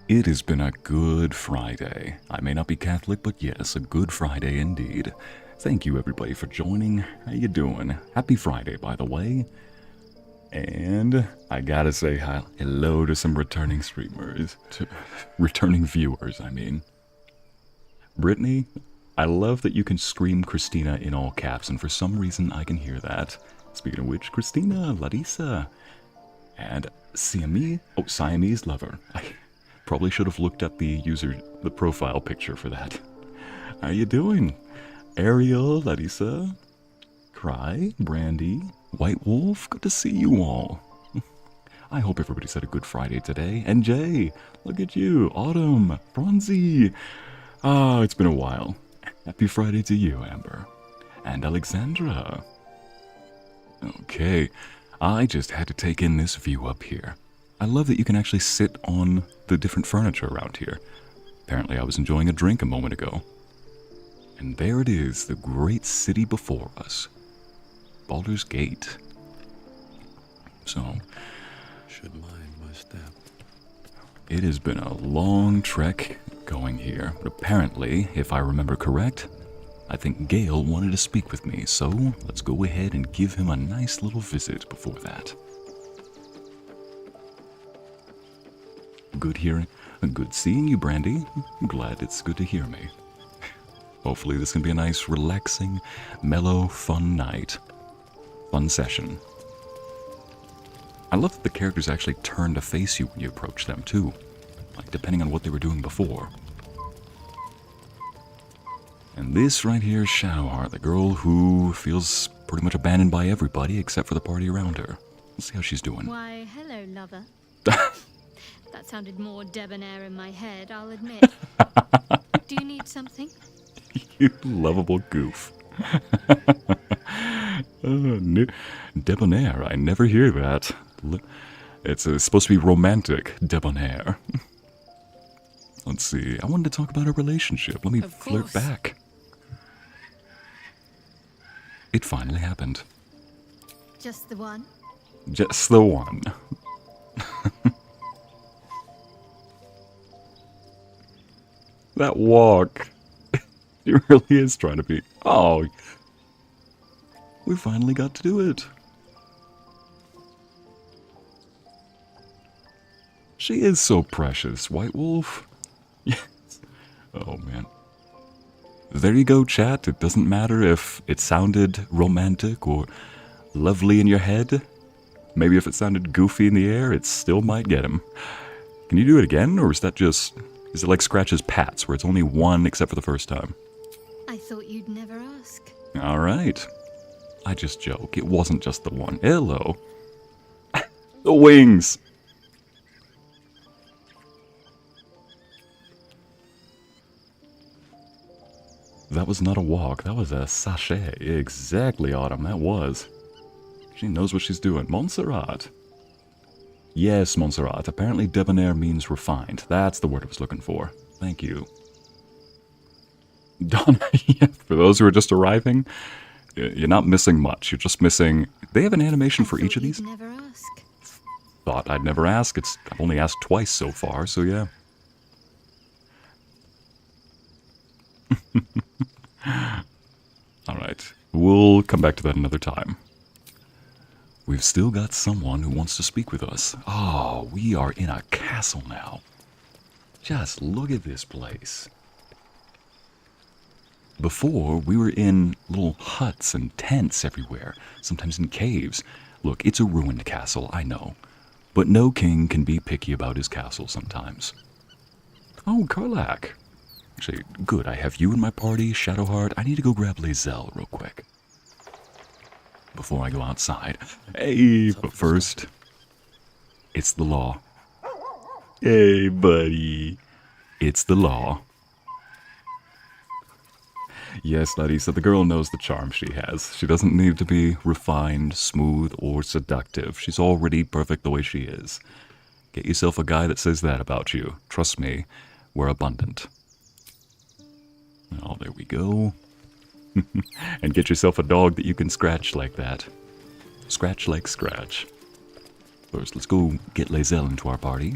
It has been a good Friday. I may not be Catholic, but yes, a good Friday indeed. Thank you everybody for joining. How you doing? Happy Friday, by the way. And I gotta say hello to some returning streamers. Returning viewers, I mean. Brittany, I love that you can scream Christina in all caps, and for some reason I can hear that. Speaking of which, Christina, Larissa, and Siamese Lover. I probably should have looked at the profile picture for that. How you doing? Ariel, Larissa, Cry, Brandy, White Wolf, good to see you all. I hope everybody's had a good Friday today. And Jay, look at you. Autumn, Bronzy. It's been a while. Happy Friday to you, Amber. And Alexandra. Okay, I just had to take in this view up here. I love that you can actually sit on the different furniture around here. Apparently I was enjoying a drink a moment ago. And there it is, the great city before us. Baldur's Gate. So, should mind my step. It has been a long trek going here, but apparently, if I remember correct, I think Gail wanted to speak with me, so let's go ahead and give him a nice little visit before that. Good hearing, good seeing you, Brandy. I'm glad it's good to hear me. Hopefully this can be a nice, relaxing, mellow, fun night. Fun session. I love that the characters actually turn to face you when you approach them, too. Like, depending on what they were doing before. And this right here is Shadowheart, the girl who feels pretty much abandoned by everybody except for the party around her. Let's see how she's doing. Why, hello, lover. That sounded more debonair in my head, I'll admit. Do you need something? You lovable goof. Debonair, I never hear that. It's supposed to be romantic, debonair. Let's see, I wanted to talk about our relationship. Let me flirt back. It finally happened. Just the one? Just the one. That walk. He really is trying to be... Oh. We finally got to do it. She is so precious, White Wolf. Yes. Oh, man. There you go, chat. It doesn't matter if it sounded romantic or lovely in your head. Maybe if it sounded goofy in the air, it still might get him. Can you do it again, or is that just... Is it like Scratch's Pats, where it's only one except for the first time? I thought you'd never ask. Alright. I just joke. It wasn't just the one. Hello. The wings! That was not a walk. That was a sachet. Exactly, Autumn. That was. She knows what she's doing. Montserrat. Yes, Montserrat. Apparently debonair means refined. That's the word I was looking for. Thank you. Donna, for those who are just arriving, you're not missing much. You're just missing... They have an animation for each of these? Never ask. Thought I'd never ask. I've only asked twice so far, so yeah. Alright, we'll come back to that another time. We've still got someone who wants to speak with us. Oh, we are in a castle now. Just look at this place. Before, we were in little huts and tents everywhere, sometimes in caves. Look, it's a ruined castle, I know. But no king can be picky about his castle sometimes. Oh, Karlak. Actually, good, I have you in my party, Shadowheart. I need to go grab Lae'zel real quick. Before I go outside. Hey, but first, it's the law. Hey, buddy. It's the law. Yes, Larissa, the girl knows the charm she has. She doesn't need to be refined, smooth, or seductive. She's already perfect the way she is. Get yourself a guy that says that about you. Trust me, we're abundant. Oh, there we go. And get yourself a dog that you can scratch like that. Scratch like Scratch. First, let's go get Lae'zel into our party.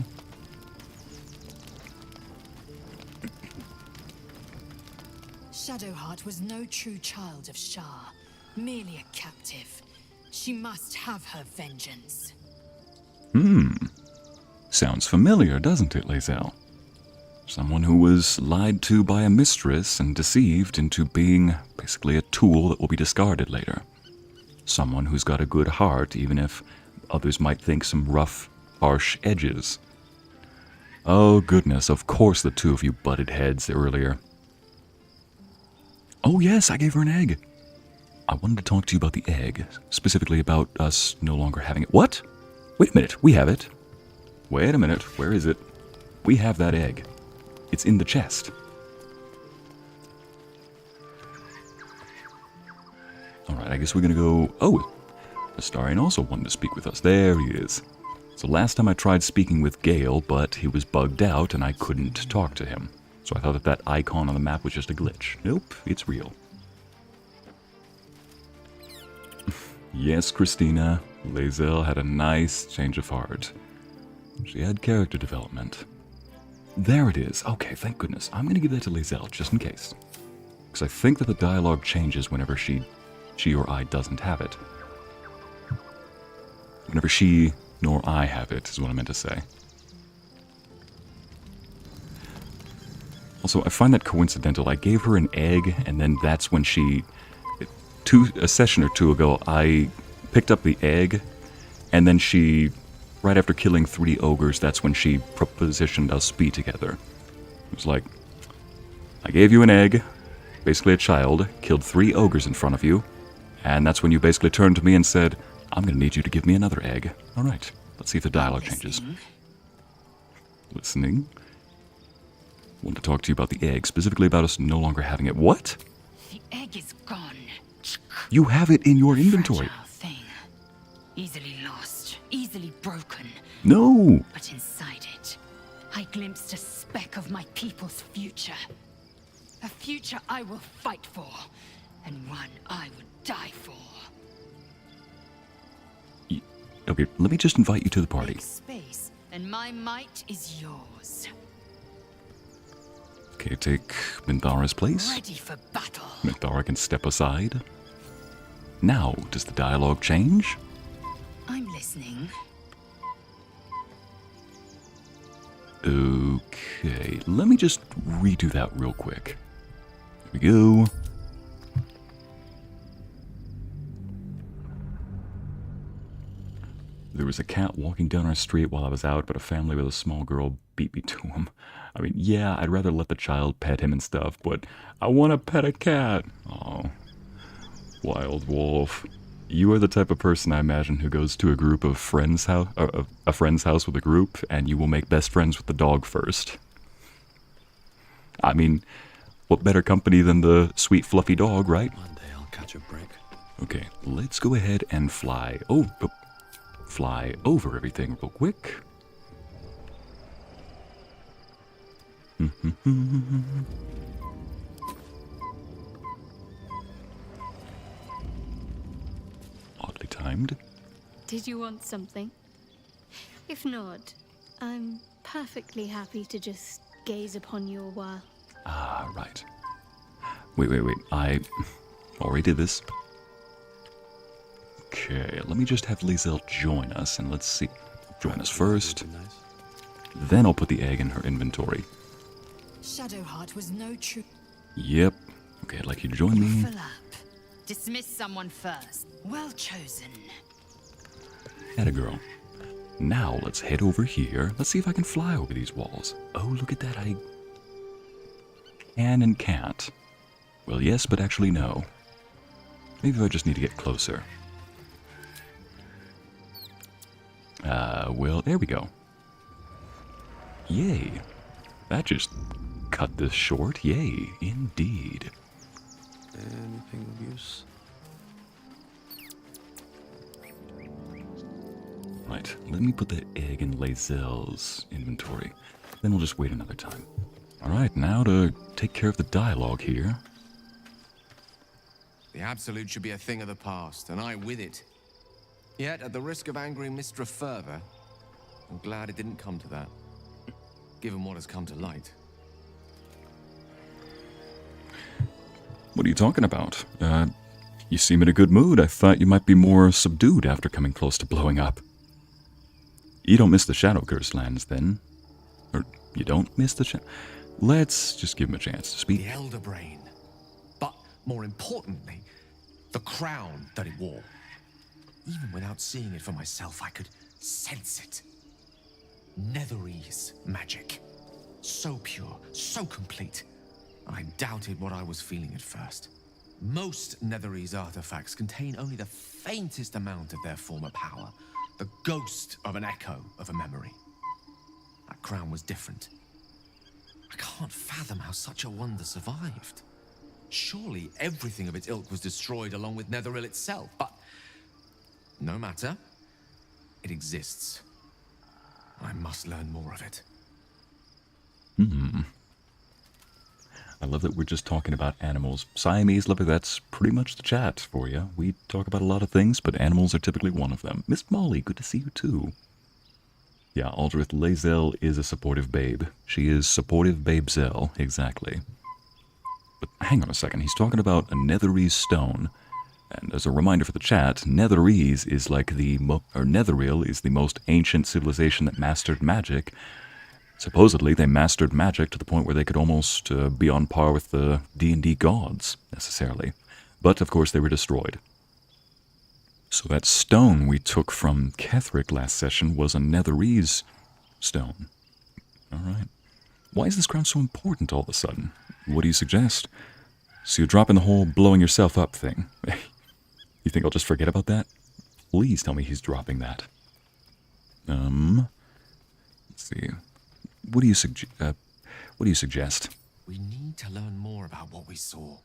Shadowheart was no true child of Shah, merely a captive. She must have her vengeance. Sounds familiar, doesn't it, Lae'zel? Someone who was lied to by a mistress and deceived into being basically a tool that will be discarded later. Someone who's got a good heart, even if others might think some rough, harsh edges. Oh goodness, of course the two of you butted heads earlier. Oh yes, I gave her an egg. I wanted to talk to you about the egg, specifically about us no longer having it. What? Wait a minute, we have it. Wait a minute, where is it? We have that egg. It's in the chest. Alright, I guess we're gonna go... Oh, Astarion also wanted to speak with us. There he is. So last time I tried speaking with Gail, but he was bugged out and I couldn't talk to him. So I thought that icon on the map was just a glitch. Nope, it's real. Yes, Christina, Lae'zel had a nice change of heart. She had character development. There it is. Okay, thank goodness. I'm going to give that to Lae'zel, just in case. Because I think that the dialogue changes whenever she or I doesn't have it. Whenever she nor I have it, is what I meant to say. Also, I find that coincidental. I gave her an egg, and then that's when she... A session or two ago, I picked up the egg, and then she... Right after killing 3 ogres, that's when she propositioned us be together. It was like, I gave you an egg, basically a child, killed 3 ogres in front of you, and that's when you basically turned to me and said, I'm going to need you to give me another egg. Alright, let's see if the dialogue changes. Listening. Want to talk to you about the egg, specifically about us no longer having it. What? The egg is gone. You have it in your inventory. Fragile thing. Easily lost, easily broken. No! But inside it, I glimpsed a speck of my people's future. A future I will fight for, and one I would die for. Okay, let me just invite you to the party. Make space, and my might is yours. Okay, take Minthara's place. Ready for battle. Minthara can step aside. Now, does the dialogue change? I'm listening. Okay, let me just redo that real quick. Here we go. There was a cat walking down our street while I was out, but a family with a small girl beat me to him. I mean, yeah, I'd rather let the child pet him and stuff, but I want to pet a cat. Oh, wild wolf. You are the type of person, I imagine, who goes to a group of friends' house, a friend's house with a group, and you will make best friends with the dog first. I mean, what better company than the sweet fluffy dog, right? One day I'll catch a break. Okay, let's go ahead and fly. Fly over everything real quick. Oddly timed. Did you want something? If not, I'm perfectly happy to just gaze upon you a while. Ah, right. Wait. I already did this. Okay, let me just have Lae'zel join us, and let's see. Join us first. Would be nice. Then I'll put the egg in her inventory. Shadowheart was no true. Yep. Okay, I'd like you to join me. Fill up. Dismiss someone first. Well chosen. Atta girl. Now let's head over here. Let's see if I can fly over these walls. Oh, look at that. I can and can't. Well, yes, but actually no. Maybe I just need to get closer. Well, there we go. Yay. That just cut this short. Yay, indeed. Anything of use? Right, let me put that egg in Lae'zel's inventory. Then we'll just wait another time. Alright, now to take care of the dialogue here. The Absolute should be a thing of the past, and I with it. Yet, at the risk of angering Mistress further, I'm glad it didn't come to that. Given what has come to light. What are you talking about? You seem in a good mood. I thought you might be more subdued after coming close to blowing up. You don't miss the Shadow Curse lands, then? Or you don't miss the Let's just give him a chance to speak. The Elder Brain. But, more importantly, the crown that it wore. Even without seeing it for myself, I could sense it. Netherese magic. So pure, so complete. I doubted what I was feeling at first. Most Netherese artifacts contain only the faintest amount of their former power. The ghost of an echo of a memory. That crown was different. I can't fathom how such a wonder survived. Surely everything of its ilk was destroyed along with Netheril itself, but no matter. It exists. I must learn more of it. I love that we're just talking about animals. Siamese lover, that's pretty much the chat for you. We talk about a lot of things, but animals are typically one of them. Miss Molly, good to see you too. Yeah, Aldrith Lae'zel is a supportive babe. She is supportive babe Zell, exactly. But hang on a second, he's talking about a Netherese stone. And as a reminder for the chat, Netherese is like Netheril is the most ancient civilization that mastered magic. Supposedly, they mastered magic to the point where they could almost be on par with the D&D gods, necessarily. But, of course, they were destroyed. So that stone we took from Ketheric last session was a Netherese stone. Alright. Why is this crown so important all of a sudden? What do you suggest? So you're dropping the whole blowing yourself up thing. You think I'll just forget about that? Please tell me he's dropping that. Let's see. What do you suggest? We need to learn more about what we saw.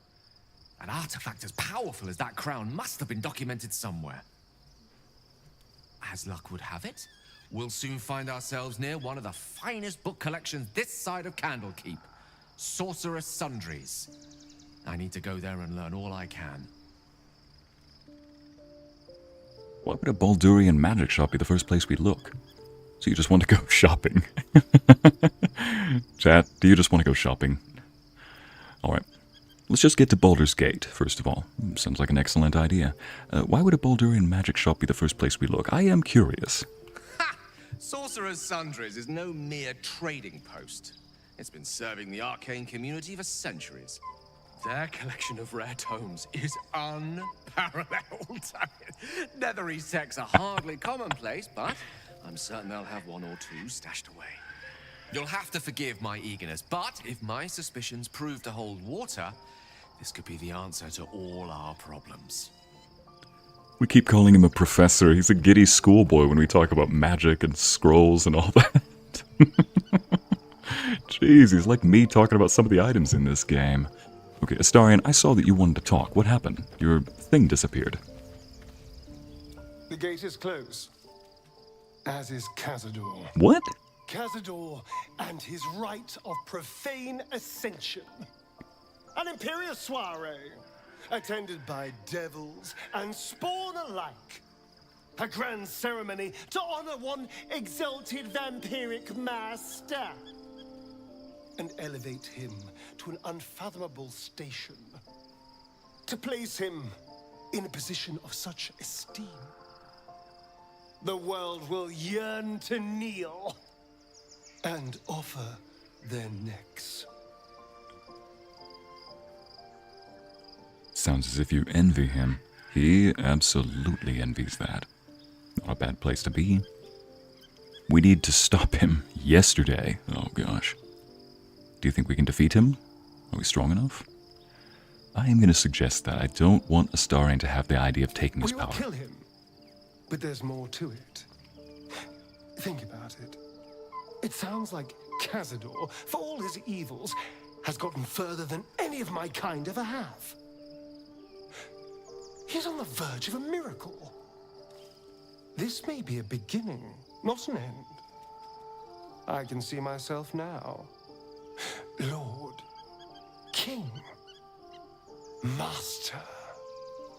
An artifact as powerful as that crown must have been documented somewhere. As luck would have it, we'll soon find ourselves near one of the finest book collections this side of Candlekeep. Sorcerer's Sundries. I need to go there and learn all I can. Why would a Baldurian magic shop be the first place we'd look? So you just want to go shopping? Chat, do you just want to go shopping? Alright. Let's just get to Baldur's Gate, first of all. Sounds like an excellent idea. Why would a Baldurian magic shop be the first place we look? I am curious. Ha! Sorcerer's Sundries is no mere trading post. It's been serving the arcane community for centuries. Their collection of rare tomes is unparalleled. Netherese texts are hardly commonplace, but I'm certain they'll have one or two stashed away. You'll have to forgive my eagerness, but if my suspicions prove to hold water, this could be the answer to all our problems. We keep calling him a professor. He's a giddy schoolboy when we talk about magic and scrolls and all that. Jeez, he's like me talking about some of the items in this game. Okay, Astarion, I saw that you wanted to talk. What happened? Your thing disappeared. The gate is closed, as is Cazador. What? Cazador and his rite of profane ascension. An imperial soiree, attended by devils and spawn alike. A grand ceremony to honor one exalted vampiric master. And elevate him to an unfathomable station. To place him in a position of such esteem. The world will yearn to kneel and offer their necks. Sounds as if you envy him. He absolutely envies that. Not a bad place to be. We need to stop him yesterday. Oh gosh. Do you think we can defeat him? Are we strong enough? I am going to suggest that I don't want Astarion to have the idea of taking his We will power. kill him, but there's more to it. Think about it. It sounds like Cazador, for all his evils, has gotten further than any of my kind ever have. He's on the verge of a miracle. This may be a beginning, not an end. I can see myself now. Lord, King, Master.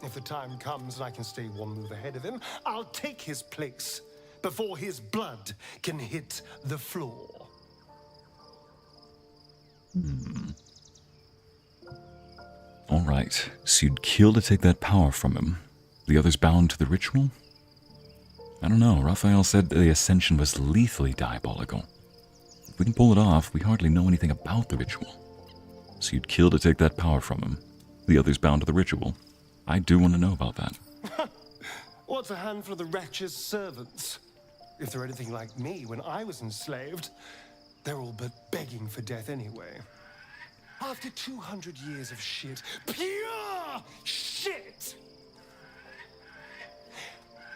If the time comes and I can stay one move ahead of him, I'll take his place before his blood can hit the floor. Alright, so you'd kill to take that power from him. The others bound to the ritual? I don't know, Raphael said the ascension was lethally diabolical. If we can pull it off, we hardly know anything about the ritual. So you'd kill to take that power from him. The others bound to the ritual. I do want to know about that. What's a handful of the wretch's servants? If they're anything like me when I was enslaved, they're all but begging for death anyway. After 200 years of shit, pure shit!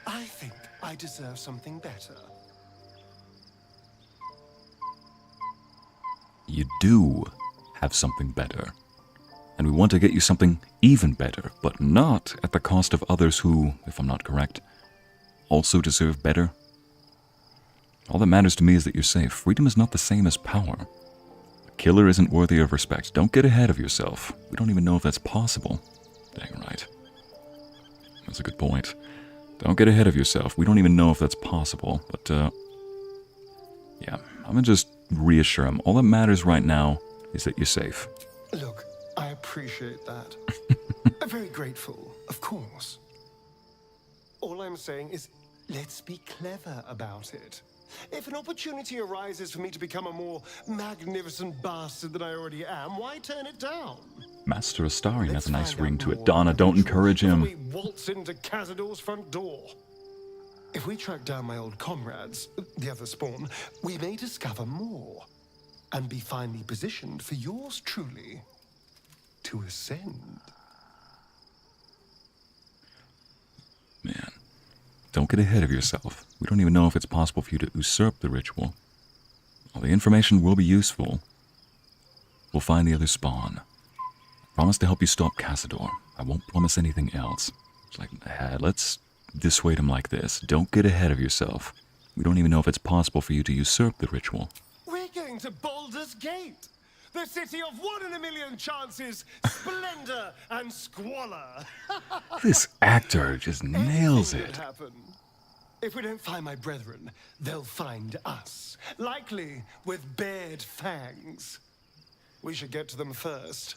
I think I deserve something better. You do have something better. And we want to get you something even better, but not at the cost of others who, if I'm not correct, also deserve better. All that matters to me is that you're safe. Freedom is not the same as power. A killer isn't worthy of respect. Don't get ahead of yourself. We don't even know if that's possible. Dang right. That's a good point. Don't get ahead of yourself. We don't even know if that's possible, but, yeah, I'm gonna just reassure him. All that matters right now is that you're safe. Look, I appreciate that. I'm very grateful, of course. All I'm saying is, let's be clever about it. If an opportunity arises for me to become a more magnificent bastard than I already am, why turn it down? Master Astarion has a nice ring to it. Donna, don't encourage him. We waltz into Cazador's front door. If we track down my old comrades, the other spawn, we may discover more and be finely positioned for yours truly to ascend. Man, don't get ahead of yourself. We don't even know if it's possible for you to usurp the ritual. All the information will be useful. We'll find the other spawn. Promise to help you stop Cazador. I won't promise anything else. It's like, let's dissuade him like this. Don't get ahead of yourself. We don't even know if it's possible for you to usurp the ritual. We're going to Baldur's Gate, the city of 1 in a million chances, splendor and squalor. This actor just nails Anything it. could happen. If we don't find my brethren, they'll find us, likely with bared fangs. We should get to them first.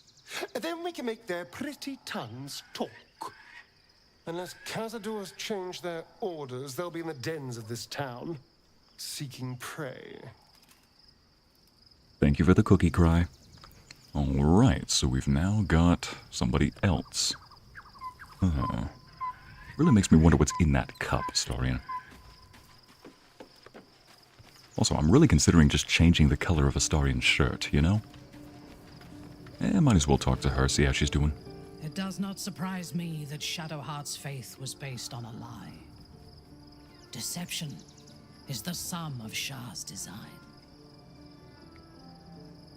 Then we can make their pretty tongues talk. Unless Cazador's change their orders, they'll be in the dens of this town, seeking prey. Thank you for the cookie cry. Alright, so we've now got somebody else. Really makes me wonder what's in that cup, Astarion. Also, I'm really considering just changing the color of Astarion's shirt, you know? Might as well talk to her, see how she's doing. It does not surprise me that Shadowheart's faith was based on a lie. Deception is the sum of Shah's design.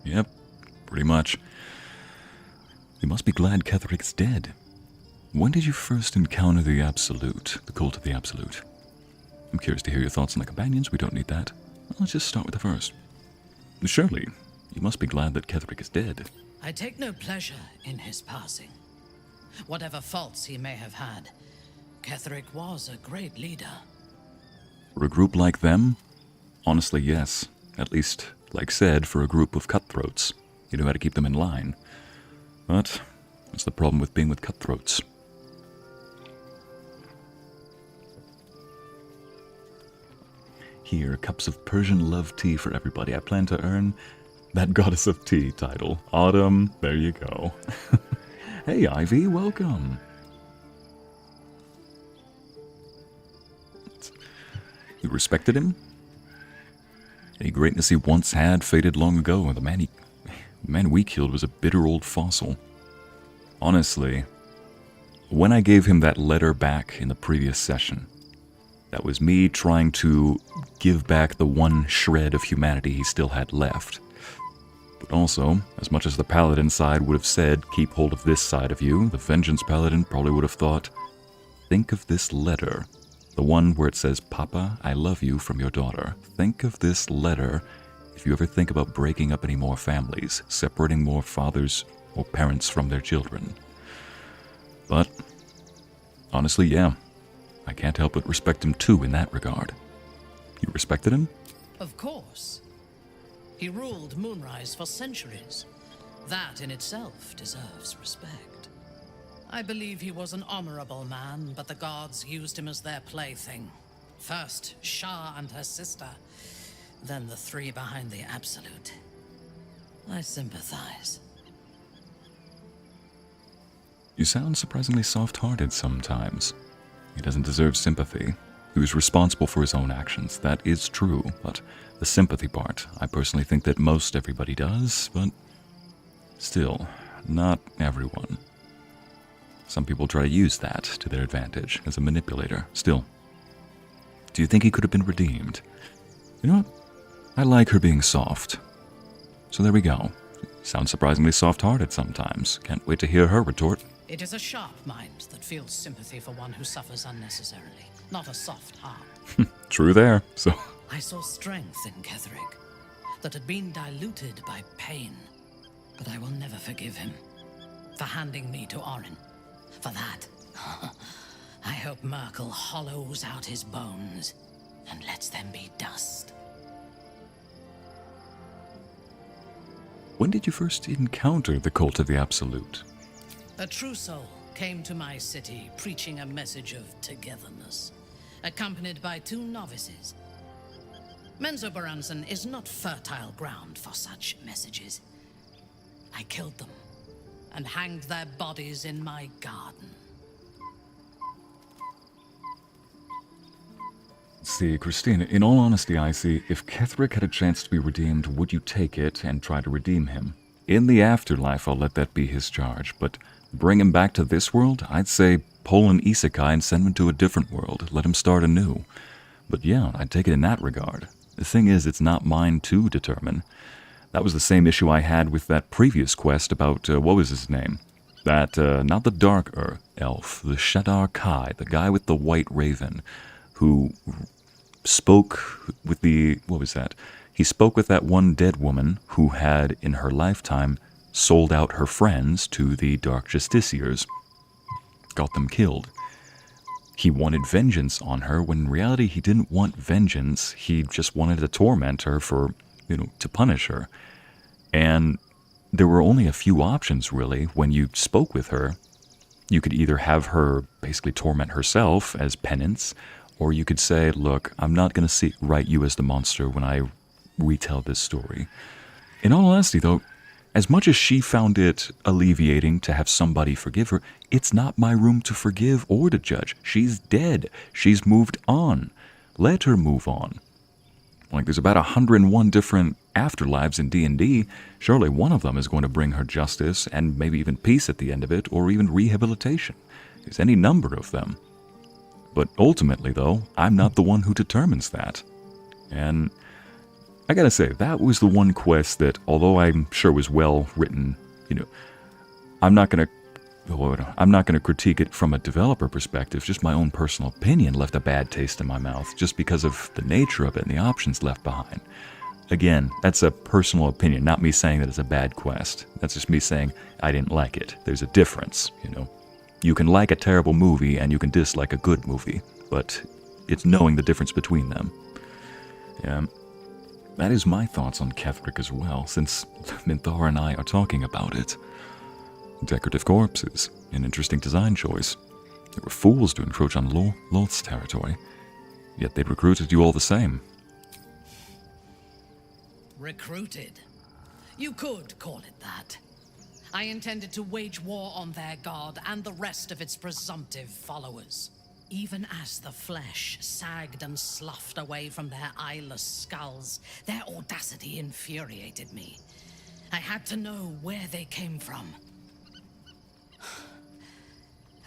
Yep, pretty much. You must be glad Ketheric's dead. When did you first encounter the Absolute, the cult of the Absolute? I'm curious to hear your thoughts on the companions. We don't need that. Let's just start with the first. Surely, you must be glad that Ketheric is dead. I take no pleasure in his passing. Whatever faults he may have had, Ketheric was a great leader. For a group like them? Honestly, yes. At least, like said, for a group of cutthroats. You know how to keep them in line. But that's the problem with being with cutthroats. Here, cups of Persian love tea for everybody. I plan to earn that Goddess of Tea title. Autumn, there you go. Hey, Ivy, welcome. You respected him? Any greatness he once had faded long ago. The man we killed was a bitter old fossil. Honestly, when I gave him that letter back in the previous session, that was me trying to give back the one shred of humanity he still had left. But also, as much as the Paladin side would have said, keep hold of this side of you, the Vengeance Paladin probably would have thought, think of this letter. The one where it says, Papa, I love you from your daughter. Think of this letter if you ever think about breaking up any more families, separating more fathers or parents from their children. But Honestly, yeah. I can't help but respect him too in that regard. You respected him? Of course. He ruled Moonrise for centuries. That in itself deserves respect. I believe he was an honorable man, but the gods used him as their plaything. First, Shah and her sister, then the three behind the Absolute. I sympathize. You sound surprisingly soft-hearted sometimes. He doesn't deserve sympathy. He was responsible for his own actions. That is true, but the sympathy part, I personally think that most everybody does, but still, not everyone. Some people try to use that to their advantage as a manipulator. Still, do you think he could have been redeemed? You know what? I like her being soft. So there we go. Sounds surprisingly soft-hearted sometimes. Can't wait to hear her retort. It is a sharp mind that feels sympathy for one who suffers unnecessarily, not a soft heart. True there, so... I saw strength in Ketheric that had been diluted by pain, but I will never forgive him for handing me to Orin. For that, I hope Merkel hollows out his bones and lets them be dust. When did you first encounter the cult of the Absolute? A true soul came to my city preaching a message of togetherness, accompanied by 2 novices. Menzoberranzan is not fertile ground for such messages. I killed them and hanged their bodies in my garden. See, Christina, in all honesty, I see, if Ketheric had a chance to be redeemed, would you take it and try to redeem him? In the afterlife, I'll let that be his charge, but bring him back to this world, I'd say pull an isekai and send him to a different world, let him start anew. But yeah, I'd take it in that regard. The thing is, it's not mine to determine. That was the same issue I had with that previous quest about, what was his name? That, not the Dark Elf, the Shadar Kai, the guy with the white raven, who spoke with the, what was that? He spoke with that one dead woman who had, in her lifetime, sold out her friends to the Dark Justiciars. Got them killed. He wanted vengeance on her, when in reality he didn't want vengeance, he just wanted to torment her for, to punish her. And there were only a few options, really, when you spoke with her. You could either have her basically torment herself as penance, or you could say, look, I'm not going to write you as the monster when I retell this story. In all honesty, though, as much as she found it alleviating to have somebody forgive her, it's not my room to forgive or to judge. She's dead. She's moved on. Let her move on. Like, there's about 101 different afterlives in D&D. Surely one of them is going to bring her justice and maybe even peace at the end of it, or even rehabilitation. There's any number of them. But ultimately, though, I'm not the one who determines that. And I gotta say, that was the one quest that, although I'm sure was well written, I'm not gonna critique it from a developer perspective. Just my own personal opinion left a bad taste in my mouth, just because of the nature of it and the options left behind. Again, that's a personal opinion, not me saying that it's a bad quest. That's just me saying I didn't like it. There's a difference, You can like a terrible movie and you can dislike a good movie, but it's knowing the difference between them. Yeah. That is my thoughts on Ketheric as well, since Minthara and I are talking about it. Decorative corpses, an interesting design choice. They were fools to encroach on Loth's territory, yet they'd recruited you all the same. Recruited? You could call it that. I intended to wage war on their god and the rest of its presumptive followers. Even as the flesh sagged and sloughed away from their eyeless skulls, their audacity infuriated me. I had to know where they came from.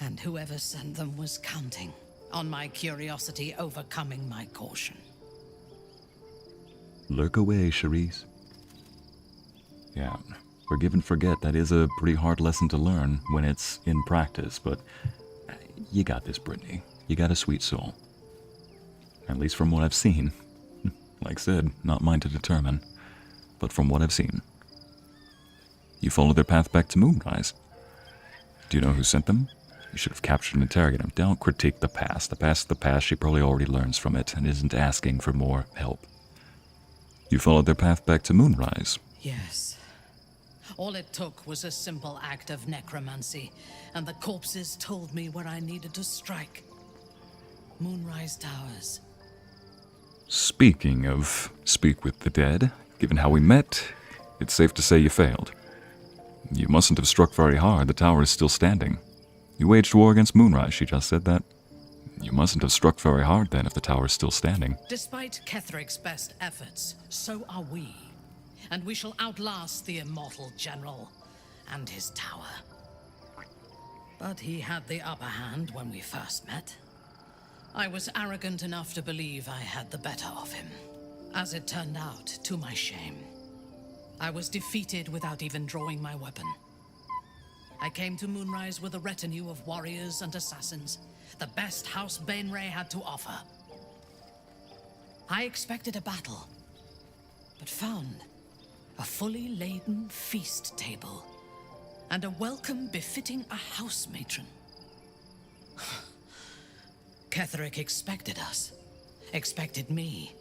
And whoever sent them was counting on my curiosity overcoming my caution. Lurk away, Charisse. Yeah, forgive and forget, that is a pretty hard lesson to learn when it's in practice, but you got this, Brittany. You got a sweet soul. At least from what I've seen. Like I said, not mine to determine, but from what I've seen. You followed their path back to Moonrise. Do you know who sent them? You should have captured and interrogated him. Don't critique the past. The past is the past. She probably already learns from it and isn't asking for more help. You followed their path back to Moonrise. Yes. All it took was a simple act of necromancy, and the corpses told me where I needed to strike. Moonrise Towers. Speaking of speak with the dead, given how we met, it's safe to say you failed. You mustn't have struck very hard. The tower is still standing. You waged war against Moonrise, she just said that. You mustn't have struck very hard then if the tower is still standing. Despite Ketheric's best efforts, so are we. And we shall outlast the immortal general and his tower. But he had the upper hand when we first met. I was arrogant enough to believe I had the better of him. As it turned out, to my shame, I was defeated without even drawing my weapon. I came to Moonrise with a retinue of warriors and assassins, the best House Bainray had to offer. I expected a battle, but found a fully laden feast table and a welcome befitting a house matron. Ketheric expected us, expected me,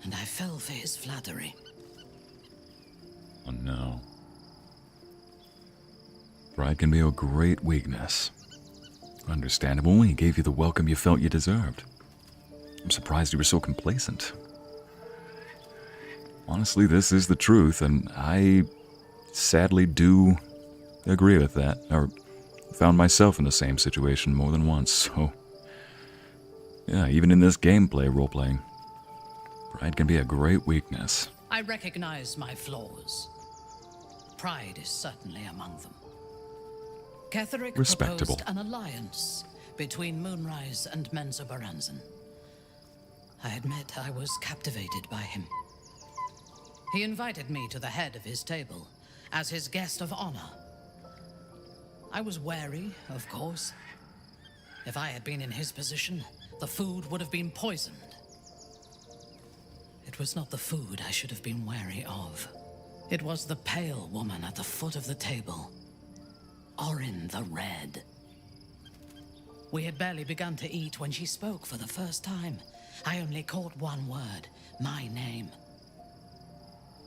and I fell for his flattery. Oh no. Pride can be a great weakness. Understandable, he gave you the welcome you felt you deserved. I'm surprised you were so complacent. Honestly, this is the truth, and I sadly do agree with that, or found myself in the same situation more than once, so... Yeah, even in this gameplay role-playing, pride can be a great weakness. I recognize my flaws. Pride is certainly among them. Ketheric Respectable. proposed an alliance between Moonrise and Menzoberranzan. I admit I was captivated by him. He invited me to the head of his table as his guest of honor. I was wary, of course. If I had been in his position, the food would have been poisoned. It was not the food I should have been wary of. It was the pale woman at the foot of the table. Orin the Red. We had barely begun to eat when she spoke for the first time. I only caught one word, my name.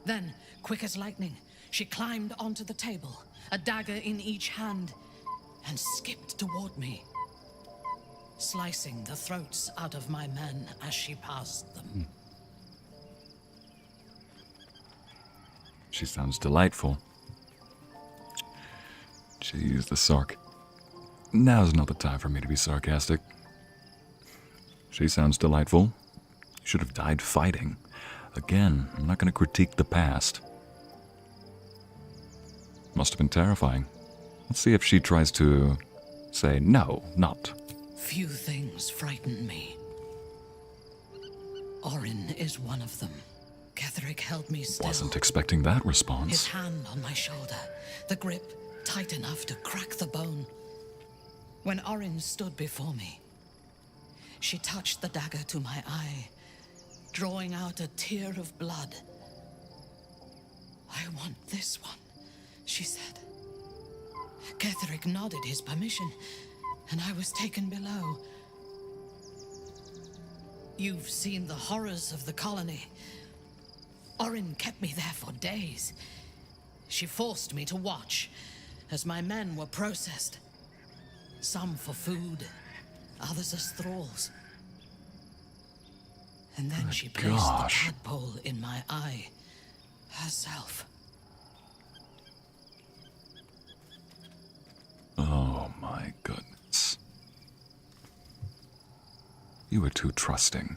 Then, quick as lightning, she climbed onto the table, a dagger in each hand, and skipped toward me, slicing the throats out of my men as she passed them. She sounds delightful. Jeez, the sarc. Now's not the time for me to be sarcastic. She sounds delightful. You should have died fighting. Again, I'm not going to critique the past. Must have been terrifying. Let's see if she tries to say, no, not. Few things frighten me. Orin is one of them. Ketheric held me still. Wasn't expecting that His response. hand on my shoulder, the grip tight enough to crack the bone. When Orin stood before me, she touched the dagger to my eye, drawing out a tear of blood. I want this one, she said. Ketheric nodded his permission, and I was taken below. You've seen the horrors of the colony. Orin kept me there for days. She forced me to watch as my men were processed. Some for food, others as thralls. And then she placed the tadpole in my eye, herself. Oh my goodness. You were too trusting.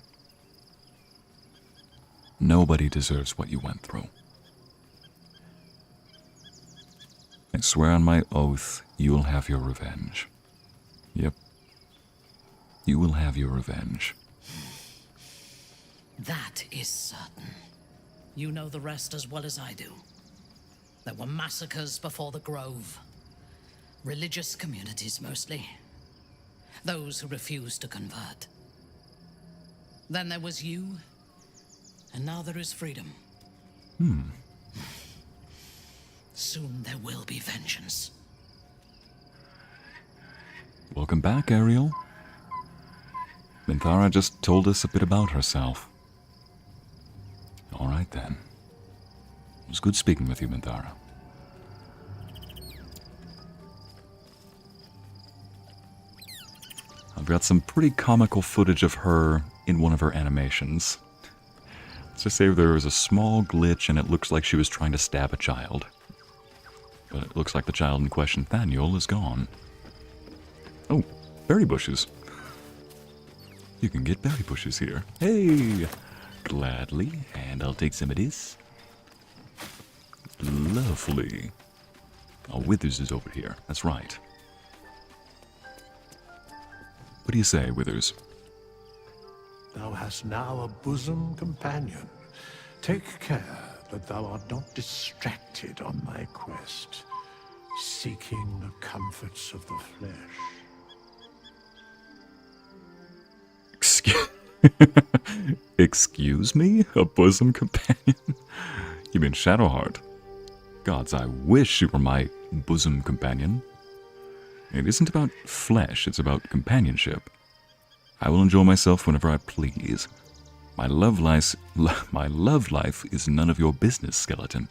Nobody deserves what you went through. I swear on my oath, you'll have your revenge. Yep. You will have your revenge. That is certain. You know the rest as well as I do. There were massacres before the Grove. Religious communities mostly. Those who refused to convert. Then there was you, and now there is freedom. Soon there will be vengeance. Welcome back, Ariel. Minthara just told us a bit about herself. Alright then. It was good speaking with you, Minthara. I've got some pretty comical footage of her in one of her animations. Let's just say there was a small glitch and it looks like she was trying to stab a child. But it looks like the child in question, Thaniel, is gone. Oh, berry bushes. You can get berry bushes here. Hey! Gladly, and I'll take some of this. Lovely. Oh, Withers is over here. That's right. What do you say, Withers? Thou hast now a bosom companion. Take care that thou art not distracted on thy quest, seeking the comforts of the flesh. Excuse me? A bosom companion? You mean Shadowheart? Gods, I wish you were my bosom companion. It isn't about flesh, it's about companionship. I will enjoy myself whenever I please. My love life is none of your business, skeleton.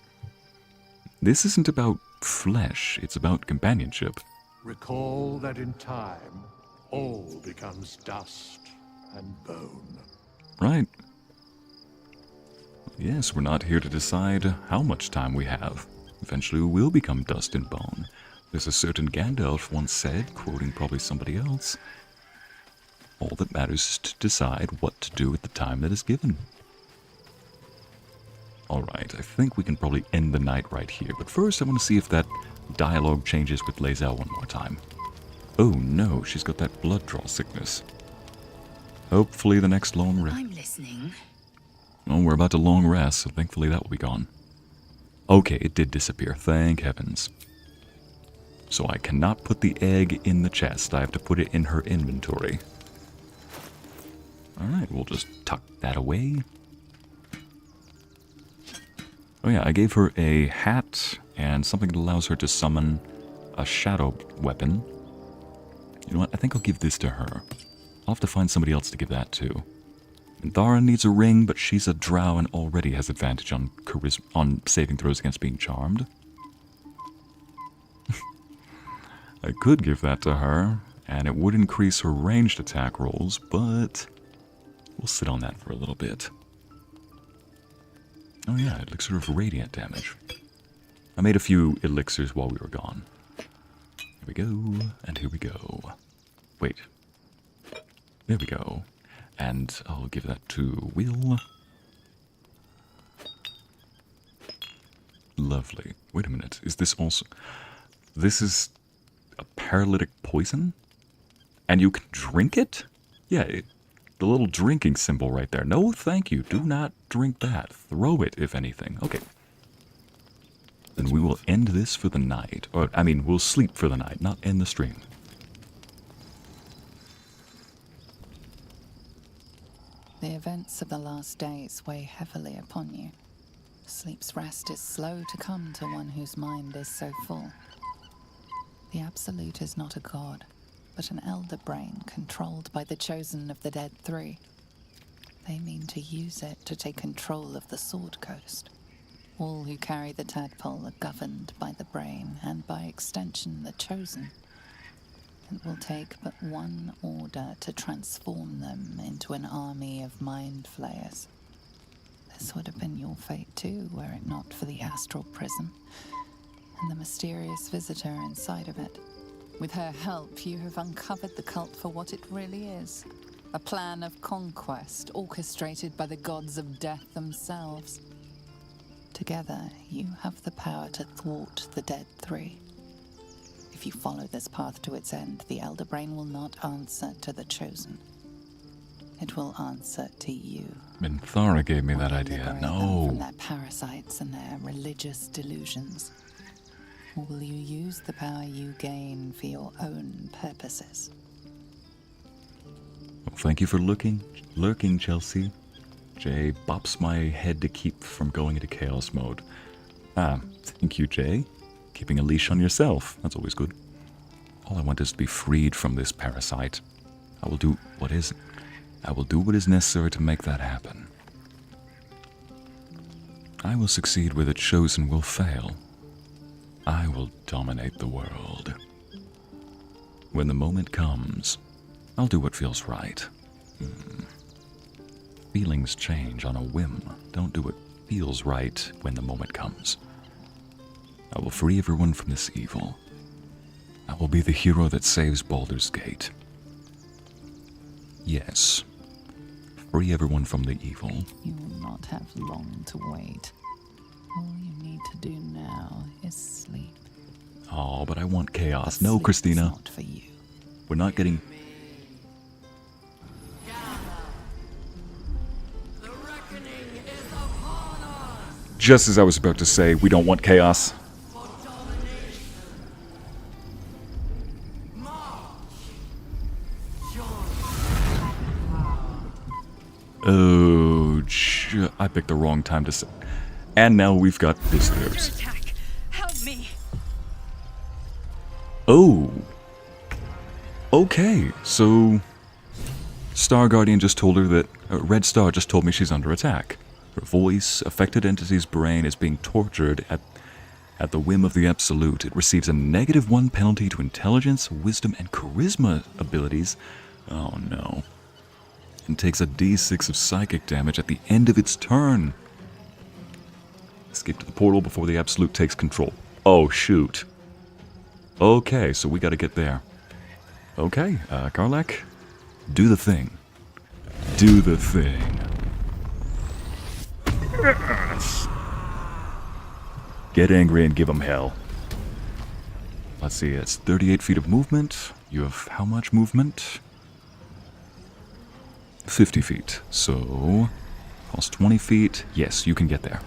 This isn't about flesh, it's about companionship. Recall that in time, all becomes dust and bone. Right. Yes, we're not here to decide how much time we have. Eventually we will become dust and bone. There's a certain Gandalf once said, quoting probably somebody else, all that matters is to decide what to do at the time that is given. Alright, I think we can probably end the night right here, but first I want to see if that dialogue changes with Lae'zel one more time. Oh no, she's got that blood draw sickness. Hopefully the next long rest. I'm listening. Oh, we're about to long rest, so thankfully that will be gone. Okay, it did disappear, thank heavens. So I cannot put the egg in the chest, I have to put it in her inventory. Alright, we'll just tuck that away. Oh yeah, I gave her a hat and something that allows her to summon a shadow weapon. You know what, I think I'll give this to her. I'll have to find somebody else to give that to. Minthara needs a ring, but she's a drow and already has advantage on on saving throws against being charmed. I could give that to her, and it would increase her ranged attack rolls, but we'll sit on that for a little bit. Oh yeah, elixir of radiant damage. I made a few elixirs while we were gone. Here we go, and here we go. Wait. There we go. And I'll give that to Will. Lovely. Wait a minute. Is this also... This is a paralytic poison? And you can drink it? Yeah, the little drinking symbol right there. No, thank you. Do not drink that. Throw it, if anything. Okay. Then we will end this for the night. Or, I mean, we'll sleep for the night, not end the stream. The events of the last days weigh heavily upon you. Sleep's rest is slow to come to one whose mind is so full. The Absolute is not a god, but an elder brain controlled by the chosen of the Dead Three. They mean to use it to take control of the Sword Coast. All who carry the tadpole are governed by the brain, and by extension the chosen. It will take but one order to transform them into an army of mind flayers. This would have been your fate too, were it not for the Astral Prism, and the mysterious visitor inside of it. With her help, you have uncovered the cult for what it really is. A plan of conquest orchestrated by the gods of death themselves. Together, you have the power to thwart the Dead Three. If you follow this path to its end, the Elder Brain will not answer to the Chosen. It will answer to you. Minthara gave me that idea. Liberate them No. from their parasites and their religious delusions. Or will you use the power you gain for your own purposes? Well, thank you for lurking, Chelsea. Jay bops my head to keep from going into chaos mode. Ah, thank you, Jay. Keeping a leash on yourself. That's always good. All I want is to be freed from this parasite. I will do what is necessary to make that happen. I will succeed where the chosen will fail. I will dominate the world. When the moment comes, I'll do what feels right. Feelings change on a whim. Don't do what feels right when the moment comes. I will free everyone from this evil. I will be the hero that saves Baldur's Gate. Yes. Free everyone from the evil. You will not have long to wait. All you need to do now is sleep. Oh, but I want chaos. But No, sleep Christina. is not for you. We're not getting... Just as I was about to say, we don't want chaos. Oh, I picked the wrong time to say. And now we've got visitors. Attack. Help me. Oh. Okay, so... Star Guardian just told her that... Red Star just told me she's under attack. Her voice, affected entity's brain, is being tortured at the whim of the Absolute. It receives a -1 penalty to intelligence, wisdom, and charisma abilities. Oh no. And takes a d6 of psychic damage at the end of its turn. Escape to the portal before the Absolute takes control. Oh, shoot. Okay, so we gotta get there. Okay, Karlach, do the thing. Do the thing. Yes. Get angry and give them hell. Let's see, it's 38 feet of movement. You have how much movement? 50 feet. So, cost 20 feet. Yes, you can get there.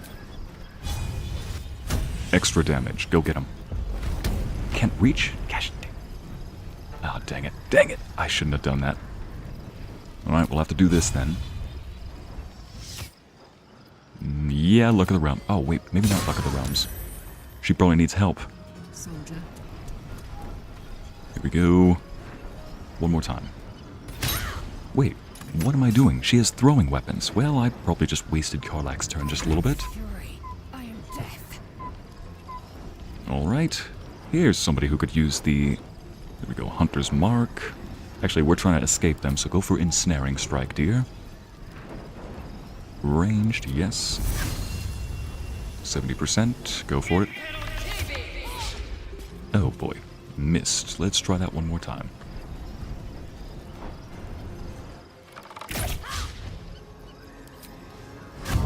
Extra damage. Go get him. Can't reach? Gosh. Oh, dang it. Dang it. I shouldn't have done that. Alright, we'll have to do this then. Yeah, Luck of the Realm. Oh, wait. Maybe not Luck of the Realms. She probably needs help. Soldier. Here we go. One more time. Wait. What am I doing? She has throwing weapons. Well, I probably just wasted Karlach's turn just a little bit. Fury. I am death. Alright. Here's somebody who could use the... There we go, Hunter's Mark. Actually, we're trying to escape them, so go for Ensnaring Strike, dear. Ranged, yes. 70%. Go for it. Oh boy. Missed. Let's try that one more time.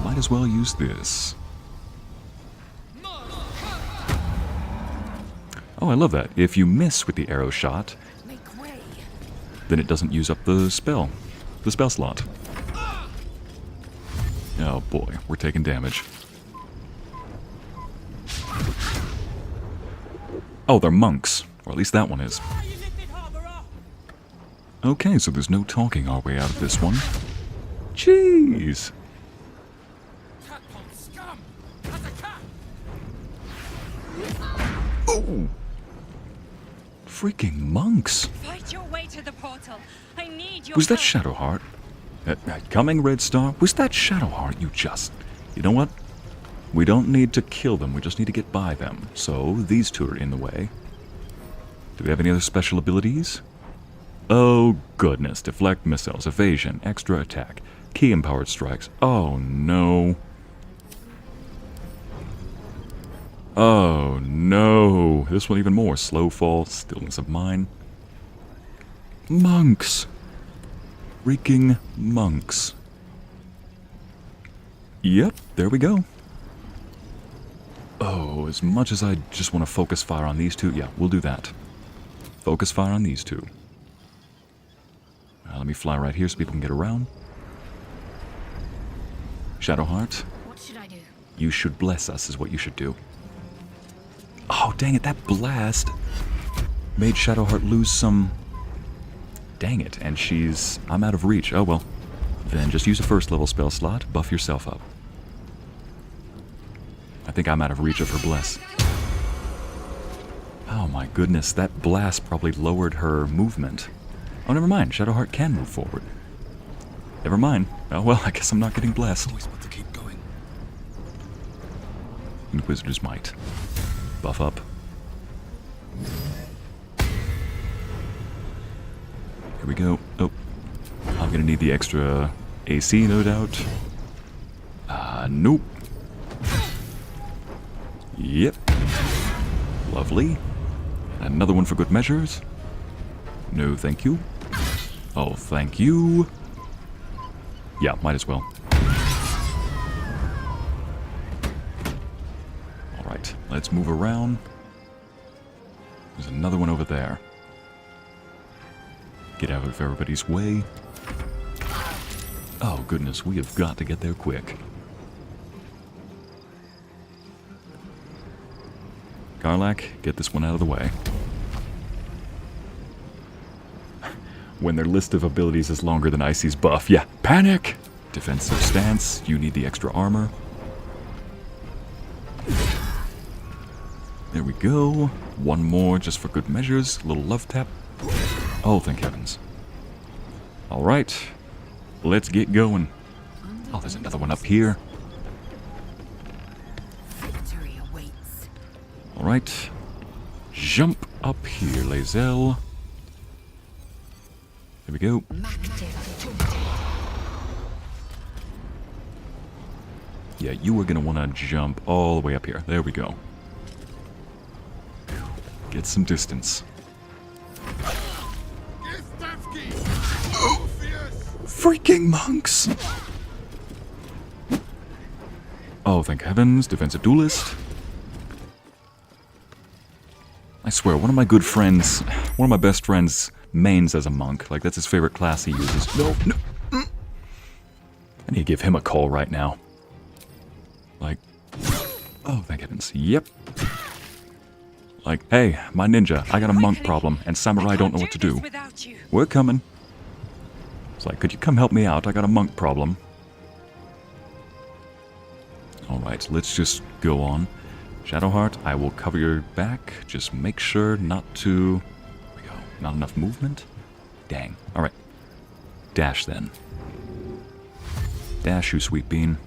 Might as well use this. Oh, I love that. If you miss with the arrow shot, then it doesn't use up the spell slot. Oh boy, we're taking damage. Oh, they're monks. Or at least that one is. Okay, so there's no talking our way out of this one. Jeez! Oh! Freaking monks! Fight your way to the portal. I need your Was that help. Shadowheart? Coming, Red Star? Was that Shadowheart? You know what? We don't need to kill them, we just need to get by them. So, these two are in the way. Do we have any other special abilities? Oh, goodness. Deflect missiles, evasion, extra attack, key-empowered strikes. Oh, no. Oh, no. This one even more. Slow fall, stillness of mind. Monks. Freaking monks. Yep, there we go. Oh, as much as I just want to focus fire on these two, yeah, we'll do that. Focus fire on these two. Let me fly right here so people can get around. Shadowheart. What should I do? You should bless us is what you should do. Oh, dang it, that blast made Shadowheart lose some... Dang it, and I'm out of reach. Oh, well. Then just use a first level spell slot, buff yourself up. I think I'm out of reach of her bless. Oh my goodness, that blast probably lowered her movement. Oh, never mind. Shadowheart can move forward. Never mind. Oh well, I guess I'm not getting blessed. Always want to keep going. Inquisitor's Might. Buff up. Here we go. Oh. I'm gonna need the extra AC, no doubt. Nope. Yep. Lovely. Another one for good measures. No, thank you. Oh, thank you. Yeah, might as well. Alright, let's move around. There's another one over there. Get out of everybody's way. Oh, goodness, we have got to get there quick. Garlac, get this one out of the way. When their list of abilities is longer than Icy's buff. Yeah, panic! Defensive stance, you need the extra armor. There we go. One more just for good measures. A little love tap. Oh, thank heavens. Alright. Let's get going. Oh, there's another one up here. Alright. Jump up here, Lae'zel. There we go. Yeah, you are going to want to jump all the way up here. There we go. Get some distance. Freaking monks! Oh, thank heavens. Defensive duelist. I swear, one of my good friends, one of my best friends, mains as a monk. Like, that's his favorite class he uses. No. I need to give him a call right now. Like, oh, thank heavens. Yep. Like, hey, my ninja, I got a monk problem, and samurai don't know what to do. We're coming. It's like, could you come help me out? I got a monk problem. Alright, let's just go on. Shadowheart, I will cover your back. Just make sure not to... There we go. Not enough movement? Dang. Alright. Dash then. Dash, you sweet bean.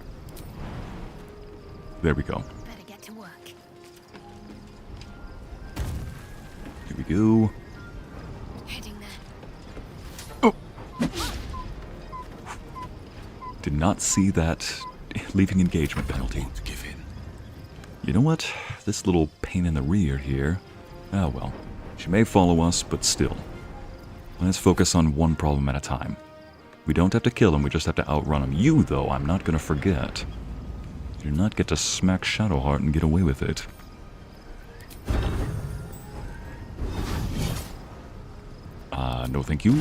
There we go. Better get to work. Here we go. Heading there. Did not see that leaving engagement penalty. Give in. You know what? This little pain in the rear here. Oh well. She may follow us, but still. Let's focus on one problem at a time. We don't have to kill him, we just have to outrun him. You, though, I'm not going to forget. You do not get to smack Shadowheart and get away with it. No thank you.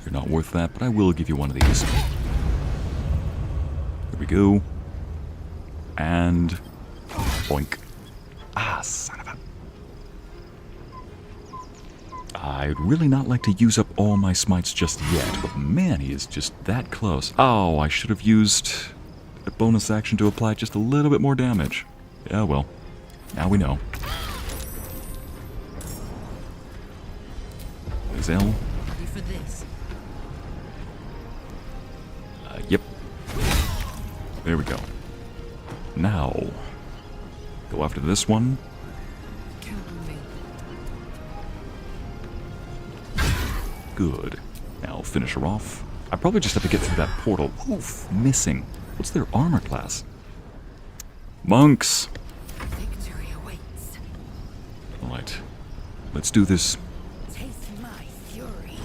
You're not worth that, but I will give you one of these. There we go. And... boink. Ah, son of a... I'd really not like to use up all my smites just yet, but man, he is just that close. Oh, I should have used a bonus action to apply just a little bit more damage. Yeah, well, now we know. Lae'zel. Ready for this? Yep. There we go. Now, go after this one. Count on me. Good. Now finish her off. I probably just have to get through that portal. Oof, missing. What's their armor class? Monks! Victory awaits. Alright. Let's do this. Taste my fury.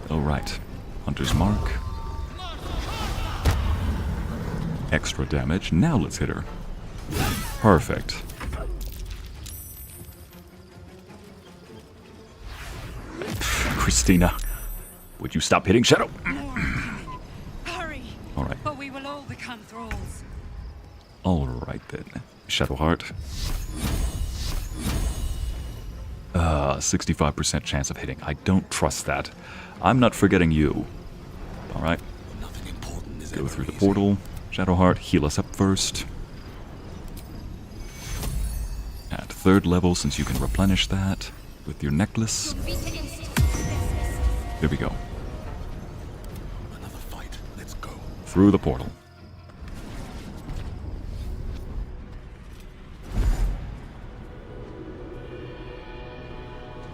Alright. Hunter's Mark. Extra damage. Now let's hit her. Perfect. Christina, would you stop hitting Shadow? Hurry! Alright. Or we will all become thralls. Alright then. Shadowheart. 65% chance of hitting. I don't trust that. I'm not forgetting you. Alright. Nothing important is Go ever through the easy. portal. Shadowheart, heal us up first. At 3rd level since you can replenish that with your necklace. There we go. Another fight. Let's go. Through the portal.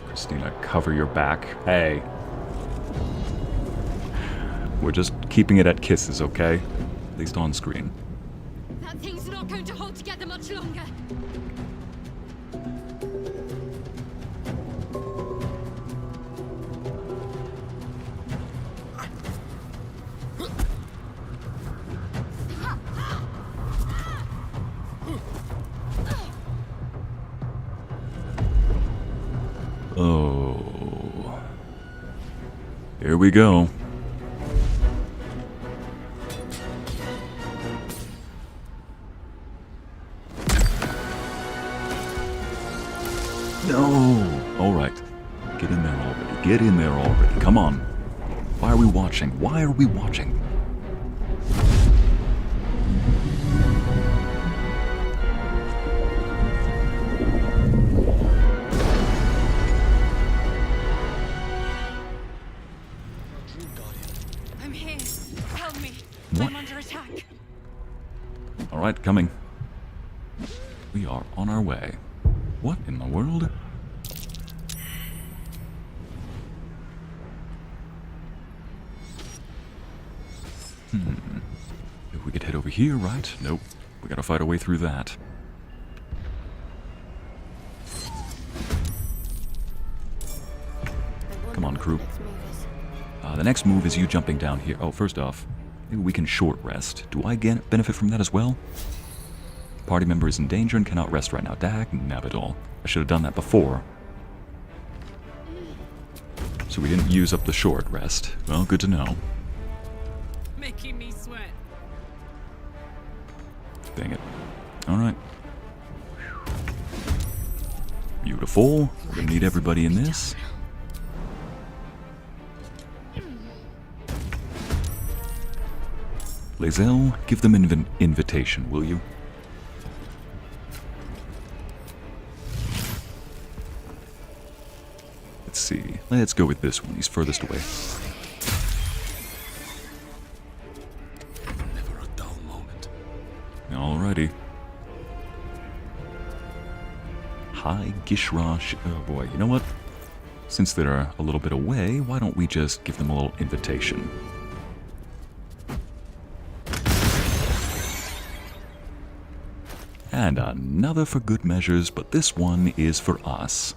Christina, cover your back. Hey. We're just keeping it at kisses, okay? At least on screen. That thing's not going to hold together much longer. Oh. Here we go. No! Alright. Get in there already. Get in there already. Come on. Why are we watching? Why are we watching? I'm here. Help me. What? I'm under attack. Alright, coming. We are on our way. What in the world? If we could head over here, right? Nope. We gotta fight our way through that. Come on, crew. The next move is you jumping down here. Oh, first off, maybe we can short rest. Do I benefit from that as well? Party member is in danger and cannot rest right now. Dag nabbit. I should have done that before. So we didn't use up the short rest. Well, good to know. Making me sweat. Dang it. Alright. Beautiful. We're gonna need everybody in this. Lae'zel, give them an invitation, will you? Let's see. Let's go with this one. He's furthest away. Never a dull moment. Alrighty. Hi, Gishra. Oh boy, you know what? Since they're a little bit away, why don't we just give them a little invitation? And another for good measures, but this one is for us.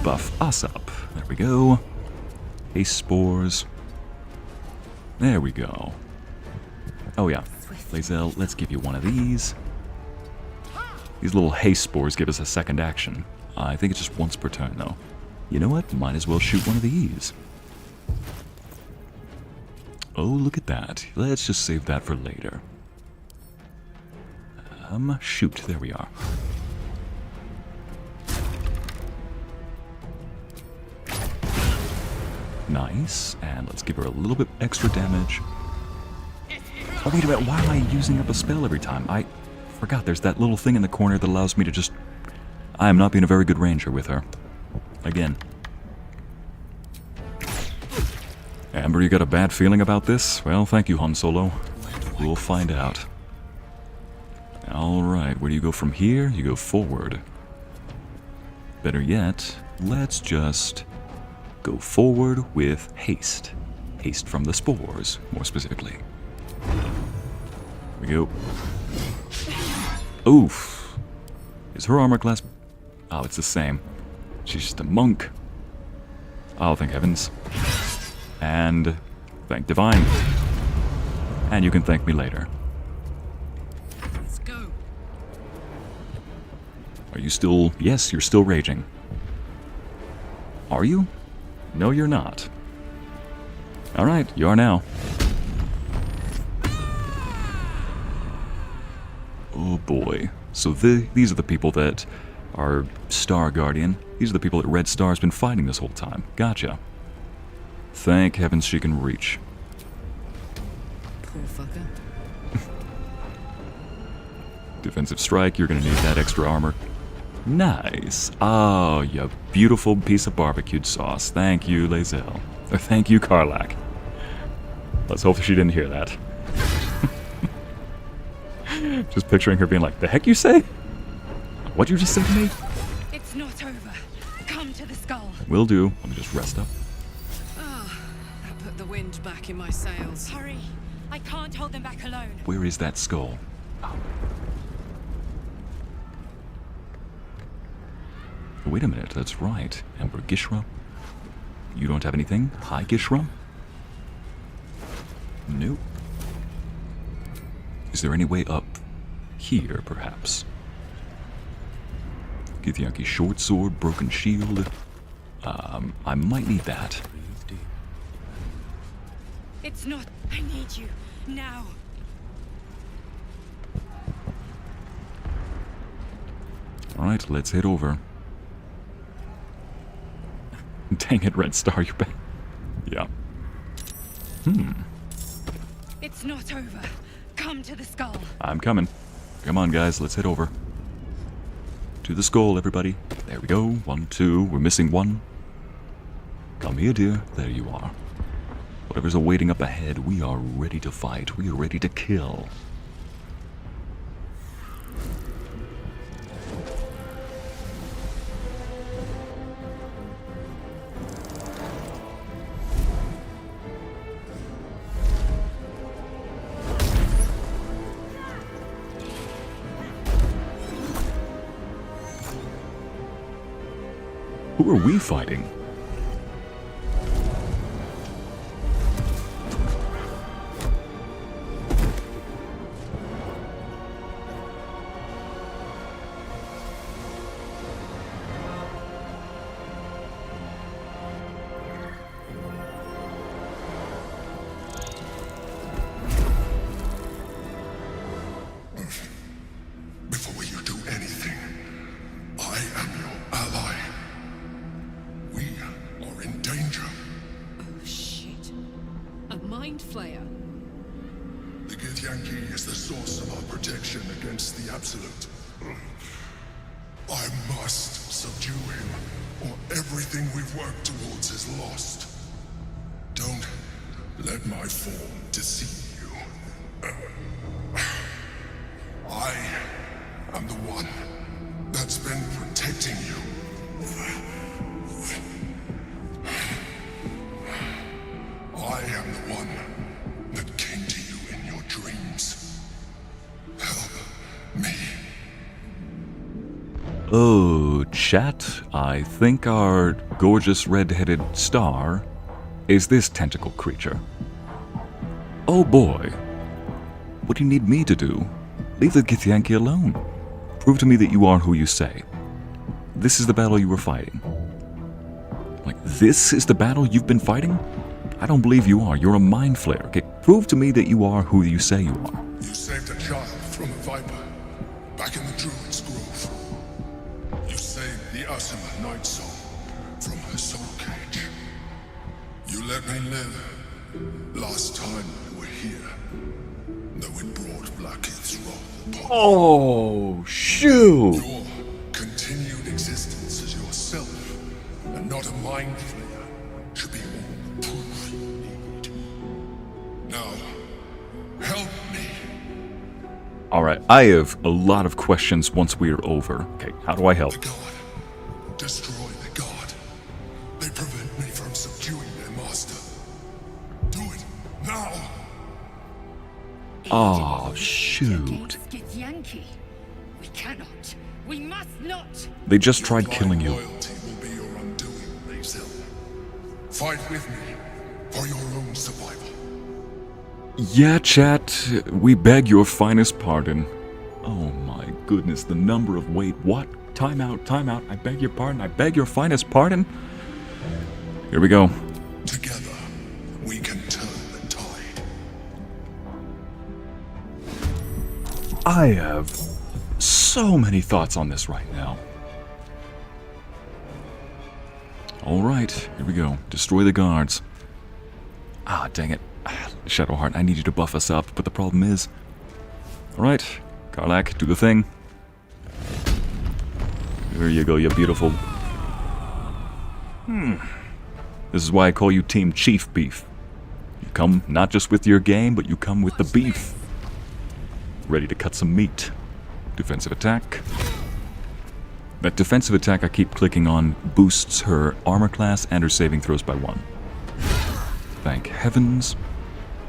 Buff us up. There we go. Haste spores. There we go. Oh yeah. Lae'zel, let's give you one of these. These little haste spores give us a second action. I think it's just once per turn though. You know what? Might as well shoot one of these. Oh, look at that. Let's just save that for later. Shoot. There we are. Nice. And let's give her a little bit extra damage. Oh, wait a minute. Why am I using up a spell every time? I forgot there's that little thing in the corner that allows me to just... I am not being a very good ranger with her. Again. Amber, you got a bad feeling about this? Well, thank you, Han Solo. We'll find out. Alright, where do you go from here? You go forward. Better yet, let's just go forward with haste. Haste from the spores, more specifically. Here we go. Oof. Is her armor class... Oh, it's the same. She's just a monk. Oh, thank heavens. And thank Divine. And you can thank me later. Let's go. Are you still... Yes, you're still raging. Are you? No, you're not. Alright, you are now. Oh boy. So these are the people that are Star Guardian. These are the people that Red Star's been fighting this whole time. Gotcha. Thank heavens she can reach. Poor fucker. Defensive strike, you're gonna need that extra armor. Nice. Oh, you beautiful piece of barbecued sauce. Thank you, Lae'zel. Thank you, Karlach. Let's hope she didn't hear that. Just picturing her being like, the heck you say? What'd you just say to me? It's not over. Come to the skull. Will do. Let me just rest up. That put the wind back in my sails. Hurry. I can't hold them back alone. Where is that skull? Oh. Wait a minute, that's right. Emperor Gishra. You don't have anything? Hi, Gishra? Nope. Is there any way up here, perhaps? Githyanki short sword, broken shield. I might need that. It's not. I need you. Now. Alright, let's head over. Dang it, Red Star, you're back. Yeah. It's not over. Come to the skull. I'm coming. Come on, guys, let's head over. To the skull, everybody. There we go. 1, 2. We're missing 1. Come here, dear. There you are. Whatever's awaiting up ahead, we are ready to fight. We are ready to kill. Who are we fighting? Before you do anything, I am your ally. We are in danger. Oh shit. A mind flayer. The Githyanki is the source of our protection against the Absolute. I must subdue him, or everything we've worked towards is lost. Don't let my form deceive you. I am the one that's been protecting you. I am the one that came to you in your dreams. Help me. Oh, chat, I think our gorgeous red-headed star is this tentacle creature. Oh boy. What do you need me to do? Leave the Githyanki alone. Prove to me that you are who you say. This is the battle you were fighting. Like, this is the battle you've been fighting? I don't believe you are. You're a mind flayer. Okay, prove to me that you are who you say you are. You saved a child from a viper back in the Druid's Grove. You saved the Asima Night Soul from her soul cage. You let me live last time you were here, though it brought Blackheath's wrath upon Oh, shoot! your continued existence as yourself, and not a mind flayer, should be all the proof you need. Now, help me. Alright, I have a lot of questions once we're over. Okay, how do I help? The god. Destroy the god. They prevent me from subduing their master. Do it now. Oh, shoot. Against Githyanki. We cannot. We must not. They just tried killing you. Loyalty will be your undoing, Lae'zel. Fight with me for your own survival. Yeah, chat, we beg your finest pardon. Oh my goodness, the number of wait, what? Time out, I beg your pardon, I beg your finest pardon? Here we go. Together, we can turn the tide. I have so many thoughts on this right now. Alright, here we go. Destroy the guards. Ah, dang it. Shadowheart, I need you to buff us up, but the problem is... Alright, Karlach, do the thing. There you go, you beautiful. This is why I call you Team Chief Beef. You come not just with your game, but you come with the beef. Ready to cut some meat. Defensive attack. That defensive attack I keep clicking on boosts her armor class and her saving throws by 1. Thank heavens.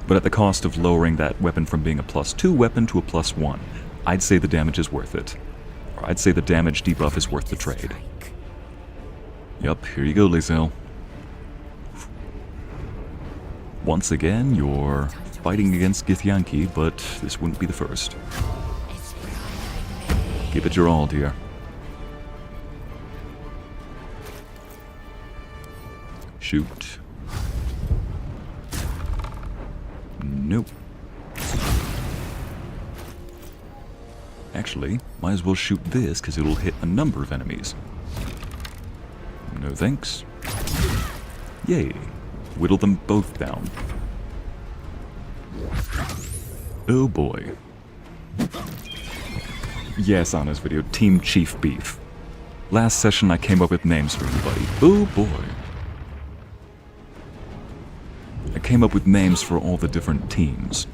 But at the cost of lowering that weapon from being a +2 weapon to a +1. I'd say the damage is worth it. Or I'd say the damage debuff is worth the trade. Yup, here you go, Lae'zel. Once again, you're fighting against Githyanki, but this wouldn't be the first. Give it your all, dear. Shoot. Nope. Actually, might as well shoot this, because it'll hit a number of enemies. No thanks. Yay. Whittle them both down. Oh boy. Yes, on this video, Team Chief Beef. Last session I came up with names for everybody. Oh boy. I came up with names for all the different teams.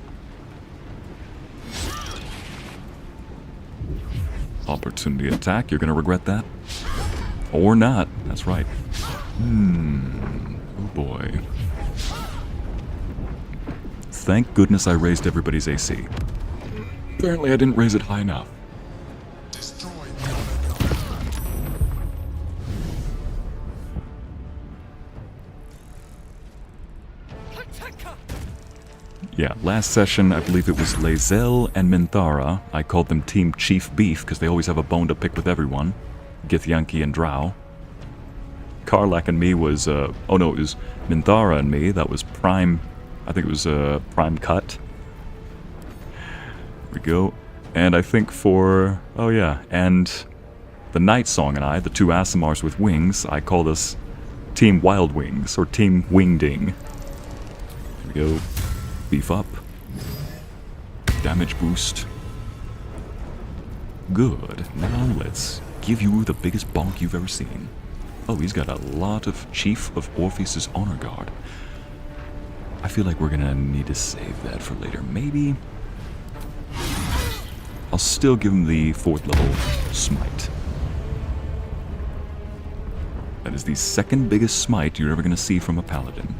Opportunity attack, you're gonna regret that. Or not, that's right. Oh boy. Thank goodness I raised everybody's AC. Apparently I didn't raise it high enough. Yeah, last session I believe it was Lae'zel and Minthara. I called them Team Chief Beef because they always have a bone to pick with everyone. Githyanki and Drow. Karlach and me was, oh no, it was Minthara and me. That was Prime, I think it was Prime Cut. There we go. And I think for, oh yeah, and the Night Song and I, the two Aasimars with wings, I called us Team Wild Wings, or Team Wingding. There we go. Beef up. Damage boost. Good. Now let's give you the biggest bonk you've ever seen. Oh, he's got a lot of Chief of Orpheus' Honor Guard. I feel like we're gonna need to save that for later. Maybe. I'll still give him the 4th level smite. That is the second biggest smite you're ever gonna see from a paladin.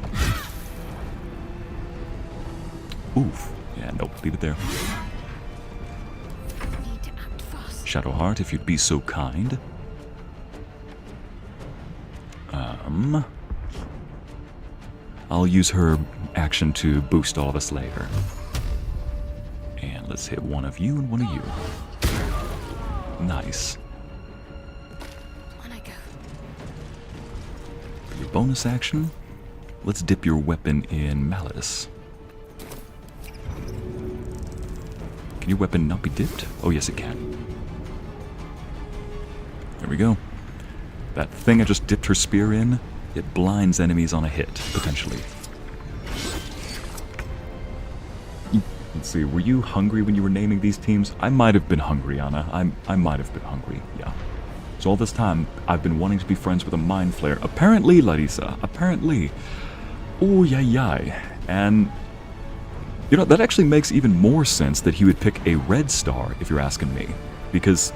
Oof. Yeah, nope, leave it there. Shadowheart, if you'd be so kind. I'll use her action to boost all of us later. And let's hit one of you and one of you. Nice. For your bonus action, let's dip your weapon in Malice. Can your weapon not be dipped? Oh yes it can. There we go. That thing I just dipped her spear in, it blinds enemies on a hit, potentially. Let's see, were you hungry when you were naming these teams? I might have been hungry, Anna. I might have been hungry, yeah. So all this time, I've been wanting to be friends with a Mind Flayer. Apparently, Larissa, apparently. Oh, yay. And, you know, that actually makes even more sense that he would pick a red star, if you're asking me. Because,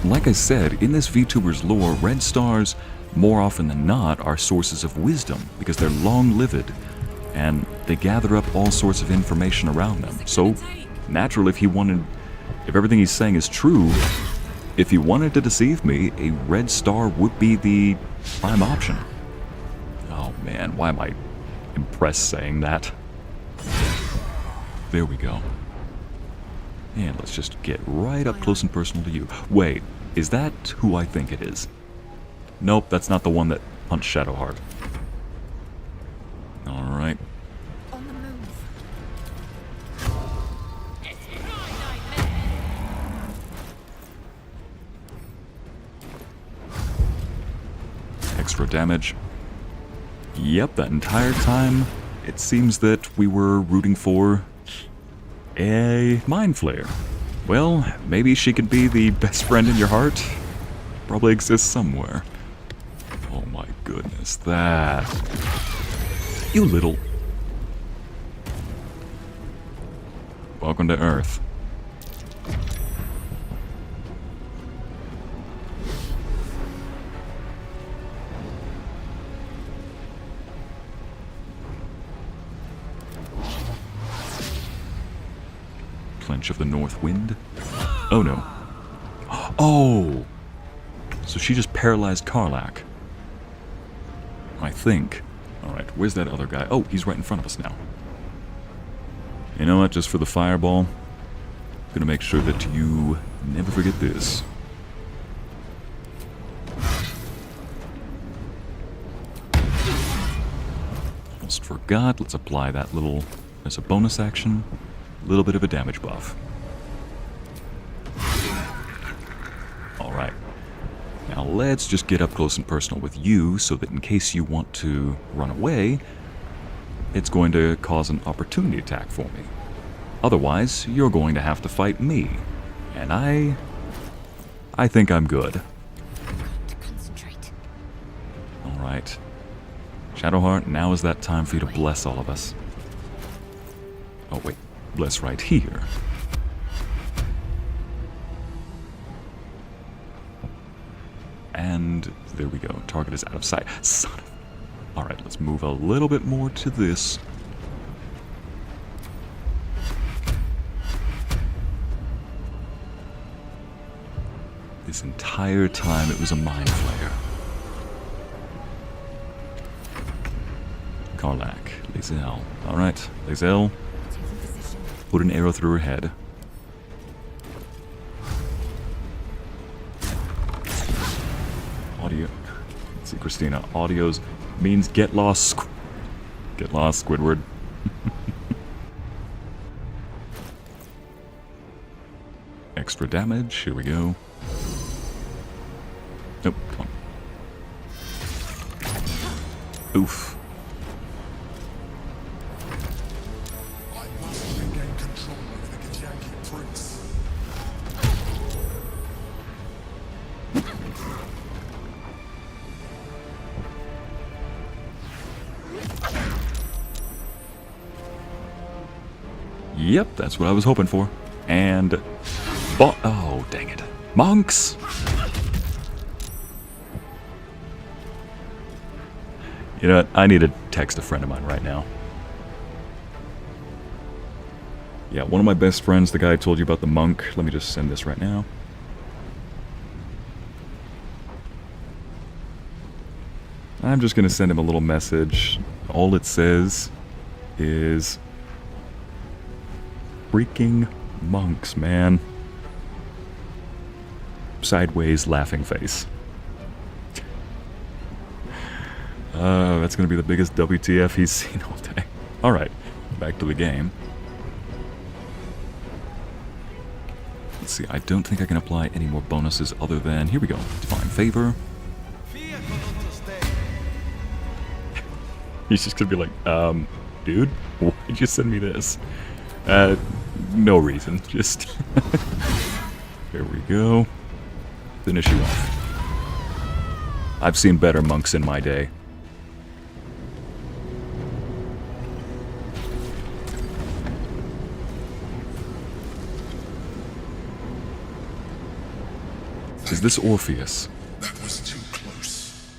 like I said, in this VTuber's lore, red stars, more often than not, are sources of wisdom, because they're long-lived, and they gather up all sorts of information around them. So, natural if everything he's saying is true, if he wanted to deceive me, a red star would be the prime option. Oh man, why am I impressed saying that? There we go. And let's just get right up close and personal to you. Wait, is that who I think it is? Nope, that's not the one that punched Shadowheart. Alright. On the move. Extra damage. Yep, that entire time, it seems that we were rooting for a Mind Flayer. Well, maybe she could be the best friend in your heart. Probably exists somewhere. Oh my goodness, that... You little... Welcome to Earth. Clench of the North Wind. Oh no. Oh! So she just paralyzed Karlach. I think. Alright, where's that other guy? Oh, he's right in front of us now. You know what, just for the fireball, I'm gonna make sure that you never forget this. Almost forgot, let's apply that little, as a bonus action, a little bit of a damage buff. Alright. Now let's just get up close and personal with you so that in case you want to run away, it's going to cause an opportunity attack for me. Otherwise, you're going to have to fight me. And I think I'm good. To concentrate. Alright. Shadowheart, now is that time for you to bless all of us. Oh wait, bless right here. And there we go. Target is out of sight. Son of... Alright, let's move a little bit more to this. This entire time it was a mind flayer. Karlach, Lae'zel. Alright, Lae'zel. Put an arrow through her head. Audio. Let's see, Christina. Audios means get lost. Get lost, Squidward. Extra damage. Here we go. Nope. Come on. Oof. I must regain control over the Ketheric Prince. Yep, that's what I was hoping for. And... oh, dang it. Monks! You know what? I need to text a friend of mine right now. Yeah, one of my best friends, the guy I told you about, the monk. Let me just send this right now. I'm just going to send him a little message. All it says is... Freaking monks, man. Sideways laughing face. That's gonna be the biggest WTF he's seen all day. Alright, back to the game. Let's see, I don't think I can apply any more bonuses other than... Here we go. Divine Favor. He's just gonna be like, dude, why'd you send me this? No reason, just... There we go. Finish you off. I've seen better monks in my day. Is this Orpheus? That was too close.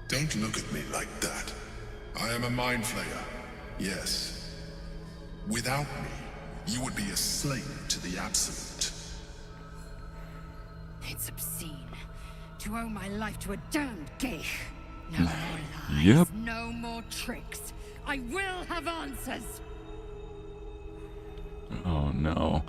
Don't look at me like that. I am a mind flayer. Yes. Without me, you would be a slave to the absolute. It's obscene to owe my life to a damned geich. No more lies, Yep. no more tricks. I will have answers. Oh no.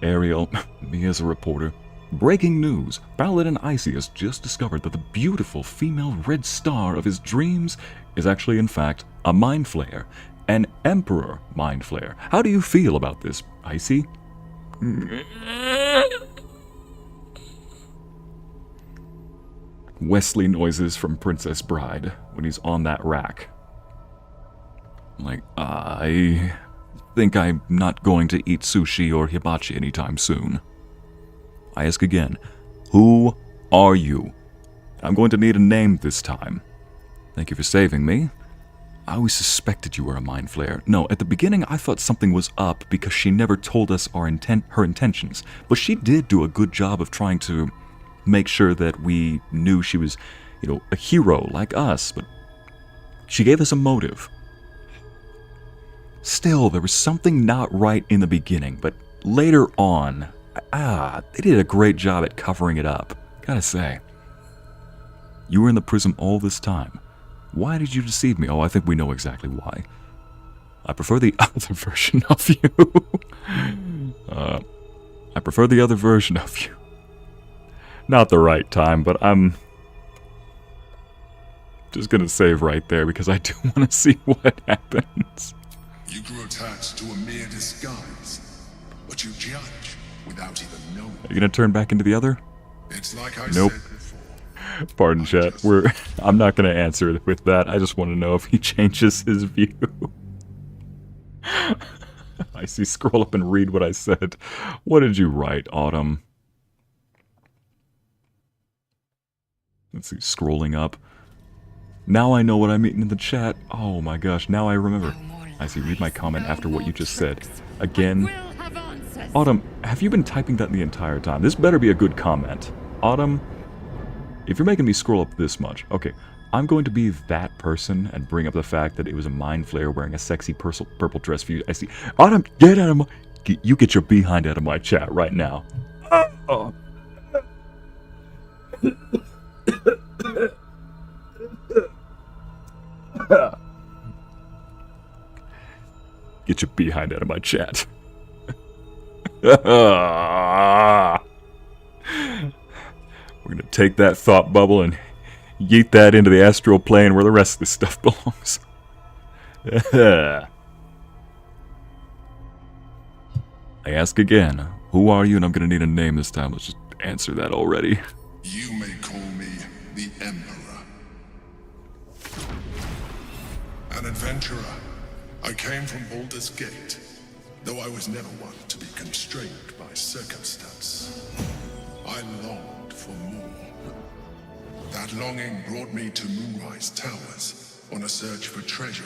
Ariel, me as a reporter. Breaking news! Paladin Isius just discovered that the beautiful female red star of his dreams is actually, in fact, a mind flayer. An emperor mind flayer. How do you feel about this, Icy? Wesley noises from Princess Bride when he's on that rack. Like, I think I'm not going to eat sushi or hibachi anytime soon. I ask again, who are you? I'm going to need a name this time. Thank you for saving me. I always suspected you were a mind flayer. No, at the beginning I thought something was up because she never told us her intentions. But she did do a good job of trying to make sure that we knew she was, a hero like us. But she gave us a motive. Still, there was something not right in the beginning, but later on, they did a great job at covering it up. Gotta say. You were in the prism all this time. Why did you deceive me? Oh, I think we know exactly why. I prefer the other version of you. I prefer the other version of you. Not the right time, but I'm just gonna save right there because I do want to see what happens. You grew attached to a mere disguise, but you judge without even knowing. Are you gonna turn back into the other? It's like I Nope. said before. Pardon, chat. I'm not gonna answer with that. I just want to know if he changes his view. I see. Scroll up and read what I said. What did you write, Autumn? Let's see. Scrolling up. Now I know what I'm eating in the chat. Oh my gosh. Now I remember. I see. Read my comment after what you just said. Again. Autumn, have you been typing that the entire time? This better be a good comment. Autumn, if you're making me scroll up this much, okay, I'm going to be that person and bring up the fact that it was a mind flayer wearing a sexy purple dress for you. I see. Autumn, get out of my... You get your behind out of my chat right now. Oh. Get your behind out of my chat. We're gonna take that thought bubble and yeet that into the astral plane where the rest of this stuff belongs. I ask again, who are you? And I'm gonna need a name this time. Let's just answer that already. You may call me the Emperor. An adventurer. I came from Baldur's Gate, though I was never one to be constrained by circumstance. I longed for more. That longing brought me to Moonrise Towers on a search for treasure.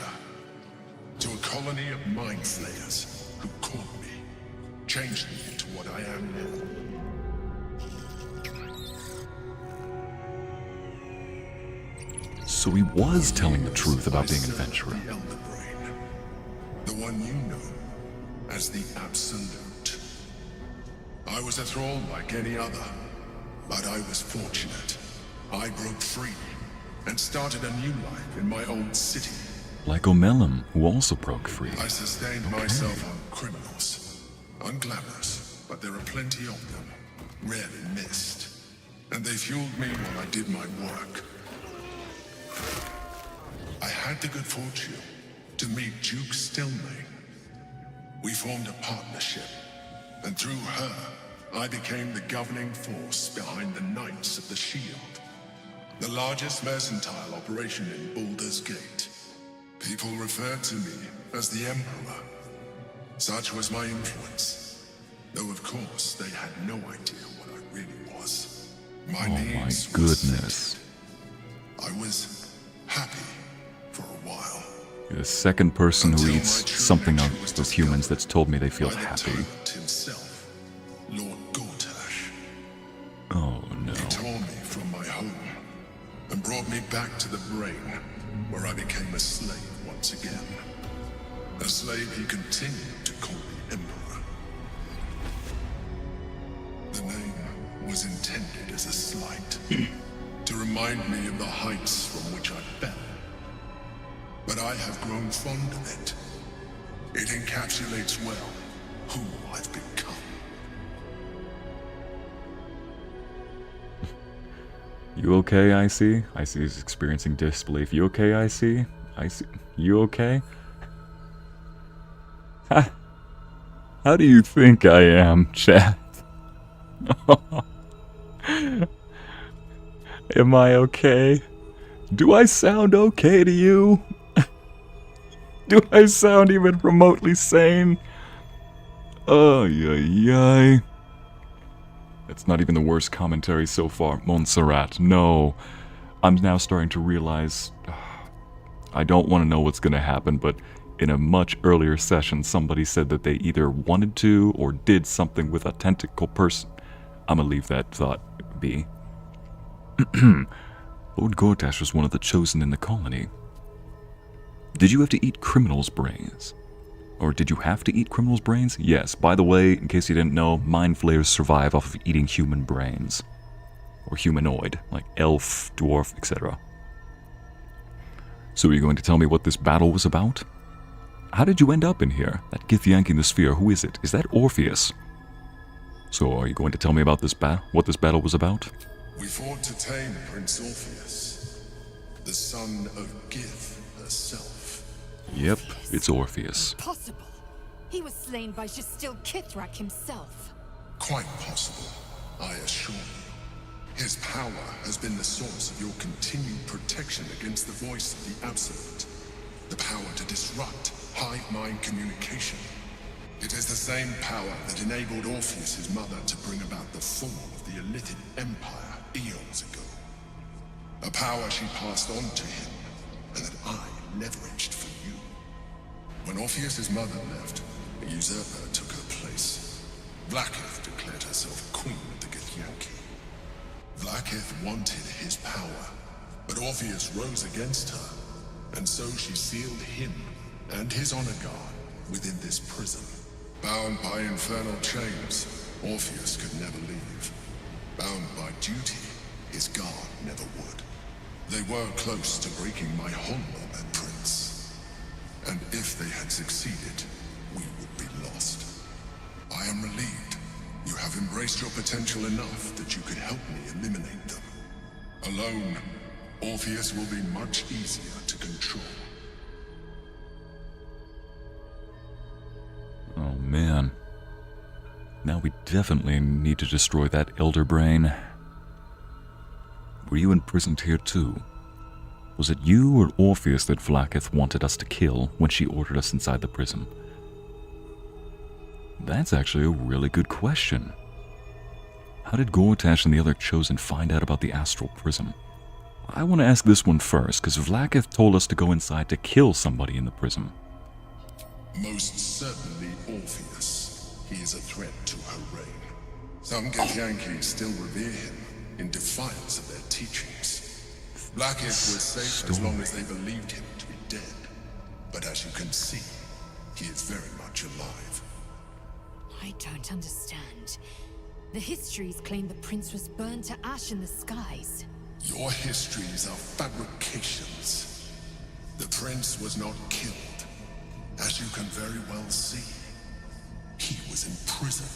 To a colony of mind flayers who caught me, changed me into what I am now. So he was telling the truth about being an adventurer. The Elder Brain, the one you know as the Absolute. I was a thrall like any other, but I was fortunate. I broke free and started a new life in my own city. Like Omelum, who also broke free. I sustained myself on criminals. Unglamorous, but there are plenty of them. Rarely missed. And they fueled me while I did my work. I had the good fortune to meet Duke Stillmain. We formed a partnership, and through her, I became the governing force behind the Knights of the Shield, the largest mercantile operation in Baldur's Gate. People referred to me as the Emperor. Such was my influence, though of course they had no idea what I really was. My needs were goodness. set. I was happy for a while. You're the second person who eats something with humans that's told me they feel By the happy. tyrant himself, Lord Gortash. Oh no. He tore me from my home and brought me back to the brain, where I became a slave once again. A slave he continued to call the Emperor. The name was intended as a slight, to remind me of the heights from which I fell. But I have grown fond of it. It encapsulates well who I've become. You okay, Icy? Icy is experiencing disbelief. You okay, Icy? Icy, you okay? How do you think I am, chat? Am I okay? Do I sound okay to you? Do I sound even remotely sane? Oh, yay. That's not even the worst commentary so far. Montserrat, no. I'm now starting to realize I don't want to know what's going to happen, but in a much earlier session, somebody said that they either wanted to or did something with a tentacle person. I'm going to leave that thought be. Lord Gortash was one of the chosen in the colony. Did you have to eat criminals' brains? Or did you have to eat criminals' brains? Yes. By the way, in case you didn't know, mind flayers survive off of eating human brains. Or humanoid, like elf, dwarf, etc. So are you going to tell me what this battle was about? How did you end up in here? That Githyank in the sphere, who is it? Is that Orpheus? So are you going to tell me about this what this battle was about? We fought to tame Prince Orpheus, the son of Gith herself. Yep, it's Orpheus. Impossible. He was slain by Justil Kithrak himself. Quite possible, I assure you. His power has been the source of your continued protection against the voice of the Absolute. The power to disrupt hive mind communication. It is the same power that enabled Orpheus, his mother, to bring about the fall of the Illithid Empire eons ago. A power she passed on to him, and that I leveraged for you. When Orpheus's mother left, a usurper took her place. Vlaakith declared herself queen of the Githyanki. Vlaakith wanted his power, but Orpheus rose against her, and so she sealed him and his honor guard within this prison. Bound by infernal chains, Orpheus could never leave. Bound by duty, his guard never would. They were close to breaking my honor at Prince. And if they had succeeded, we would be lost. I am relieved. You have embraced your potential enough that you could help me eliminate them. Alone, Orpheus will be much easier to control. Oh man. Now we definitely need to destroy that Elder Brain. Were you imprisoned here too? Was it you or Orpheus that Vlaakith wanted us to kill when she ordered us inside the prison? That's actually a really good question. How did Gortash and the other Chosen find out about the Astral Prism? I want to ask this one first, because Vlaakith told us to go inside to kill somebody in the prism. Most certainly Orpheus. He is a threat to her reign. Some Githyanki still revere him in defiance of their teachings. Vlaakith was safe as long as they believed him to be dead. But as you can see, he is very much alive. I don't understand. The histories claim the prince was burned to ash in the skies. Your histories are fabrications. The prince was not killed. As you can very well see, he was in prison.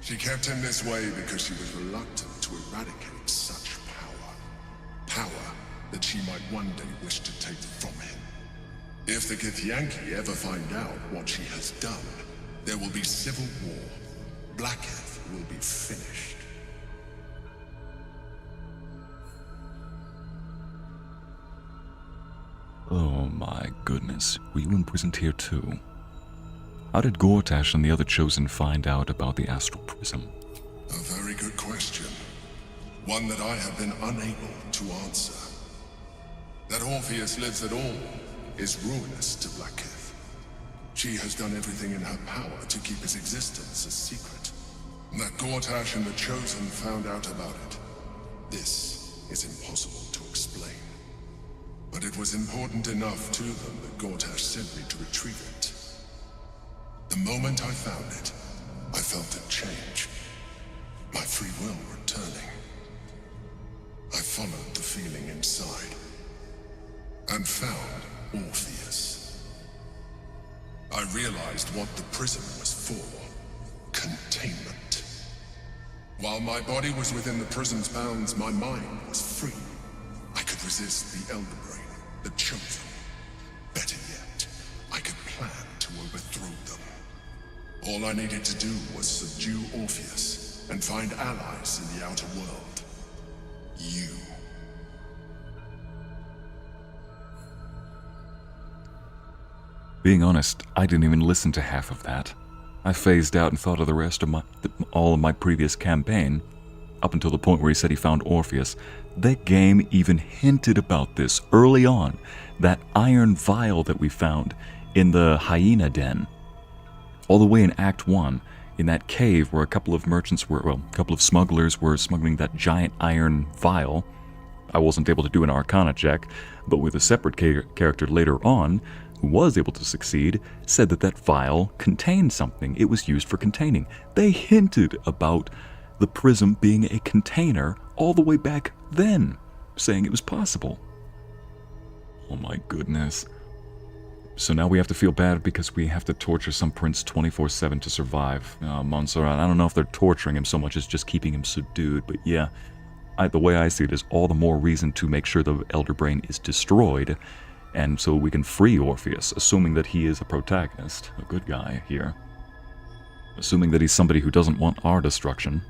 She kept him this way because she was reluctant to eradicate such power. Power that she might one day wish to take from him. If the Githyanki ever find out what she has done, there will be civil war. Vlaakith will be finished. Oh my goodness, were you imprisoned here too? How did Gortash and the other Chosen find out about the Astral Prism? A very good question. One that I have been unable to answer. That Orpheus lives at all is ruinous to Vlaakith. She has done everything in her power to keep his existence a secret. That Gortash and the Chosen found out about it. This is impossible to explain. But it was important enough to them that Gortash sent me to retrieve it. The moment I found it, I felt a change. My free will returning. I followed the feeling inside. And found Orpheus. I realized what the prison was for. Containment. While my body was within the prison's bounds, my mind was free. I could resist the Elder Brain, the Chosen. Better yet, I could plan to overthrow them. All I needed to do was subdue Orpheus and find allies in the outer world. You. Being honest, I didn't even listen to half of that. I phased out and thought of the rest of all of my previous campaign, up until the point where he said he found Orpheus. That game even hinted about this early on. That iron vial that we found in the hyena den. All the way in Act 1, in that cave where a couple of smugglers were smuggling that giant iron vial. I wasn't able to do an Arcana check, but with a separate character later on, who was able to succeed, said that that vial contained something. It was used for containing. They hinted about the prism being a container all the way back then, saying it was possible. Oh my goodness. So now we have to feel bad because we have to torture some prince 24/7 to survive. Montserrat, I don't know if they're torturing him so much as just keeping him subdued, but yeah, the way I see it is all the more reason to make sure the Elder Brain is destroyed, and so we can free Orpheus, assuming that he is a protagonist, a good guy here. Assuming that he's somebody who doesn't want our destruction,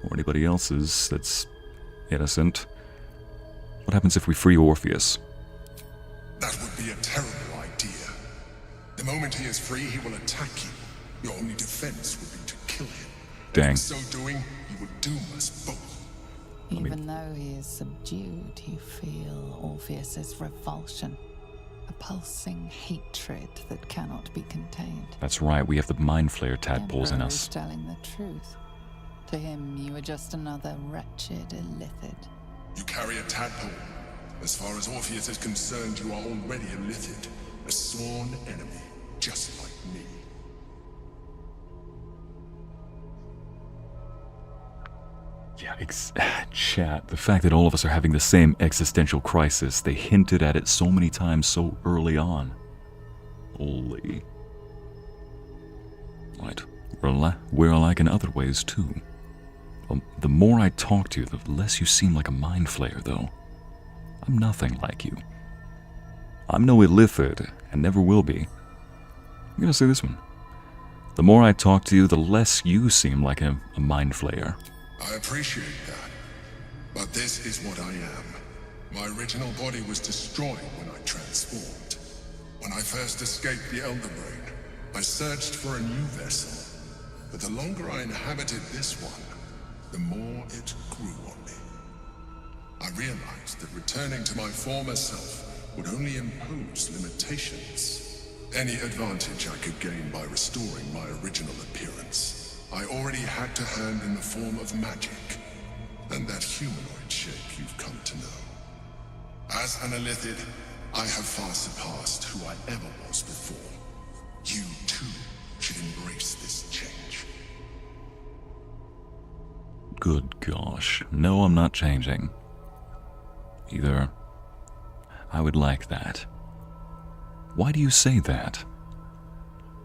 or anybody else's that's innocent. What happens if we free Orpheus? That would be a terrible idea. The moment he is free, he will attack you. Your only defense would be to kill him. Dang. In so doing, he would doom us both. Even though he is subdued, you feel Orpheus's revulsion. A pulsing hatred that cannot be contained. That's right, we have the mind flare tadpoles in us. Is telling the truth. To him, you are just another wretched illithid. You carry a tadpole. As far as Orpheus is concerned, you are already a illithid. A sworn enemy, just like me. Yeah, chat. The fact that all of us are having the same existential crisis, they hinted at it so many times so early on. Holy. Right. We're alike in other ways, too. The more I talk to you, the less you seem like a mind flayer, though. I'm nothing like you. I'm no illithid, and never will be. I'm gonna say this one. The more I talk to you, the less you seem like a mind flayer. I appreciate that. But this is what I am. My original body was destroyed when I transformed. When I first escaped the Elder Brain, I searched for a new vessel. But the longer I inhabited this one, the more it grew on me. I realized that returning to my former self would only impose limitations. Any advantage I could gain by restoring my original appearance, I already had to hand in the form of magic, and that humanoid shape you've come to know. As an illithid, I have far surpassed who I ever was before. You too should embrace this change. Good gosh. No, I'm not changing. Either. I would like that. Why do you say that?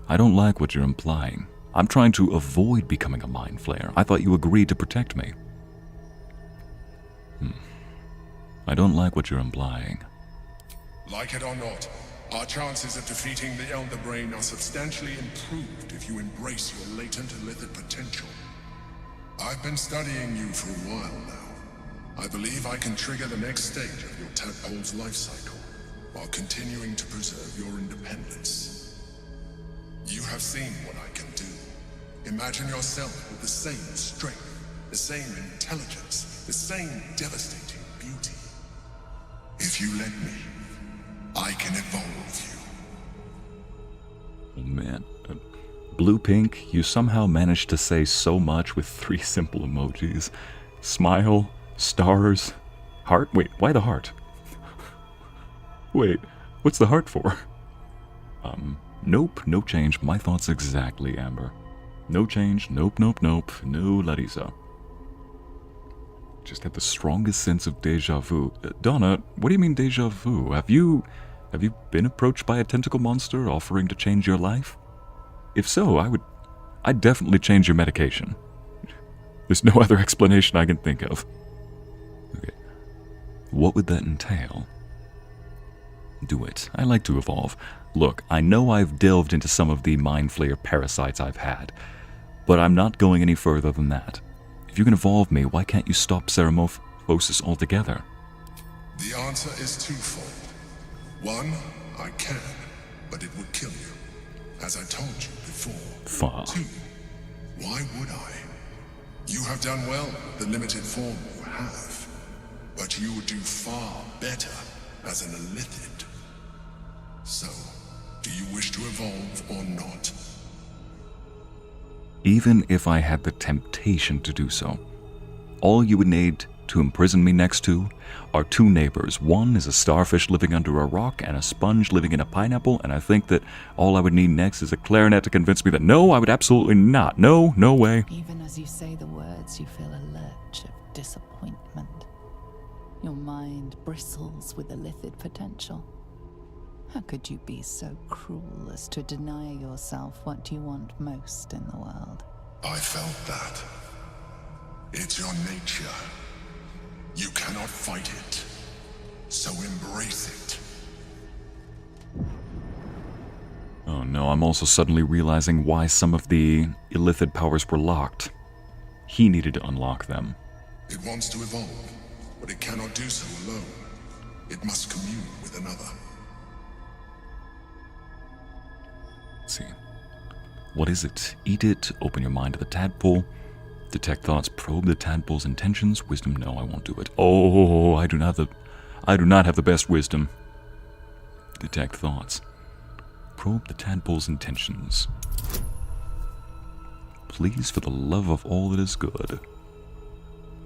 I don't like what you're implying. I'm trying to avoid becoming a mind flayer. I thought you agreed to protect me. I don't like what you're implying. Like it or not, our chances of defeating the Elder Brain are substantially improved if you embrace your latent illithid potential. I've been studying you for a while now. I believe I can trigger the next stage of your tadpole's life cycle, while continuing to preserve your independence. You have seen what I can do. Imagine yourself with the same strength, the same intelligence, the same devastating beauty. If you let me, I can evolve you. Oh man. Blue Pink, you somehow managed to say so much with 3 simple emojis. Smile, stars, heart. Wait, why the heart? Wait, what's the heart for? Nope, no change. My thoughts exactly, Amber. No change, nope, no Lae'zel. Just had the strongest sense of deja vu. Donna, what do you mean deja vu? Have you been approached by a tentacle monster offering to change your life? If so, I'd definitely change your medication. There's no other explanation I can think of. Okay. What would that entail? Do it. I like to evolve. Look, I know I've delved into some of the mind flayer parasites I've had, but I'm not going any further than that. If you can evolve me, why can't you stop Ceramorphosis altogether? The answer is twofold. One, I can. but it would kill you, as I told you before. Far. 2. Why would I? You have done well with the limited form you have, but you would do far better as an illithid. So, do you wish to evolve or not? Even if I had the temptation to do so, all you would need to imprison me next to are 2 neighbors. One is a starfish living under a rock and a sponge living in a pineapple, and I think that all I would need next is a clarinet to convince me that no, I would absolutely not. No, no way. Even as you say the words, you feel a lurch of disappointment. Your mind bristles with illithid potential. How could you be so cruel as to deny yourself what you want most in the world? I felt that. It's your nature. You cannot fight it, so embrace it. Oh no, I'm also suddenly realizing why some of the illithid powers were locked. He needed to unlock them. It wants to evolve, but it cannot do so alone. It must commune with another. Let's see. What is it? Eat it, open your mind to the tadpole, detect thoughts, probe the tadpole's intentions. Wisdom, no, I won't do it. Oh, I do not have the best wisdom. Detect thoughts. Probe the tadpole's intentions. Please, for the love of all that is good.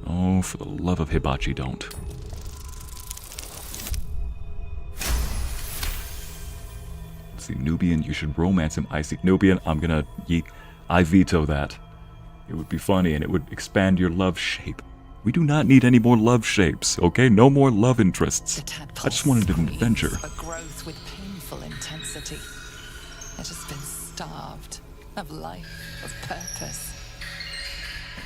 Oh, for the love of Hibachi, don't. Let's see, Nubian, you should romance him. I see. Nubian, I veto that. It would be funny and it would expand your love shape. We do not need any more love shapes, okay? No more love interests. I just wanted an adventure. A growth with painful intensity. It has been starved of life, of purpose.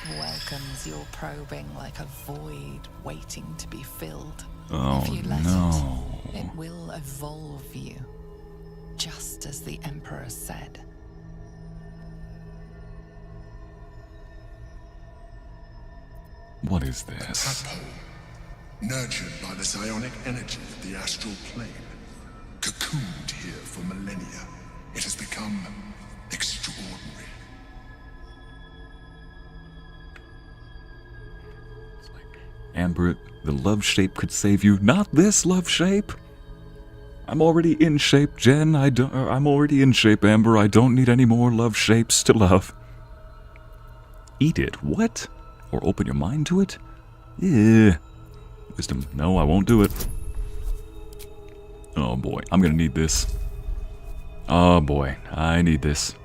It welcomes your probing like a void waiting to be filled. Oh, if you let no. it will evolve you, just as the Emperor said. What is this? Tadpole, nurtured by the psionic energy of the astral plane, cocooned here for millennia, it has become extraordinary. Amber, the love shape could save you. Not this love shape. I'm already in shape, Jen. I'm already in shape, Amber. I don't need any more love shapes to love. Eat it. What? Or open your mind to it? Yeah. Wisdom. No, I won't do it. Oh boy, I'm gonna need this. Oh boy, I need this.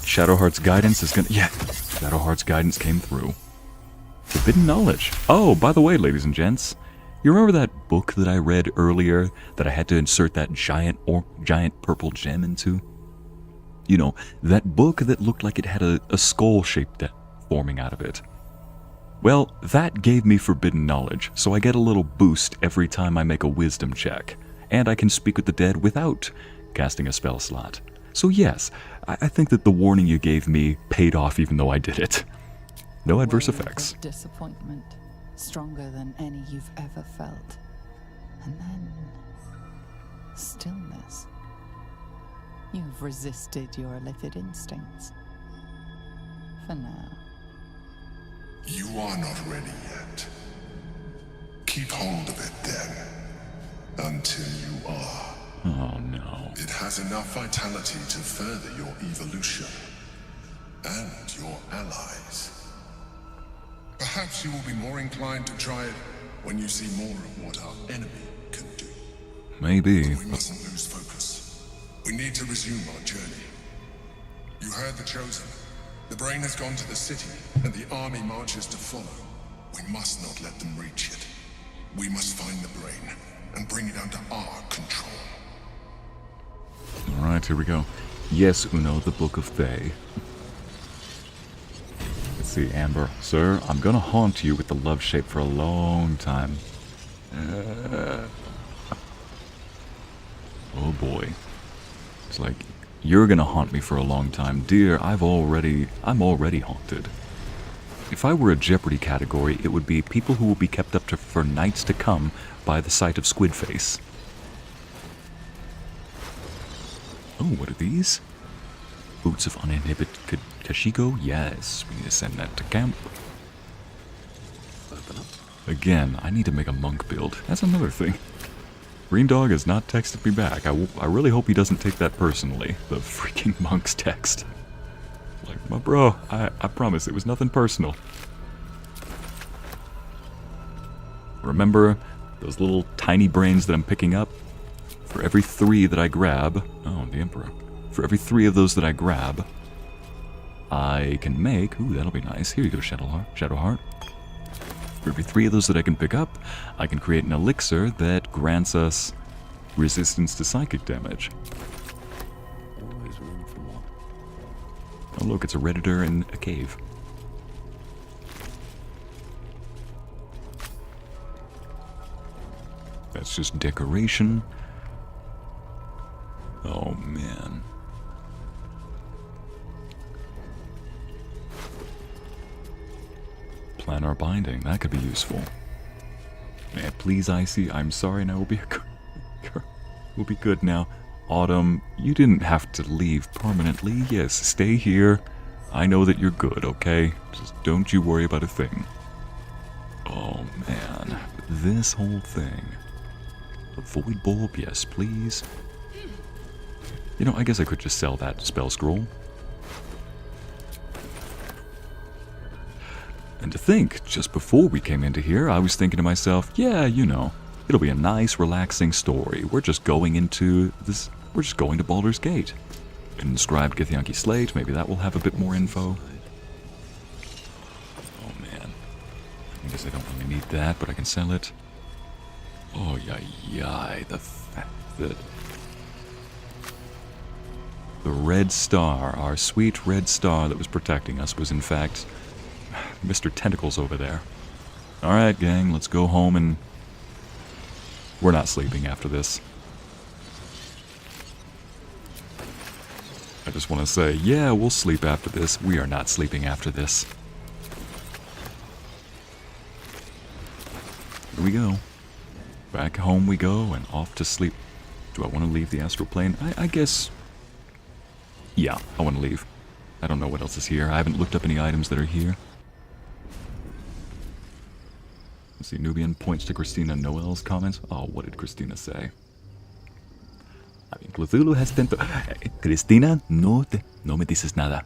Shadowheart's guidance is gonna... Yeah, Shadowheart's guidance came through. Forbidden knowledge. Oh, by the way, ladies and gents, you remember that book that I read earlier that I had to insert that giant purple gem into? You know, that book that looked like it had a skull shape forming out of it. Well, that gave me forbidden knowledge, so I get a little boost every time I make a wisdom check, and I can speak with the dead without casting a spell slot. So yes, I think that the warning you gave me paid off even though I did it. No adverse effects. Disappointment, stronger than any you've ever felt. And then... stillness. You've resisted your illithid instincts. For now. You are not ready yet. Keep hold of it then, until you are. Oh no. It has enough vitality to further your evolution, and your allies. Perhaps you will be more inclined to try it when you see more of what our enemy can do. Maybe. But we mustn't lose focus. We need to resume our journey. You heard the Chosen. The brain has gone to the city, and the army marches to follow. We must not let them reach it. We must find the brain, and bring it under our control. Alright, here we go. Yes, Uno, the Book of Thay. Let's see, Amber. Sir, I'm gonna haunt you with the love shape for a long time. Oh boy. It's like, you're gonna haunt me for a long time. Dear, I'm already haunted. If I were a Jeopardy category, it would be people who will be kept up for nights to come by the sight of Squidface. Oh, what are these? Boots of uninhibited Kashigo? Yes, we need to send that to camp. Again, I need to make a monk build. That's another thing. Green Dog has not texted me back. I really hope he doesn't take that personally. The freaking monk's text. Like, my bro, I promise it was nothing personal. Remember those little tiny brains that I'm picking up? For every 3 that I grab... Oh, the Emperor. For every 3 of those that I grab, I can make... Ooh, that'll be nice. Here you go, Shadowheart. For every 3 of those that I can pick up, I can create an elixir that grants us resistance to psychic damage. Always room for more. Oh look, it's a Redditor in a cave. That's just decoration. Oh man. Planar binding, that could be useful. May I please, Icy? I'm sorry, and I will be will be good now. Autumn, you didn't have to leave permanently. Yes, stay here. I know that you're good, okay? Just don't you worry about a thing. Oh man, this whole thing. A void bulb, yes please. You know, I guess I could just sell that spell scroll. And to think, just before we came into here, I was thinking to myself, yeah, you know, it'll be a nice, relaxing story. We're just going into this, we're just going to Baldur's Gate. Inscribed Githyanki Slate, maybe that will have a bit more info. Oh man. I guess I don't really need that, but I can sell it. Oh, yay, the fact that... The red star, our sweet red star that was protecting us, was in fact... Mr. Tentacles over there. Alright, gang, let's go home and... We're not sleeping after this. I just want to say, yeah, we'll sleep after this. We are not sleeping after this. Here we go. Back home we go and off to sleep. Do I want to leave the astral plane? I guess... Yeah, I want to leave. I don't know what else is here. I haven't looked up any items that are here. Let's see, Nubian points to Christina Noel's comments. Oh, what did Christina say? I mean, Cthulhu has tento... Cristina, no me dices nada.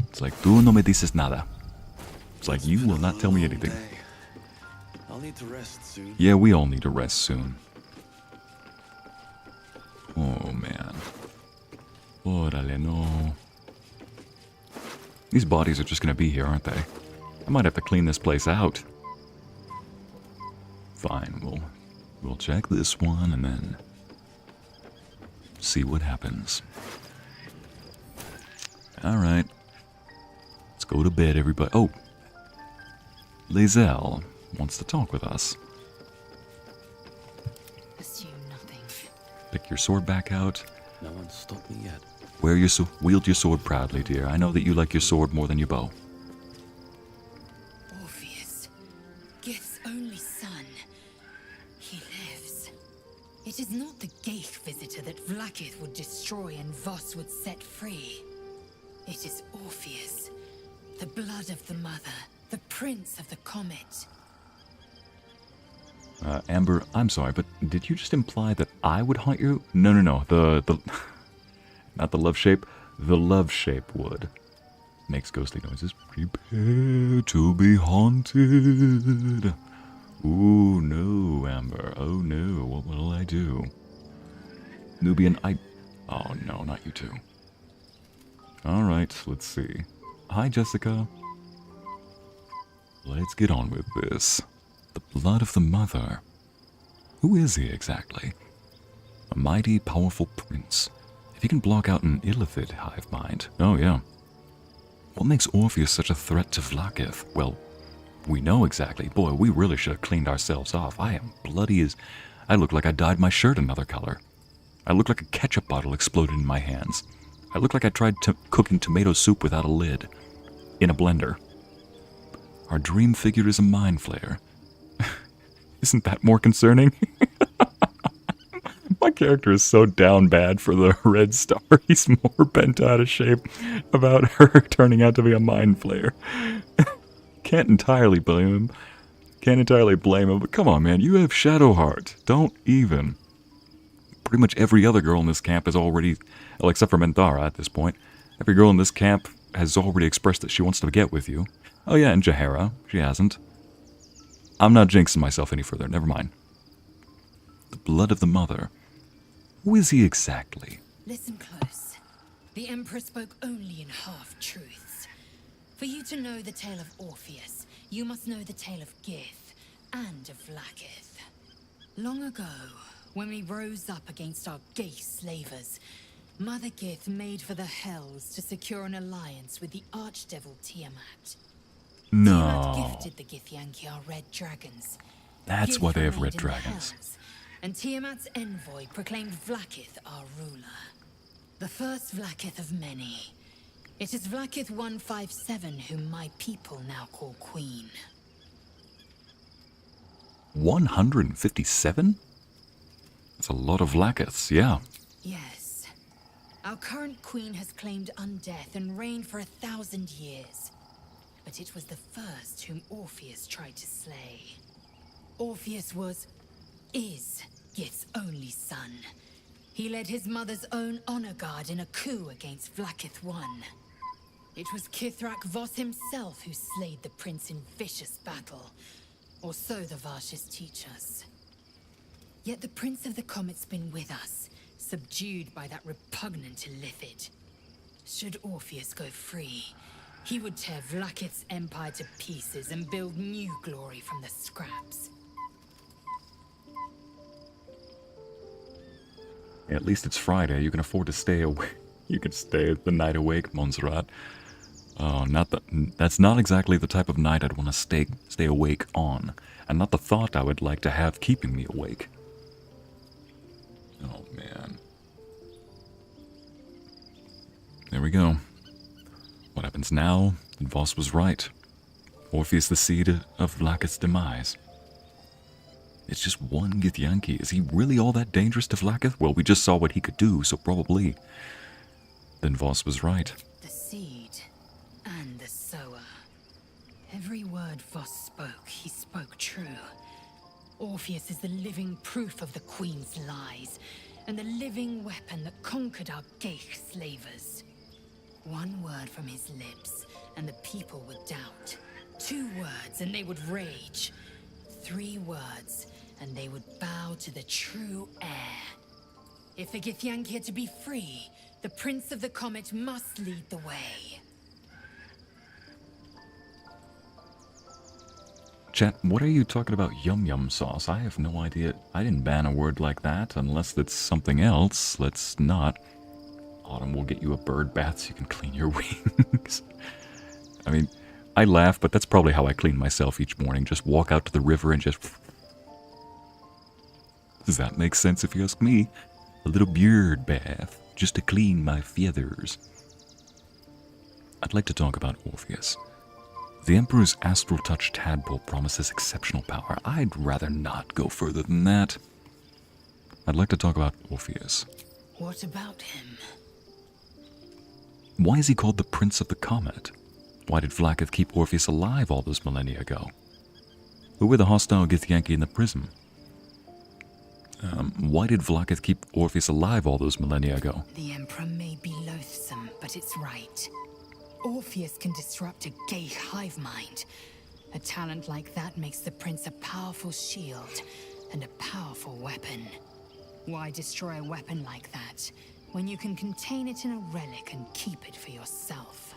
It's like, tú no me dices nada. It's like, you will not tell me anything. I'll need to rest soon. Yeah, we all need to rest soon. Oh, man. Orale, no. These bodies are just gonna be here, aren't they? I might have to clean this place out. Fine, we'll check this one and then see what happens. Alright. Let's go to bed, everybody. Oh! Lae'zel wants to talk with us. Assume nothing. Pick your sword back out. No one's stopped me yet. Wield your sword proudly, dear. I know that you like your sword more than your bow. Orpheus, Gith's only son. He lives. It is not the Gaith visitor that Vlaakith would destroy and Voss would set free. It is Orpheus, the blood of the mother, the prince of the comet. Amber, I'm sorry, but did you just imply that I would haunt you? No. The not the love shape. The love shape would. Makes ghostly noises. Prepare to be haunted. Ooh, no, Amber. Oh, no. What will I do? Nubian, Oh, no, not you two. Alright, let's see. Hi, Jessica. Let's get on with this. The blood of the mother. Who is he exactly? A mighty, powerful prince. If he can block out an illithid hive mind. Oh, yeah. What makes Orpheus such a threat to Vlaakith? Well, we know exactly. Boy, we really should have cleaned ourselves off. I am bloody as... I look like I dyed my shirt another color. I look like a ketchup bottle exploded in my hands. I look like I tried cooking tomato soup without a lid. In a blender. Our dream figure is a mind flayer. Isn't that more concerning? My character is so down bad for the red star. He's more bent out of shape about her turning out to be a mind flayer. Can't entirely blame him. But come on, man. You have Shadowheart. Don't even. Pretty much every other girl in this camp is already, well, except for Minthara at this point, every girl in this camp has already expressed that she wants to get with you. Oh yeah, and Jaehaera. She hasn't. I'm not jinxing myself any further. Never mind. The blood of the mother. Who is he exactly? Listen close. The Emperor spoke only in half-truths. For you to know the tale of Orpheus, you must know the tale of Gith and of Vlaakith. Long ago, when we rose up against our gay slavers, Mother Gith made for the Hells to secure an alliance with the archdevil Tiamat. No. Tiamat gifted the Githyanki our red dragons. That's Gith why they have red remained in the dragons. Hells, and Tiamat's envoy proclaimed Vlaakith our ruler. The first Vlaakith of many. It is Vlaakith 157 whom my people now call Queen. 157? That's a lot of Vlaakiths, yeah. Yes. Our current queen has claimed undeath and reigned for 1,000 years. But it was the first whom Orpheus tried to slay. Orpheus is Gith's only son. He led his mother's own honor guard in a coup against Vlaakith I. It was Ketheric Thorm himself who slayed the prince in vicious battle. Or so the Varshas teach us. Yet the Prince of the Comet's been with us, subdued by that repugnant illithid. Should Orpheus go free, he would tear Vlaakith's empire to pieces and build new glory from the scraps. At least it's Friday. You can afford to stay awake. You can stay the night awake, Montserrat. Oh, that's not exactly the type of night I'd want to stay awake on, and not the thought I would like to have keeping me awake. Oh, man. There we go. What happens now? Voss was right. Orpheus the seed of Vlaakith's demise. It's just one Githyanki. Is he really all that dangerous to Vlaakith? Well, we just saw what he could do, so probably. Then Voss was right. The seed and the sower. Every word Voss spoke, he spoke true. Orpheus is the living proof of the Queen's lies, and the living weapon that conquered our Geich slavers. One word from his lips, and the people would doubt. 2 words, and they would rage. 3 words, and they would bow to the true heir. If the Githyanki are to be free, the Prince of the Comet must lead the way. Chat, what are you talking about yum-yum sauce? I have no idea. I didn't ban a word like that, unless that's something else. Let's not. Autumn will get you a bird bath so you can clean your wings. I mean, I laugh, but that's probably how I clean myself each morning. Just walk out to the river and just... Does that make sense if you ask me? A little beard bath, just to clean my feathers. I'd like to talk about Orpheus. The Emperor's astral touch tadpole promises exceptional power. I'd rather not go further than that. I'd like to talk about Orpheus. What about him? Why is he called the Prince of the Comet? Why did Vlaakith keep Orpheus alive all those millennia ago? Who were the hostile Githyanki in the prism? Why did Vlaakith keep Orpheus alive all those millennia ago? The Emperor may be loathsome, but it's right. Orpheus can disrupt a gay hive mind. A talent like that makes the prince a powerful shield and a powerful weapon. Why destroy a weapon like that when you can contain it in a relic and keep it for yourself?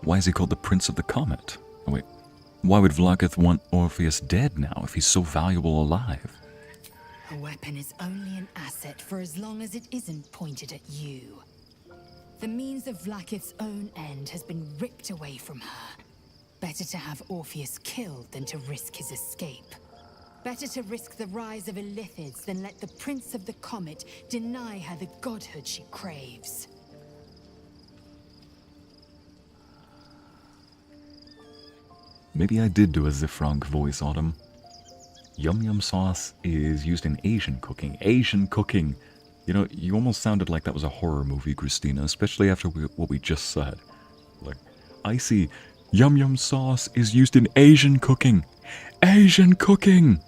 Why is he called the Prince of the Comet? Oh, wait, why would Vlaakith want Orpheus dead now if he's so valuable alive? A weapon is only an asset for as long as it isn't pointed at you. The means of Vlaakith's own end has been ripped away from her. Better to have Orpheus killed than to risk his escape. Better to risk the rise of illithids than let the Prince of the Comet deny her the godhood she craves. Maybe I did do a Zifrank voice on him. Yum Yum sauce is used in Asian cooking. Asian cooking! You know, you almost sounded like that was a horror movie, Christina, especially after what we just said. Like, I see Yum Yum sauce is used in Asian cooking. Asian cooking!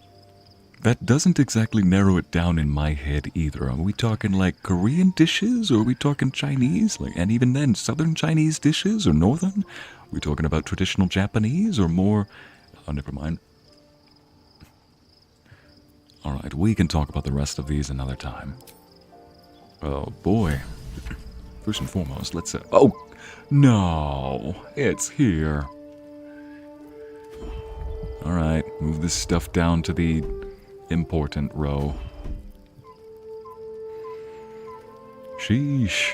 That doesn't exactly narrow it down in my head either. Are we talking like Korean dishes, or are we talking Chinese? Like, and even then, Southern Chinese dishes or Northern? Are we talking about traditional Japanese or more? Oh, never mind. Alright, we can talk about the rest of these another time. Oh boy. First and foremost, let's oh! No! It's here! Alright, move this stuff down to the important row. Sheesh.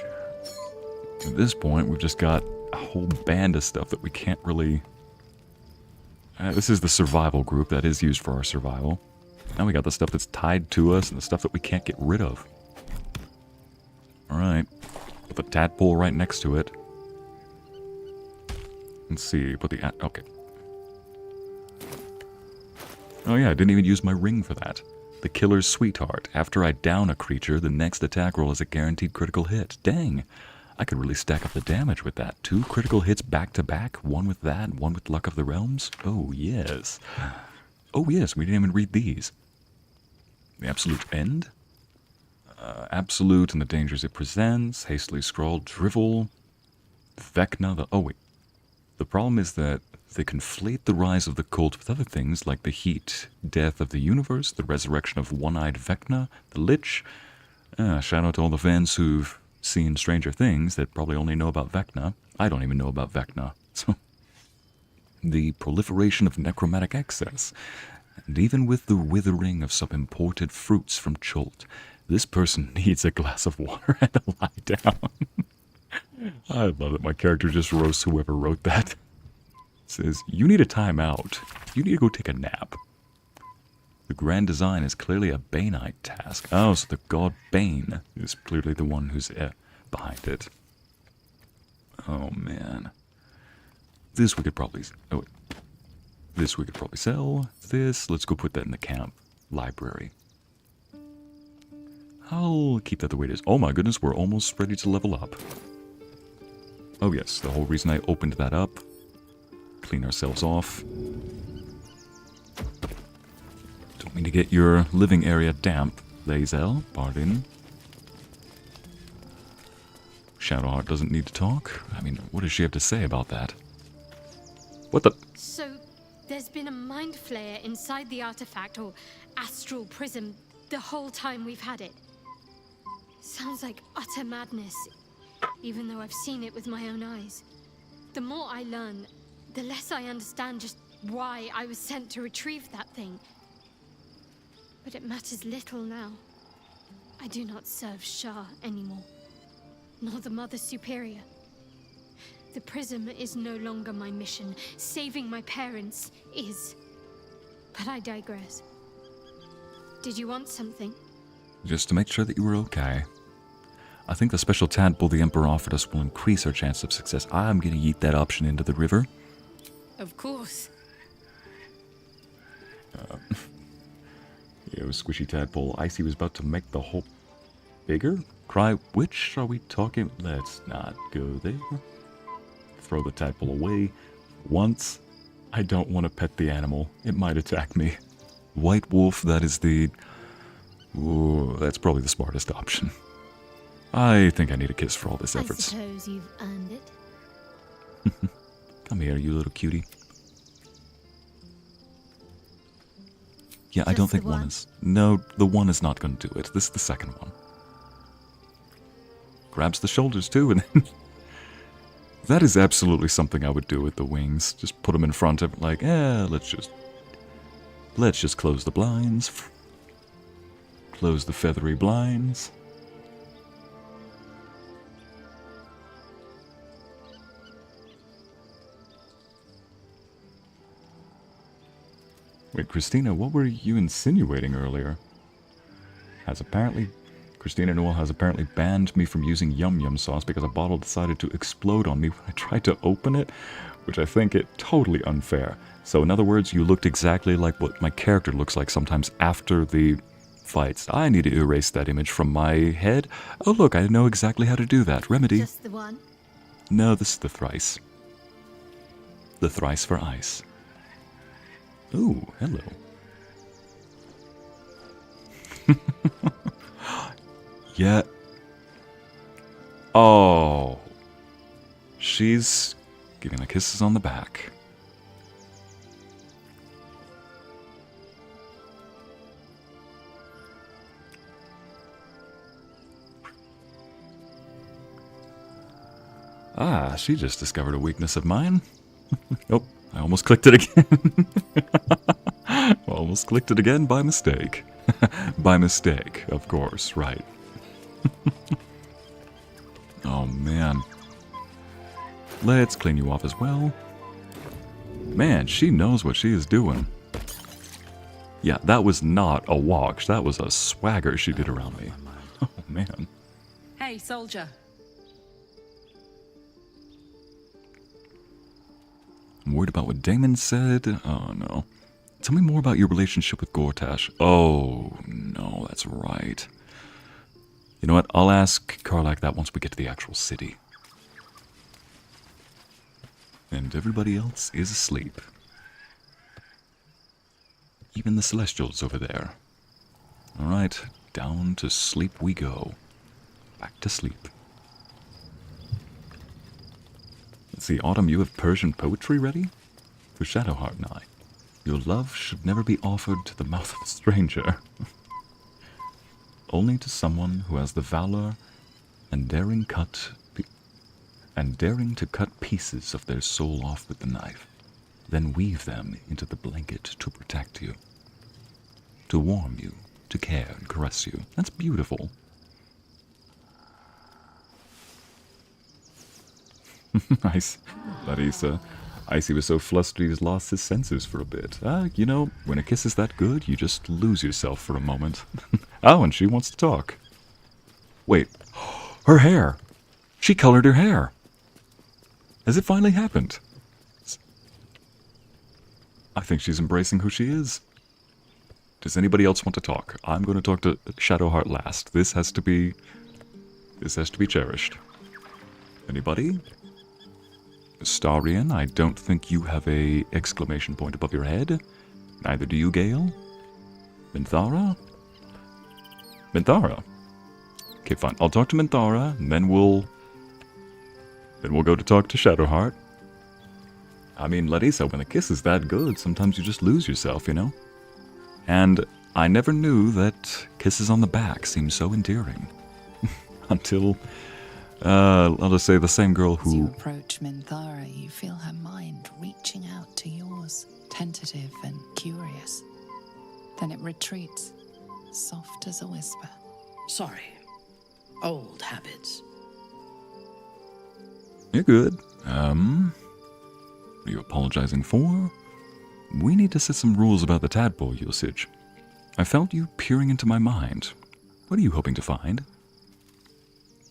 At this point, we've just got a whole band of stuff that we can't really... this is the survival group that is used for our survival. Now we got the stuff that's tied to us and the stuff that we can't get rid of. Alright. Put the tadpole right next to it. Let's see, put the... okay. Oh yeah, I didn't even use my ring for that. The Killer's Sweetheart. After I down a creature, the next attack roll is a guaranteed critical hit. Dang! I could really stack up the damage with that. 2 critical hits back to back, one with that, one with Luck of the Realms. Oh yes. Oh yes, we didn't even read these. The Absolute End. Absolute and the dangers it presents. Hastily scrawled drivel. Vecna, the... oh wait. The problem is that they conflate the rise of the cult with other things like the heat, death of the universe, the resurrection of one-eyed Vecna, the Lich. Shout out to all the fans who've seen Stranger Things that probably only know about Vecna. I don't even know about Vecna. So, the proliferation of necromantic excess. And even with the withering of some imported fruits from Chult, this person needs a glass of water and a lie down. I love it. My character just roasts whoever wrote that. Says, you need a timeout. You need to go take a nap. The grand design is clearly a Baneite task. Oh, so the god Bane is clearly the one who's behind it. Oh, man. This we could probably... oh, wait. This we could probably sell. This, let's go put that in the camp library. I'll keep that the way it is. Oh my goodness, we're almost ready to level up. Oh yes, the whole reason I opened that up. Clean ourselves off. Don't mean to get your living area damp, Lae'zel. Pardon. Shadowheart doesn't need to talk. I mean, what does she have to say about that? What the... So, there's been a mind flayer inside the artifact, or Astral Prism, the whole time we've had it. Sounds like utter madness, even though I've seen it with my own eyes. The more I learn, the less I understand just why I was sent to retrieve that thing. But it matters little now. I do not serve Shah anymore, nor the Mother Superior. The prism is no longer my mission. Saving my parents is. But I digress. Did you want something? Just to make sure that you were okay. I think the special tadpole the Emperor offered us will increase our chance of success. I'm gonna yeet that option into the river. Of course. Yo, squishy tadpole. Icy was about to make the hole bigger? Cry, which are we talking? Let's not go there. Throw the tadpole away. Once, I don't want to pet the animal. It might attack me. White wolf, that is the... ooh, that's probably the smartest option. I think I need a kiss for all this efforts. I suppose you've earned it. Come here, you little cutie. Yeah, I Just don't think the one one? is... no, the one is not going to do it. This is the second one. Grabs the shoulders too, and then... that is absolutely something I would do with the wings. Just put them in front of it, like, let's just close the blinds. Close the feathery blinds. Wait, Christina, what were you insinuating earlier? Christina Newell has apparently banned me from using yum yum sauce because a bottle decided to explode on me when I tried to open it. which I think it totally unfair. So in other words, you looked exactly like what my character looks like sometimes after the fights. I need to erase that image from my head. Oh look, I know exactly how to do that. Remedy. Just the one? No, this is the thrice. The thrice for ice. Ooh, hello. Yeah. Oh. She's giving the kisses on the back. Ah, she just discovered a weakness of mine. Oh, I almost clicked it again. Almost clicked it again by mistake. By mistake, of course, right. Oh, man. Let's clean you off as well. Man, she knows what she is doing. Yeah, that was not a walk. That was a swagger she did around me. Oh, man. Hey, soldier. I'm worried about what Damon said. Oh, no. Tell me more about your relationship with Gortash. Oh, no, that's right. You know what? I'll ask Karlach that once we get to the actual city. And everybody else is asleep. Even the Celestials over there. Alright, down to sleep we go. Back to sleep. Let's see, Autumn, you have Persian poetry ready? For Shadowheart and I. Your love should never be offered to the mouth of a stranger. Only to someone who has the valor and daring to cut pieces of their soul off with the knife, then weave them into the blanket to protect you, to warm you, to care and caress you. That's beautiful. Nice, Larissa. Icy was so flustered he's lost his senses for a bit. You know, when a kiss is that good, you just lose yourself for a moment. Oh, and she wants to talk. Wait, her hair! She colored her hair! Has it finally happened? I think she's embracing who she is. Does anybody else want to talk? I'm going to talk to Shadowheart last. This has to be cherished. Anybody? Astarion, I don't think you have a exclamation point above your head. Neither do you, Gail. Minthara? Minthara? Okay, fine. I'll talk to Minthara, and then we'll go to talk to Shadowheart. I mean, Lae'zel, when a kiss is that good, sometimes you just lose yourself, you know? And I never knew that kisses on the back seemed so endearing. Until... I'll just say the same girl who... As you approach Minthara, you feel her mind reaching out to yours, tentative and curious. Then it retreats, soft as a whisper. Sorry. Old habits. You're good. What are you apologizing for? We need to set some rules about the tadpole usage. I felt you peering into my mind. What are you hoping to find?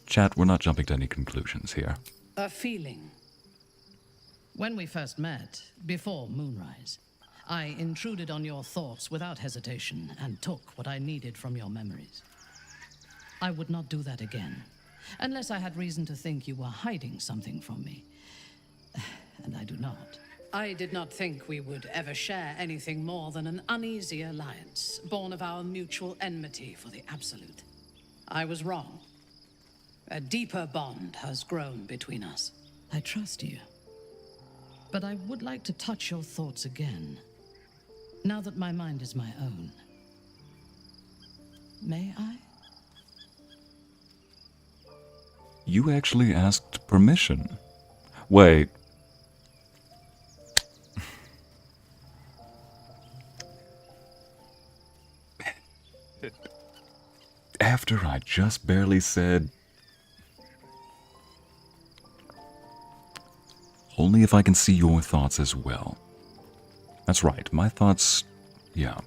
Chat, we're not jumping to any conclusions here. A feeling. When we first met, before Moonrise, I intruded on your thoughts without hesitation and took what I needed from your memories. I would not do that again, unless I had reason to think you were hiding something from me. And I do not. I did not think we would ever share anything more than an uneasy alliance, born of our mutual enmity for the Absolute. I was wrong. A deeper bond has grown between us. I trust you. But I would like to touch your thoughts again, now that my mind is my own. May I? You actually asked permission. Wait. After I just barely said... Only if I can see your thoughts as well. That's right, my thoughts... yeah.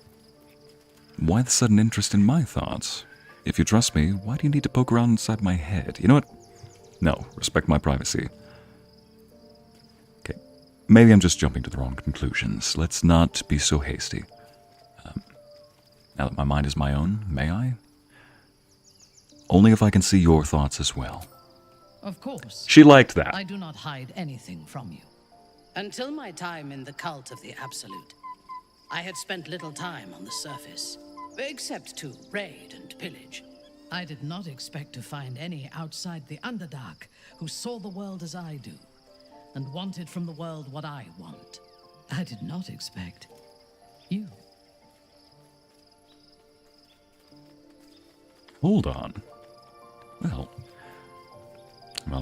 Why the sudden interest in my thoughts? If you trust me, why do you need to poke around inside my head? You know what? No, respect my privacy. Okay. maybe I'm just jumping to the wrong conclusions. Let's not be so hasty. Now that my mind is my own, may I? Only if I can see your thoughts as well. Of course. She liked that. I do not hide anything from you. Until my time in the cult of the Absolute, I had spent little time on the surface, except to raid and pillage. I did not expect to find any outside the Underdark who saw the world as I do, and wanted from the world what I want. I did not expect you. Hold on. Well,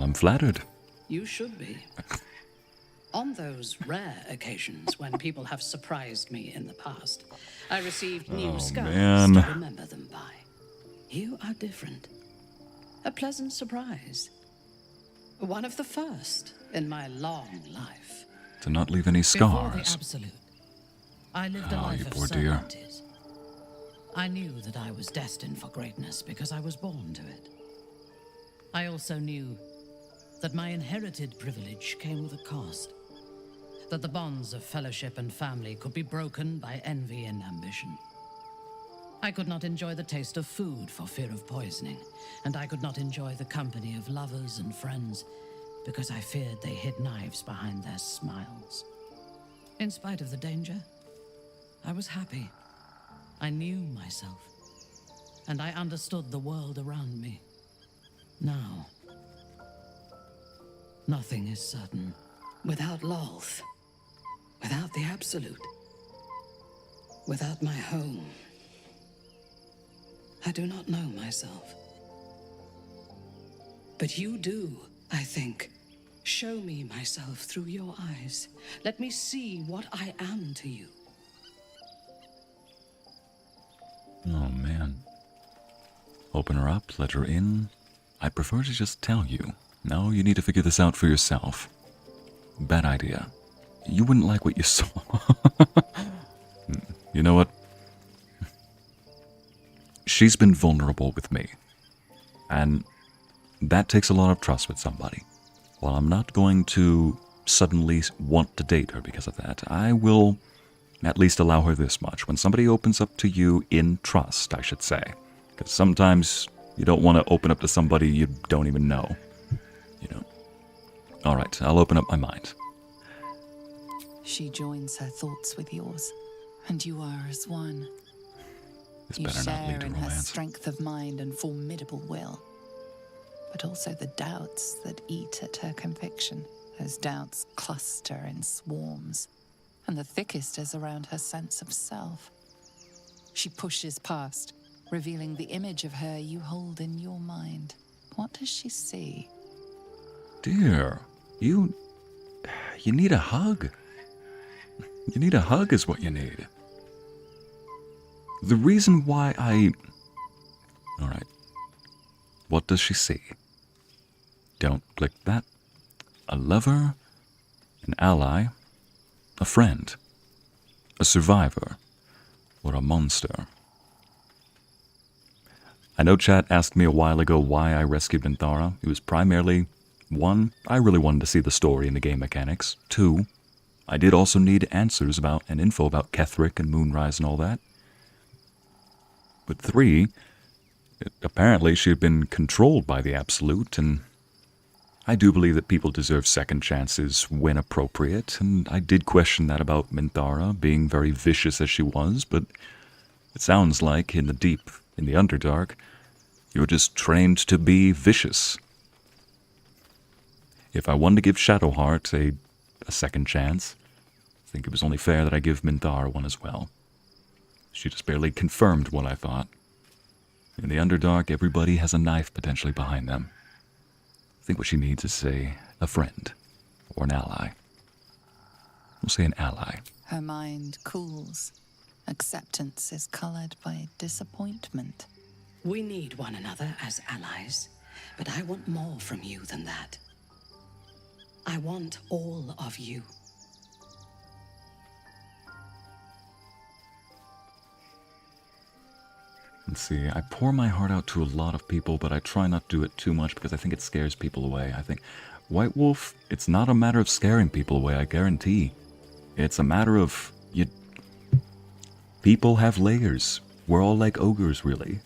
I'm flattered. You should be. On those rare occasions when people have surprised me in the past, I received new scars man. to remember them by. You are different. A pleasant surprise. One of the first in my long life. To not leave any Before the scars. Absolute, I lived a Oh, life you of poor dear. certainties. I knew that I was destined for greatness because I was born to it. I also knew that my inherited privilege came with a cost. That the bonds of fellowship and family could be broken by envy and ambition. I could not enjoy the taste of food for fear of poisoning, and I could not enjoy the company of lovers and friends because I feared they hid knives behind their smiles. In spite of the danger, I was happy. I knew myself, and I understood the world around me. Now, nothing is certain. Without Lolth, without the Absolute, without my home, I do not know myself. But you do, I think. Show me myself through your eyes. Let me see what I am to you. Oh, man. Open her up, let her in. I prefer to just tell you. No, you need to figure this out for yourself. Bad idea. You wouldn't like what you saw. You know what? She's been vulnerable with me. And that takes a lot of trust with somebody. While I'm not going to suddenly want to date her because of that, I will at least allow her this much. When somebody opens up to you in trust, I should say. Because sometimes you don't want to open up to somebody you don't even know. You know. Alright, I'll open up my mind. She joins her thoughts with yours, and you are as one. This You better not share lead to in her romance. strength of mind and formidable will, but also the doubts that eat at her conviction. Those doubts cluster in swarms, and the thickest is around her sense of self. She pushes past, revealing the image of her you hold in your mind. What does she see? Dear, you need a hug. You need a hug is what you need. The reason why Alright. What does she see? Don't click that. A lover, an ally, a friend, a survivor, or a monster. I know chat asked me a while ago why I rescued Minthara. It was primarily, 1, I really wanted to see the story and the game mechanics. 2, I did also need answers about and info about Ketheric and Moonrise and all that. But 3, apparently she had been controlled by the Absolute, and I do believe that people deserve second chances when appropriate, and I did question that about Minthara being very vicious as she was, but it sounds like in the Underdark, you're just trained to be vicious. If I wanted to give Shadowheart a second chance, I think it was only fair that I give Minthara one as well. She just barely confirmed what I thought. In the Underdark, everybody has a knife potentially behind them. I think what she needs is, say, a friend or an ally. We'll say an ally. Her mind cools. Acceptance is colored by disappointment. We need one another as allies, but I want more from you than that. I want all of you. Let's see, I pour my heart out to a lot of people, but I try not to do it too much because I think it scares people away. I think White Wolf, it's not a matter of scaring people away, I guarantee. It's a matter of, people have layers. We're all like ogres, really.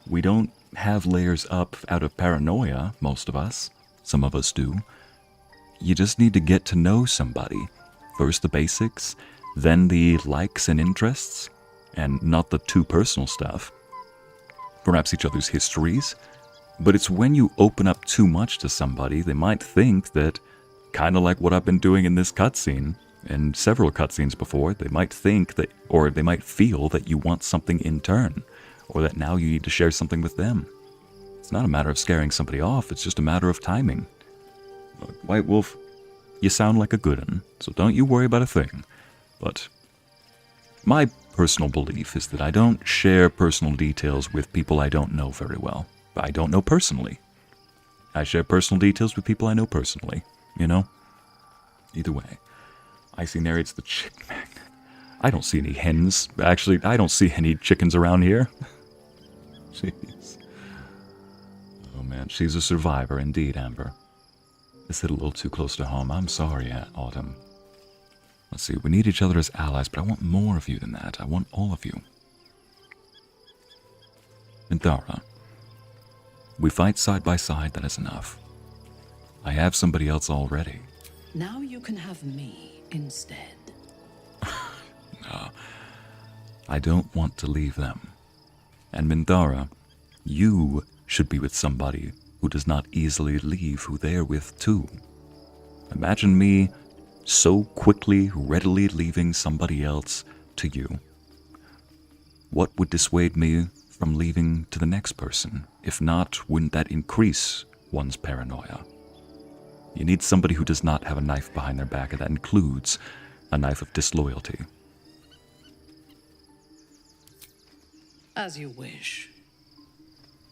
We don't have layers up out of paranoia, most of us. Some of us do. You just need to get to know somebody. First the basics, then the likes and interests, and not the too personal stuff. Perhaps each other's histories. But it's when you open up too much to somebody, they might think that, kind of like what I've been doing in this cutscene, and several cutscenes before, they might think that, or they might feel that you want something in turn, or that now you need to share something with them. It's not a matter of scaring somebody off, it's just a matter of timing. Look, White Wolf, you sound like a good un, so don't you worry about a thing. But my personal belief is that I don't share personal details with people I don't know very well. I don't know personally. I share personal details with people I know personally, you know? Either way. Icy narrates the chick magnet. I don't see any hens. Actually, I don't see any chickens around here. Jeez. Oh man, she's a survivor indeed, Amber. This hit a little too close to home. I'm sorry, Autumn. Let's see, we need each other as allies, but I want more of you than that. I want all of you. Minthara. We fight side by side, that is enough. I have somebody else already. Now you can have me instead. No, I don't want to leave them. And Minthara, you should be with somebody who does not easily leave who they are with too. Imagine me so quickly, readily leaving somebody else to you. What would dissuade me from leaving to the next person? If not, wouldn't that increase one's paranoia? You need somebody who does not have a knife behind their back, and that includes a knife of disloyalty. As you wish.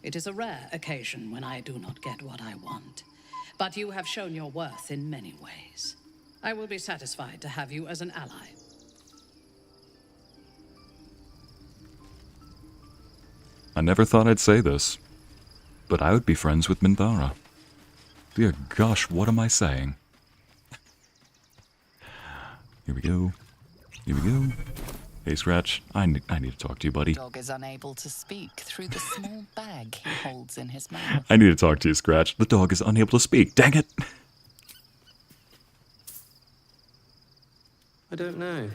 It is a rare occasion when I do not get what I want, but you have shown your worth in many ways. I will be satisfied to have you as an ally. I never thought I'd say this, but I would be friends with Minthara. Dear gosh, what am I saying? Here we go. Here we go. Hey, Scratch, I need to talk to you, buddy. The dog is unable to speak through the small bag he holds in his mouth. I need to talk to you, Scratch. The dog is unable to speak. Dang it! I don't know.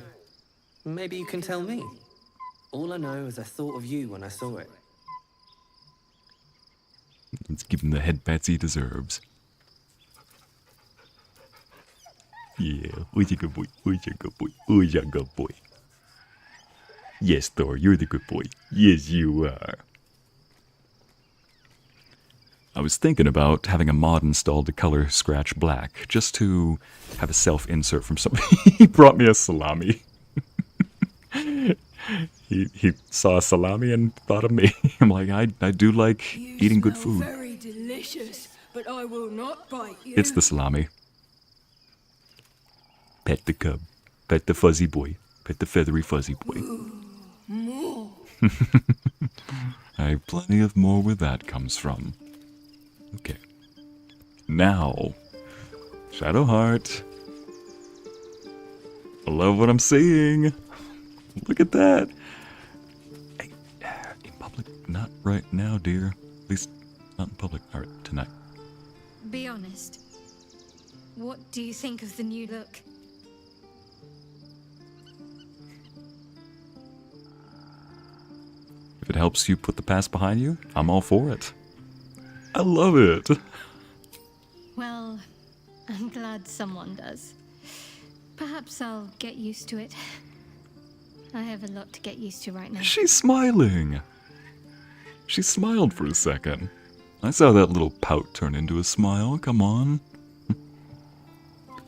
Maybe you can tell me. All I know is I thought of you when I saw it. Let's give him the head pats he deserves. Yeah, who's a good boy? Who's a good boy? Who's a good boy? Yes, Thor, you're the good boy. Yes, you are. I was thinking about having a mod installed to color Scratch black, just to have a self-insert from somebody. He brought me a salami. He saw a salami and thought of me. I'm like, I do like eating good food. Very delicious, but I will not bite you. It's the salami. Pet the cub. Pet the fuzzy boy. Pet the feathery fuzzy boy. More. I have plenty of more where that comes from. Okay. Now, Shadowheart. I love what I'm seeing. Look at that. Hey, in public, not right now, dear. At least not in public. All right, tonight. Be honest. What do you think of the new look? If it helps you put the past behind you, I'm all for it. I love it. Well, I'm glad someone does. Perhaps I'll get used to it. I have a lot to get used to right now. She's smiling. She smiled for a second. I saw that little pout turn into a smile. Come on.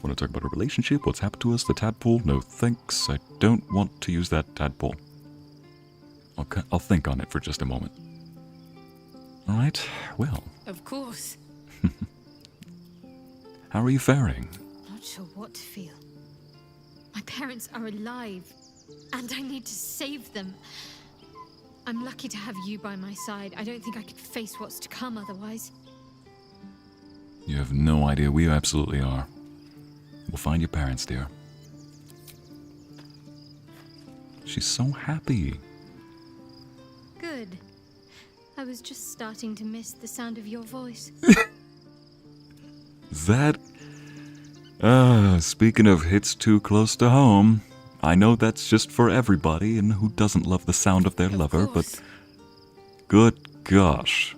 Want to talk about a relationship? What's happened to us? The tadpole? No thanks. I don't want to use that tadpole. I'll think on it for just a moment. All right, well. Of course. How are you faring? Not sure what to feel. My parents are alive, and I need to save them. I'm lucky to have you by my side. I don't think I could face what's to come otherwise. You have no idea. We absolutely are. We'll find your parents, dear. She's so happy. Good. I was just starting to miss the sound of your voice. That... speaking of hits too close to home, I know that's just for everybody, and who doesn't love the sound of their lover, but... Good gosh.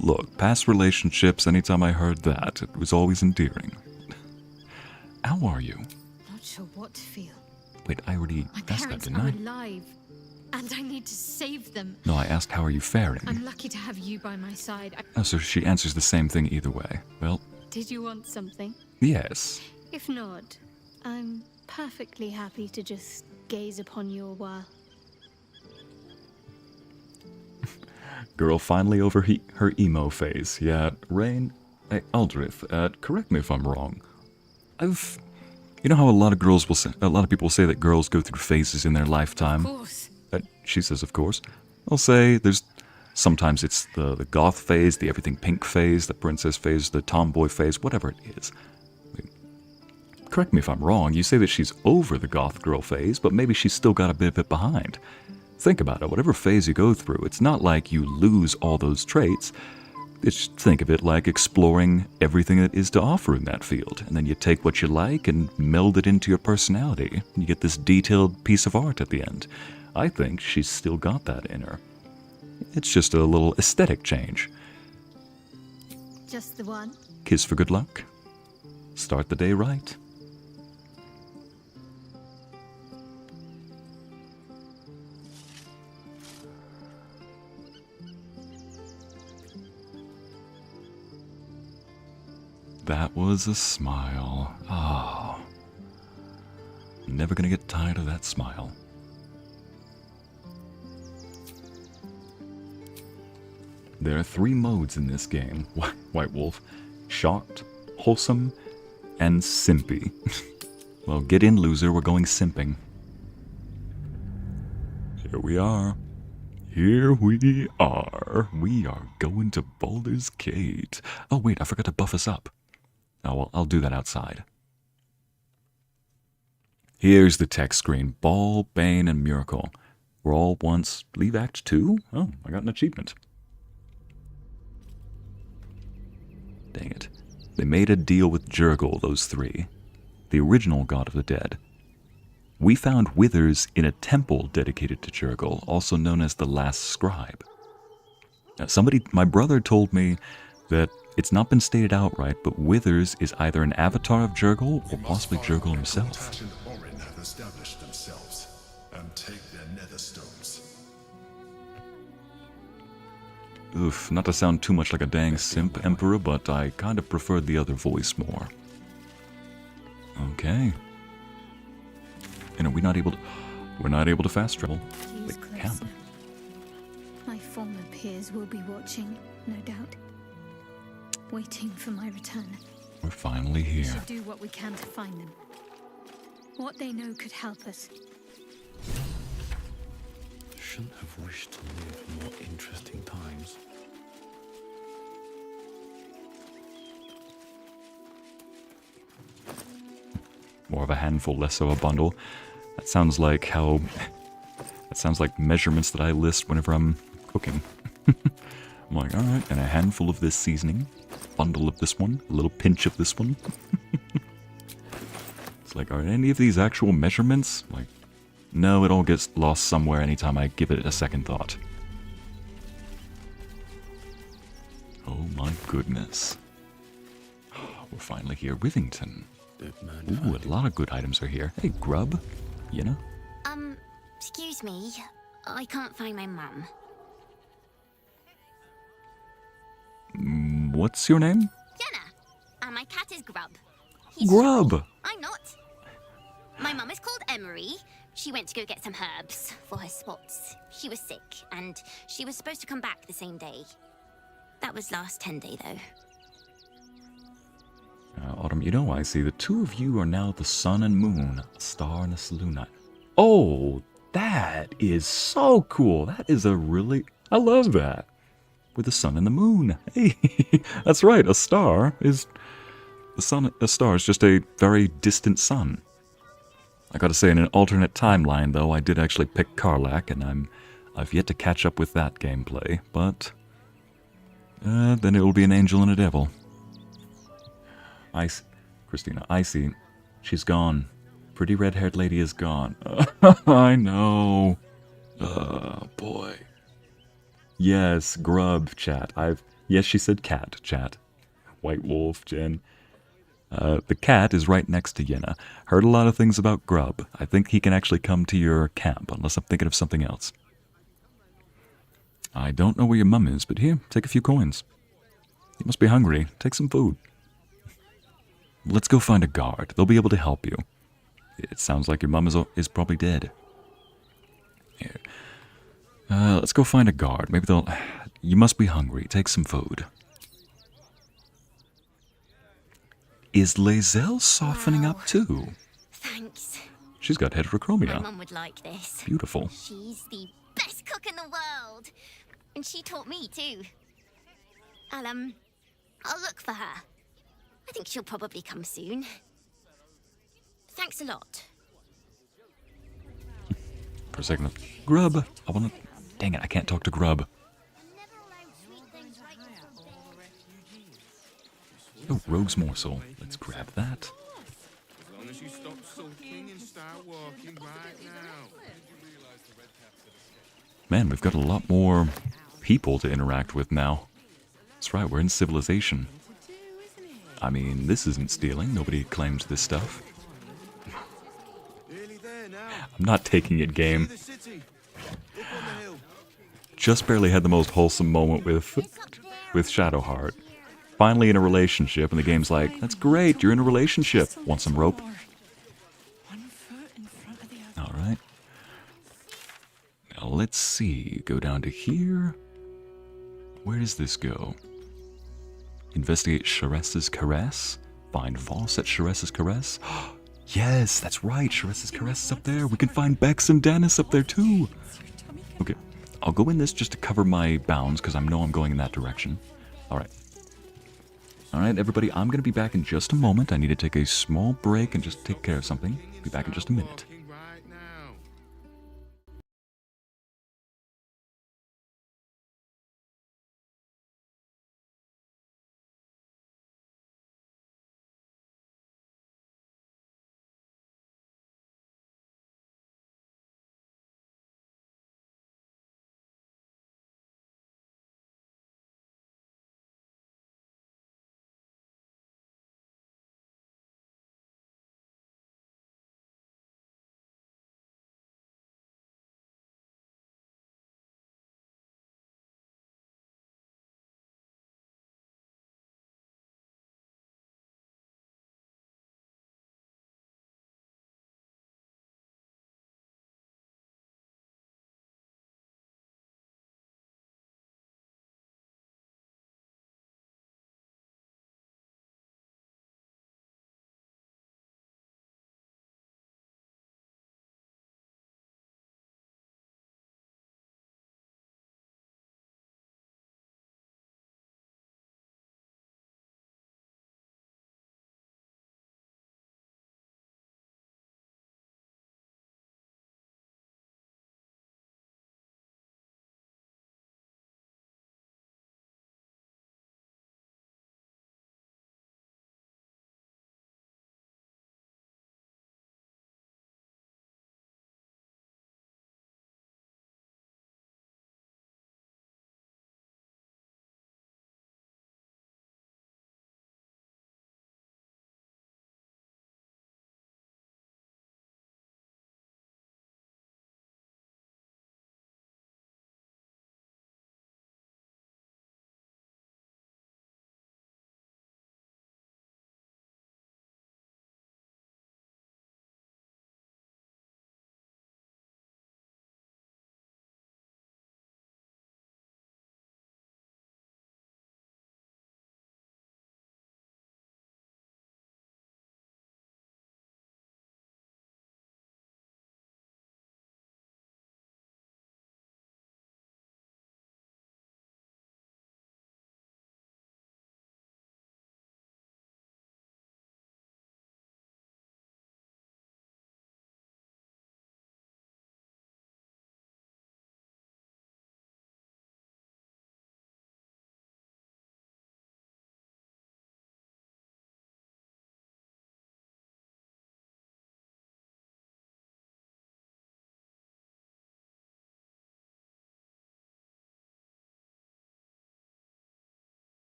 Look, past relationships, anytime I heard that, it was always endearing. How are you? Not sure what to feel. Wait, I already My asked that, parents didn't are I? alive, and I need to save them. No, I asked how are you faring? I'm lucky to have you by my side. Oh, so she answers the same thing either way. Well, Did you want something? yes. If not, I'm perfectly happy to just gaze upon you a while. Girl finally over her emo phase. Yeah, Rain, hey, Aldrith, correct me if I'm wrong. You know how a lot of girls will say, a lot of people say that girls go through phases in their lifetime? Of course. She says, of course. I'll say sometimes it's the goth phase, the everything pink phase, the princess phase, the tomboy phase, whatever it is. Correct me if I'm wrong, you say that she's over the goth girl phase, but maybe she's still got a bit of it behind. Think about it, whatever phase you go through, it's not like you lose all those traits. Just think of it like exploring everything that is to offer in that field, and then you take what you like and meld it into your personality, and you get this detailed piece of art at the end. I think she's still got that in her. It's just a little aesthetic change. Just the one? Kiss for good luck. Start the day right. That was a smile. Oh. Never gonna get tired of that smile. There are 3 modes in this game. White Wolf. Shocked, wholesome, and simpy. Well, get in, loser. We're going simping. Here we are. Here we are. We are going to Baldur's Gate. Oh, wait, I forgot to buff us up. Oh, well, I'll do that outside. Here's the text screen. Ball, Bane, and Miracle. We're all once... Leave Act 2? Oh, I got an achievement. Dang it. They made a deal with Jurgle, those 3. The original god of the dead. We found withers in a temple dedicated to Jurgle, also known as the Last Scribe. Now, my brother told me that it's not been stated outright, but Withers is either an avatar of Jurgle or possibly Jurgle himself. Have established themselves and take their nether stones. Oof, not to sound too much like a dang simp emperor, but I kind of preferred the other voice more. Okay. And are we're not able to fast travel. Use closer. My former peers will be watching, no doubt. Waiting for my return. We're finally We here. should do what we can to find them. What they know could help us. Shouldn't have wished to live in more interesting times. More of a handful, less of a bundle. That sounds like measurements that I list whenever I'm cooking. I'm like, alright, and a handful of this seasoning, bundle of this one, a little pinch of this one. It's like, are any of these actual measurements? Like, no, it all gets lost somewhere anytime I give it a second thought. Oh my goodness. We're finally here. Rivington. Ooh, a lot of good items are here. Hey, grub. You know? Excuse me. I can't find my mum. What's your name? Jenna. And my cat is Grub. He's Grub! short. I'm not. My mum is called Emery. She went to go get some herbs for her spots. She was sick, and she was supposed to come back the same day. That was last 10-day, though. Autumn, you know, I see the 2 of you are now the sun and moon, a star and a Selûnite. Oh, that is so cool. That is a really... I love that. with the sun and the moon. Hey, that's right, a star is... A star is just a very distant sun. I gotta say, in an alternate timeline, though, I did actually pick Karlach, and I've yet to catch up with that gameplay, but... then it will be an angel and a devil. Christina, I see. She's gone. Pretty red-haired lady is gone. I know. Boy. Yes, grub, chat. Yes, she said cat, chat. White wolf, Jen. The cat is right next to Yenna. Heard a lot of things about Grub. I think he can actually come to your camp, unless I'm thinking of something else. I don't know where your mum is, but here, take a few coins. You must be hungry. Take some food. Let's go find a guard. They'll be able to help you. It sounds like your mum is probably dead. Here. Let's go find a guard. Maybe they'll... You must be hungry. Take some food. Is Lae'zel softening up too? Thanks. She's got heterochromia. My mum would like this. Beautiful. She's the best cook in the world. And she taught me too. I'll look for her. I think she'll probably come soon. Thanks a lot. For a second. Grub! I wanna... Dang it, I can't talk to Grub. Oh, Rogue's Morsel. Let's grab that. As long as you stop sulking and start walking right now. Man, we've got a lot more people to interact with now. That's right, we're in civilization. I mean, this isn't stealing. Nobody claims this stuff. I'm not taking it, game. Just barely had the most wholesome moment with Shadowheart. Finally in a relationship, and the game's like, that's great, you're in a relationship. Want some rope? Alright. Now let's see. Go down to here. Where does this go? Investigate Sharess's Caress. Find Voss at Sharess's Caress. Yes, that's right. Sharess's Caress is up there. We can find Bex and Dennis up there too. Okay. I'll go in this just to cover my bounds because I know I'm going in that direction. Alright. Alright, everybody. I'm going to be back in just a moment. I need to take a small break and just take care of something. Be back in just a minute.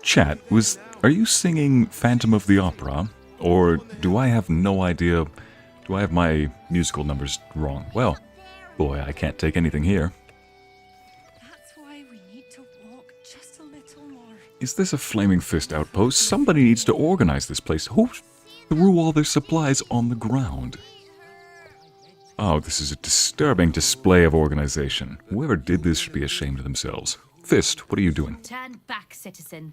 Chat, are you singing Phantom of the Opera? Or do I have no idea? Do I have my musical numbers wrong? Well, boy, I can't take anything here. That's why we need to walk just a little more. Is this a Flaming Fist outpost? Somebody needs to organize this place. Who threw all their supplies on the ground? Oh, this is a disturbing display of organization. Whoever did this should be ashamed of themselves. Fist, what are you doing? Turn back, citizen.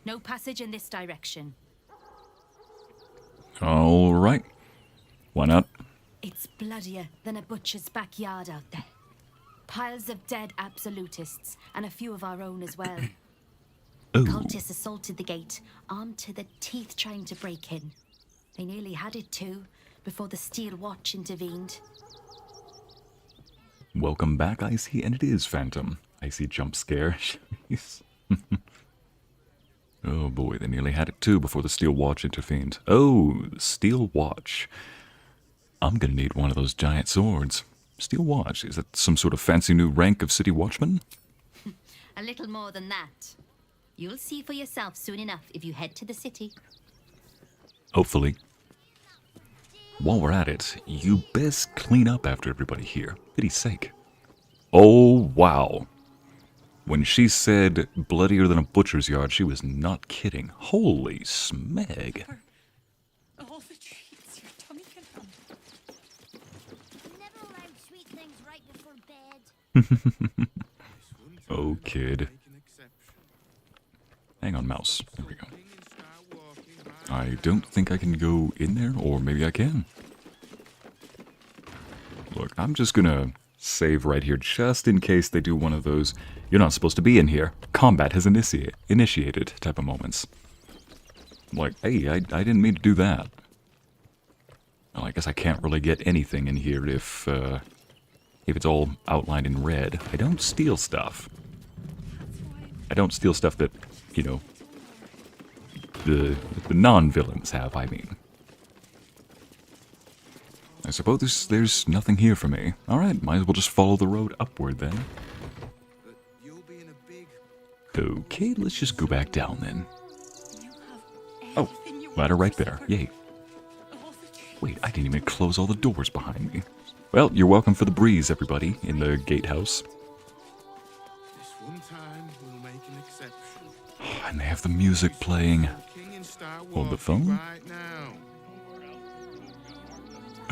No passage in this direction. All right. Why not? It's bloodier than a butcher's backyard out there. Piles of dead absolutists, and a few of our own as well. Oh. Cultists assaulted the gate, armed to the teeth trying to break in. They nearly had it too, before the Steel Watch intervened. Welcome back, Icy, and it is Phantom. Icy jump scare. Oh boy, they nearly had it too before the Steel Watch intervened. Oh, the Steel Watch. I'm gonna need one of those giant swords. Steel Watch, is that some sort of fancy new rank of City Watchman? A little more than that. You'll see for yourself soon enough if you head to the city. Hopefully. While we're at it, you best clean up after everybody here. Pity's sake. Oh, wow. When she said bloodier than a butcher's yard, she was not kidding. Holy smeg. All the treats your tummy can handle. Never allowed sweet things right before bed. Oh, kid. Hang on, mouse. There we go. I don't think I can go in there, or maybe I can. Look, I'm just gonna save right here just in case they do one of those "you're not supposed to be in here, combat has initiated" type of moments. Like, hey, I didn't mean to do that. Well, I guess I can't really get anything in here if it's all outlined in red. I don't steal stuff. I don't steal stuff that, you know, the non-villains have, I mean. I suppose there's nothing here for me. Alright, might as well just follow the road upward then. Okay, let's just go back down then. Oh, ladder right there. Yay. Wait, I didn't even close all the doors behind me. Well, you're welcome for the breeze, everybody, in the gatehouse. This one time we'll make an exception. And they have the music playing. Hold the phone. Right now.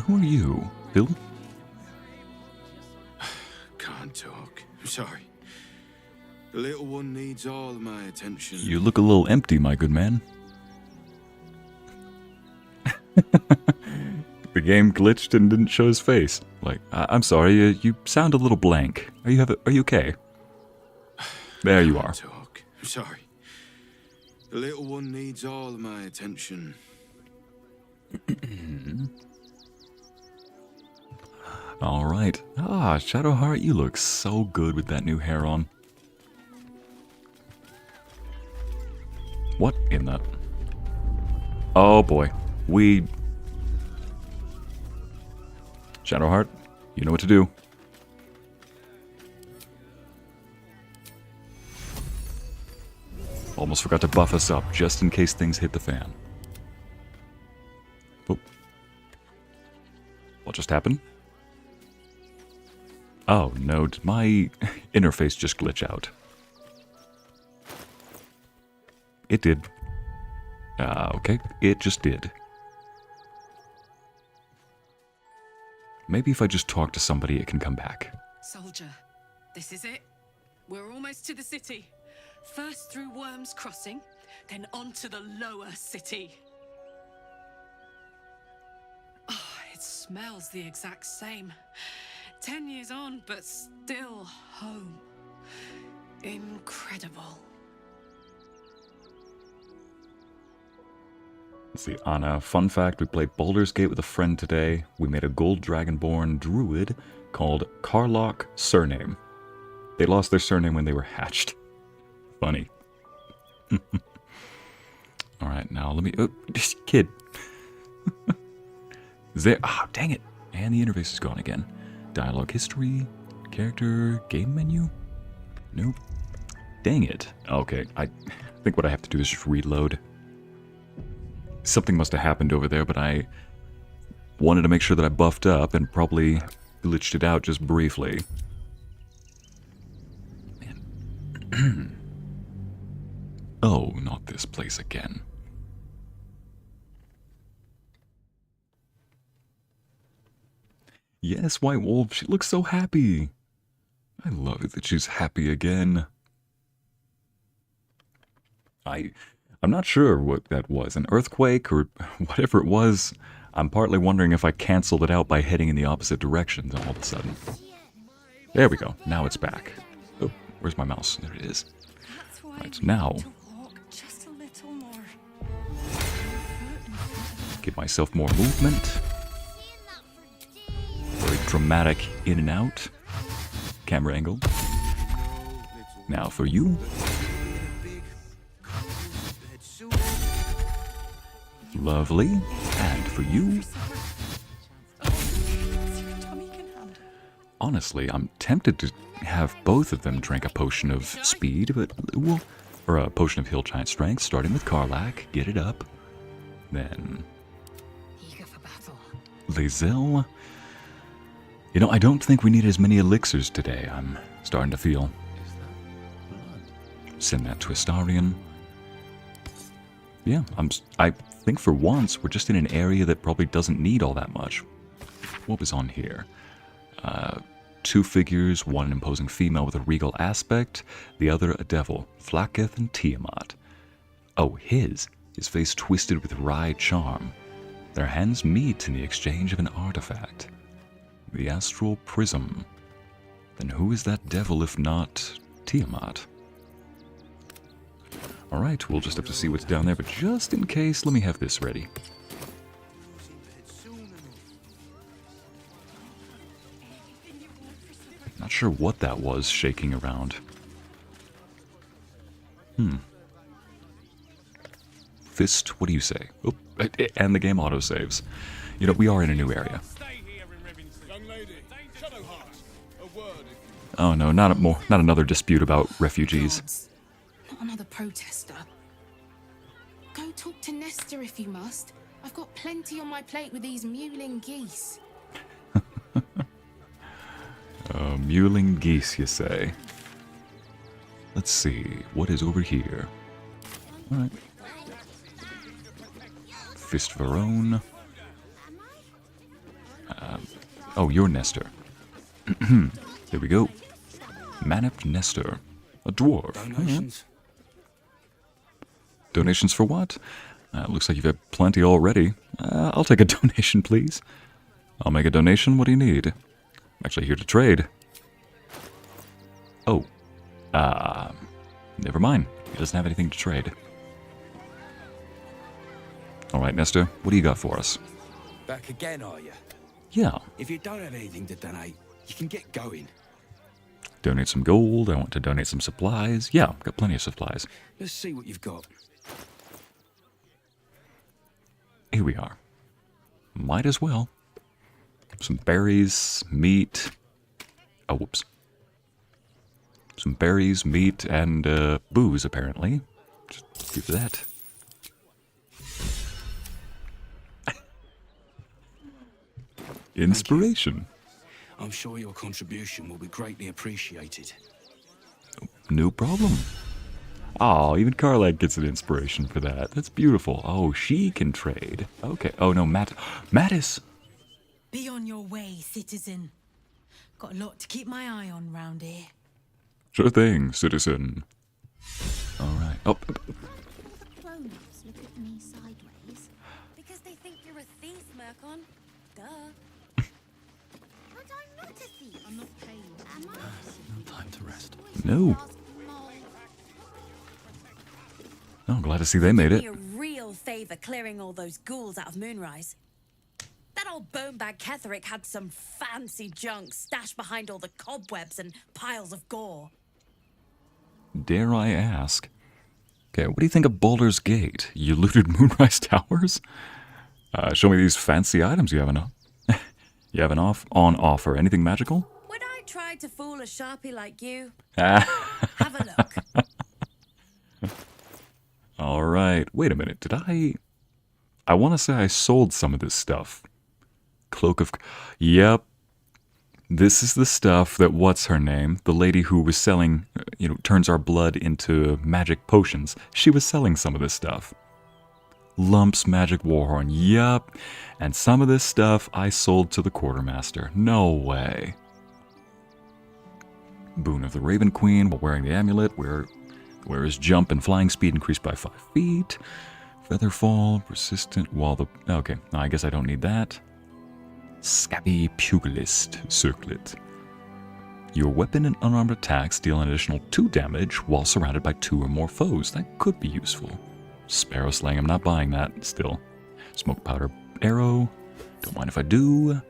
Who are you, Bill? Can't talk. I'm sorry. The little one needs all of my attention. You look a little empty, my good man. The game glitched and didn't show his face. Like, I'm sorry, you sound a little blank. Are you okay? There you are. Talk. I'm sorry. The little one needs all of my attention. All right. Ah, Shadowheart, you look so good with that new hair on. What in the... Oh boy. Shadowheart, you know what to do. Almost forgot to buff us up, just in case things hit the fan. Oh. What just happened? Oh no, did my interface just glitch out? It did. Okay, it just did. Maybe if I just talk to somebody, it can come back. Soldier, this is it. We're almost to the city. First through Worm's Crossing, then on to the lower city. Oh, it smells the exact same. 10 years on, but still home. Incredible. Let's see, Anna, fun fact, we played Baldur's Gate with a friend today. We made a gold dragonborn druid called Karlach Surname. They lost their surname when they were hatched. Funny. Alright, now let me... Oh, kid. Is there... Ah, oh, dang it. And the interface is gone again. Dialogue history, character, game menu? Nope. Dang it. Okay, I think what I have to do is just reload. Something must have happened over there, but I wanted to make sure that I buffed up and probably glitched it out just briefly. Man. Oh, not this place again. Yes, White Wolf, she looks so happy. I love it that she's happy again. I'm not sure what that was, an earthquake or whatever it was. I'm partly wondering if I canceled it out by heading in the opposite direction all of a sudden. There we go, now it's back. Oh, where's my mouse? There it is. Right, now, give myself more movement. Very dramatic in and out. Camera angle. Now for you. Lovely. And for you. Honestly, I'm tempted to have both of them drink a potion of speed, but we'll... or a potion of hill giant strength, starting with Karlach. Get it up. Then... Lae'zel. You know, I don't think we need as many elixirs today. I'm starting to feel. Send that to Astarion. Yeah, I think for once we're just in an area that probably doesn't need all that much. What was on here? 2 figures, one an imposing female with a regal aspect, the other a devil, Flaketh and Tiamat. Oh, his face twisted with wry charm. Their hands meet in the exchange of an artifact. The Astral Prism. Then who is that devil if not Tiamat? Alright, we'll just have to see what's down there, but just in case, let me have this ready. Not sure what that was shaking around. Fist, what do you say? Oh, and the game autosaves. You know, we are in a new area. Oh no, not another dispute about refugees. Gods, not another protester. Go talk to Nestor if you must. I've got plenty on my plate with these mewling geese. Mewling geese, you say? Let's see, what is over here? Alright. Fist of our own. Oh, you're Nestor. There we go. Manipt Nestor. A dwarf. Donations. Donations for what? Looks like you've had plenty already. I'll take a donation, please. I'll make a donation. What do you need? I'm actually here to trade. Oh. Never mind. He doesn't have anything to trade. Alright, Nestor. What do you got for us? Back again, are you? Yeah. If you don't have anything to donate, you can get going. Donate some gold. I want to donate some supplies. Yeah, I've got plenty of supplies. Let's see what you've got. Here we are. Might as well. Some berries, meat. Oh, whoops. Some berries, meat, and booze, apparently. Just give that. Inspiration. I'm sure your contribution will be greatly appreciated. No problem. Oh, even Karlach gets an inspiration for that. That's beautiful. Oh, she can trade. Okay. Oh, no, Mattis. Be on your way, citizen. Got a lot to keep my eye on round here. Sure thing, citizen. All right. Oh. Grown-ups look at me sideways. Because they think you're a thief, Mercon. Duh. But I'm not a thief. I'm not paying. Am I? No time to rest. No. Oh, glad to see they made it. A real favor clearing all those ghouls out of Moonrise. That old bonebag Ketheric had some fancy junk stashed behind all the cobwebs and piles of gore. Dare I ask? Okay, what do you think of Baldur's Gate? You looted Moonrise Towers? Show me these fancy items you have you have on offer. Anything magical? Would I try to fool a sharpie like you? Have a look. Alright, wait a minute, did I want to say I sold some of this stuff. Cloak of... Yep. This is the stuff that, what's her name? The lady who was selling, turns our blood into magic potions. She was selling some of this stuff. Lumps Magic Warhorn, yup. And some of this stuff I sold to the quartermaster. No way. Boon of the Raven Queen, while wearing the amulet, where his jump and flying speed increased by 5 feet. Featherfall, persistent, while the... Okay, I guess I don't need that. Scabby Pugilist Circlet. Your weapon and unarmed attacks deal an additional 2 damage while surrounded by 2 or more foes. That could be useful. Sparrow Slang, I'm not buying that still. Smoke Powder Arrow, don't mind if I do.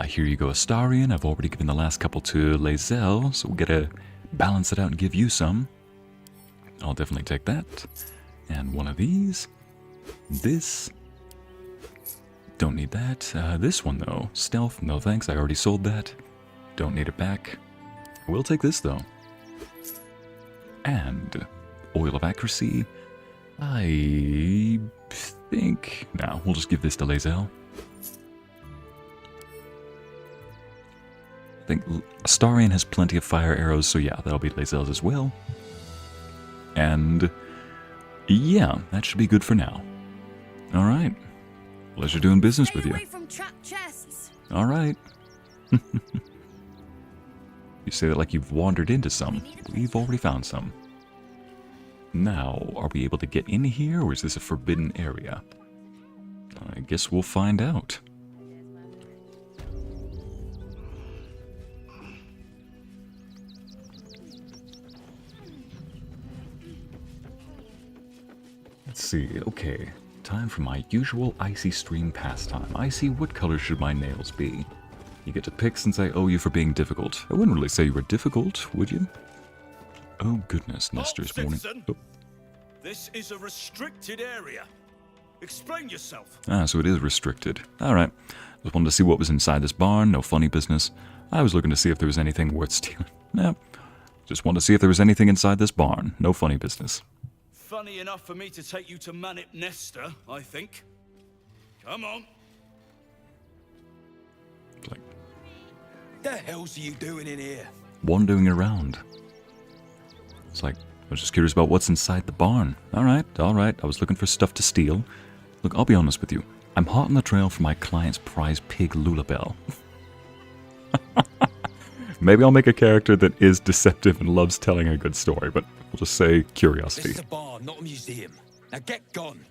Here you go, Astarion. I've already given the last couple to Lae'zel, so we'll get to balance it out and give you some. I'll definitely take that. And one of these. This. Don't need that. This one, though. Stealth, no thanks. I already sold that. Don't need it back. We'll take this, though. And Oil of Accuracy. I think... No, we'll just give this to Lae'zel. I think Astarion has plenty of fire arrows, so yeah, that'll be Lae'zel's as well. And yeah, that should be good for now. Alright. Pleasure doing business with you. Stay away from trapped chests. Alright. You say that like you've wandered into some. We've already found some. Now, are we able to get in here, or is this a forbidden area? I guess we'll find out. Let's see, okay. Time for my usual Icy Stream pastime. Icy, what color should my nails be? You get to pick since I owe you for being difficult. I wouldn't really say you were difficult, would you? Oh goodness, Nestor's warning. Oh. This is a restricted area. Explain yourself. So it is restricted. Alright. Just wanted to see what was inside this barn, no funny business. I was looking to see if there was anything worth stealing. No. Just wanted to see if there was anything inside this barn, no funny business. Funny enough for me to take you to Manip Nestor, I think. Come on. Like, the hell's you doing in here? Wandering around. It's like, I was just curious about what's inside the barn. Alright. I was looking for stuff to steal. Look, I'll be honest with you. I'm hot on the trail for my client's prize pig, Lulabelle. Maybe I'll make a character that is deceptive and loves telling a good story, but we'll just say curiosity. This is a bar, not a museum. Now get gone.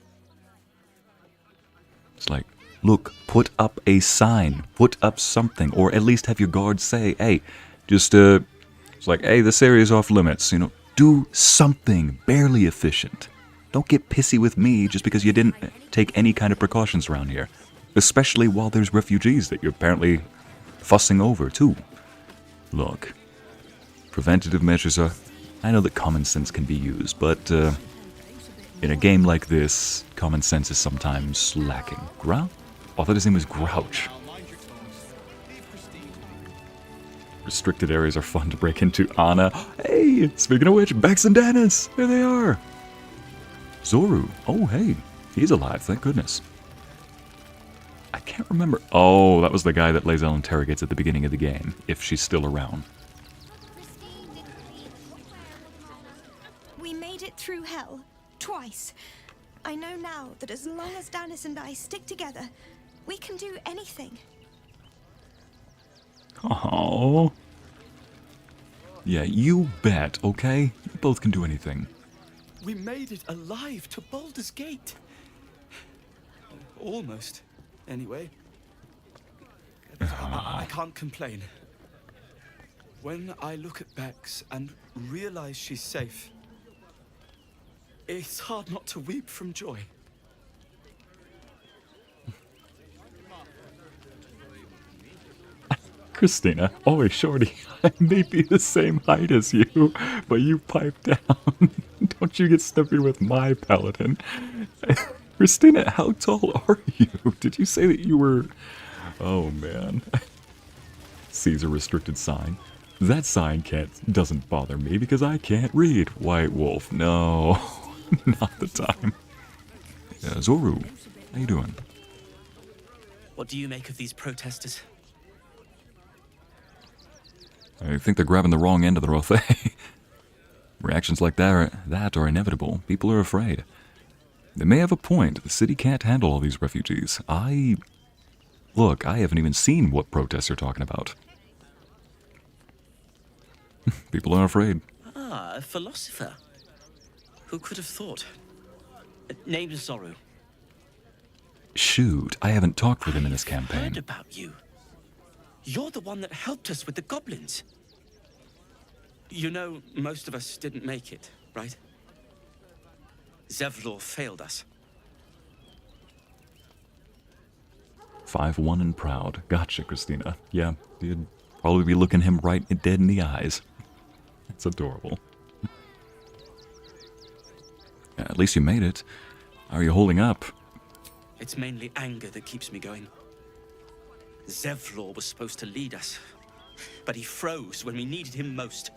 It's like, look, put up a sign, put up something, or at least have your guards say, hey, just, it's like, hey, this area's off limits, do something barely efficient. Don't get pissy with me just because you didn't take any kind of precautions around here, especially while there's refugees that you're apparently fussing over, too. Look, preventative measures are... I know that common sense can be used, but in a game like this, common sense is sometimes lacking. I thought his name was Grouch. Restricted areas are fun to break into. Anna. Hey, speaking of which, Bex and Dennis. There they are. Zoru. Oh, hey. He's alive, thank goodness. I can't remember. Oh, that was the guy that Lae'zel interrogates at the beginning of the game, if she's still around. We made it through hell, twice. I know now that as long as Dennis and I stick together, we can do anything. Oh. Yeah, you bet, okay? You both can do anything. We made it alive to Baldur's Gate. Almost. Anyway, I can't complain. When I look at Bex and realize she's safe, it's hard not to weep from joy. Christina, always shorty. I may be the same height as you, but you pipe down. Don't you get snippy with my paladin. Christina, how tall are you? Did you say that you were... Oh, man. Sees a restricted sign. That sign doesn't bother me because I can't read. White Wolf, no. Not the time. Zoru, how you doing? What do you make of these protesters? I think they're grabbing the wrong end of the rope. Reactions like that are inevitable. People are afraid. They may have a point. The city can't handle all these refugees. Look, I haven't even seen what protests you're talking about. People are afraid. Ah, a philosopher. Who could have thought? Named Zoru. Shoot, I haven't talked with him in this Heard campaign. about you. You're the one that helped us with the goblins. You know, most of us didn't make it, right? Zevlor failed us. 5'1" and proud. Gotcha, Christina. Yeah, you'd probably be looking him right dead in the eyes. That's adorable. Yeah, at least you made it. How are you holding up? It's mainly anger that keeps me going. Zevlor was supposed to lead us, but he froze when we needed him most.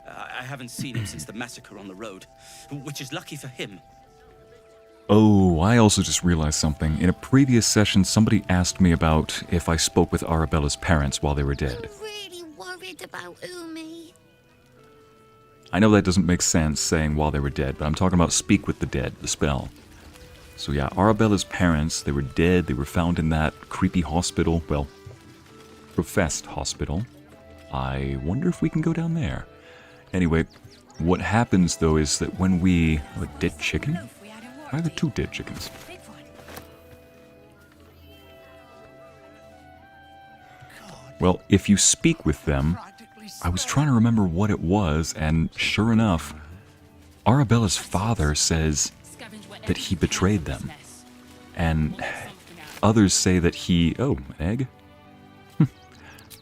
I haven't seen him since the massacre on the road, which is lucky for him. Oh, I also just realized something. In a previous session, somebody asked me about if I spoke with Arabella's parents while they were dead. I'm really worried about Umi. I know that doesn't make sense saying while they were dead, but I'm talking about speak with the dead, the spell. So yeah, Arabella's parents, they were dead. They were found in that creepy hospital. Well, professed hospital. I wonder if we can go down there. Anyway, what happens though is that when we... A dead chicken? Why are there two dead chickens? Well, if you speak with them, I was trying to remember what it was, and sure enough, Arabella's father says that he betrayed them. And others say that he... Oh, an egg?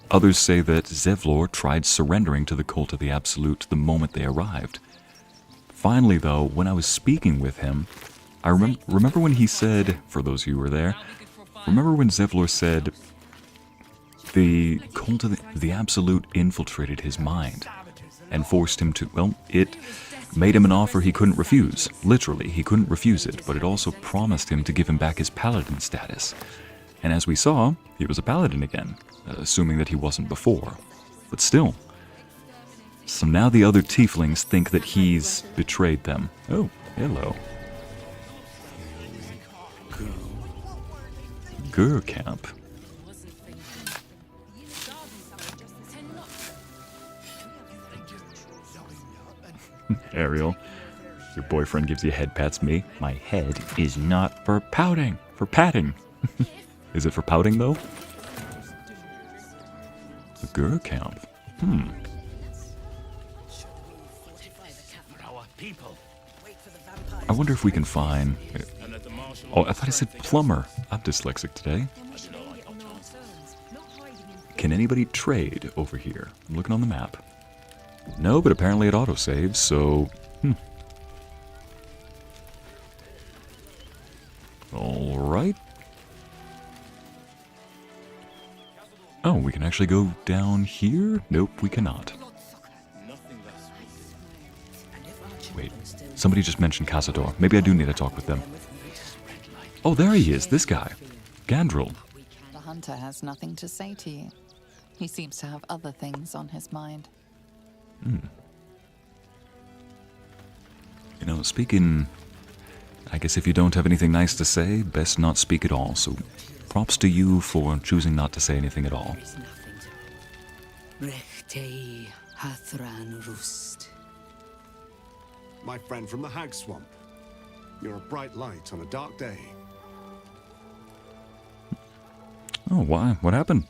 Others say that Zevlor tried surrendering to the Cult of the Absolute the moment they arrived. Finally, though, when I was speaking with him, I remember when he said, for those of you who were there, remember when Zevlor said, the Cult of the Absolute infiltrated his mind and forced him to, well, it made him an offer he couldn't refuse. Literally, he couldn't refuse it, but it also promised him to give him back his paladin status. And as we saw, he was a paladin again, assuming that he wasn't before. But still. So now the other tieflings think that he's betrayed them. Oh, hello. Gur camp. Ariel, your boyfriend gives you head pats. Me, my head is not for pouting, for patting. Is it for pouting though? The Gur camp. I wonder if we can find... Oh, I thought I said plumber. I'm dyslexic today. Can anybody trade over here? I'm looking on the map. No, but apparently it autosaves, so... Alright. Oh, we can actually go down here? Nope, we cannot. Wait, somebody just mentioned Cazador. Maybe I do need to talk with them. Oh, there he is, this guy. Gandrel. The hunter has nothing to say to you. He seems to have other things on his mind. You know, speaking... I guess if you don't have anything nice to say, best not speak at all, so props to you for choosing not to say anything at all. My friend from the Hag Swamp. You're a bright light on a dark day. Oh, why? What happened?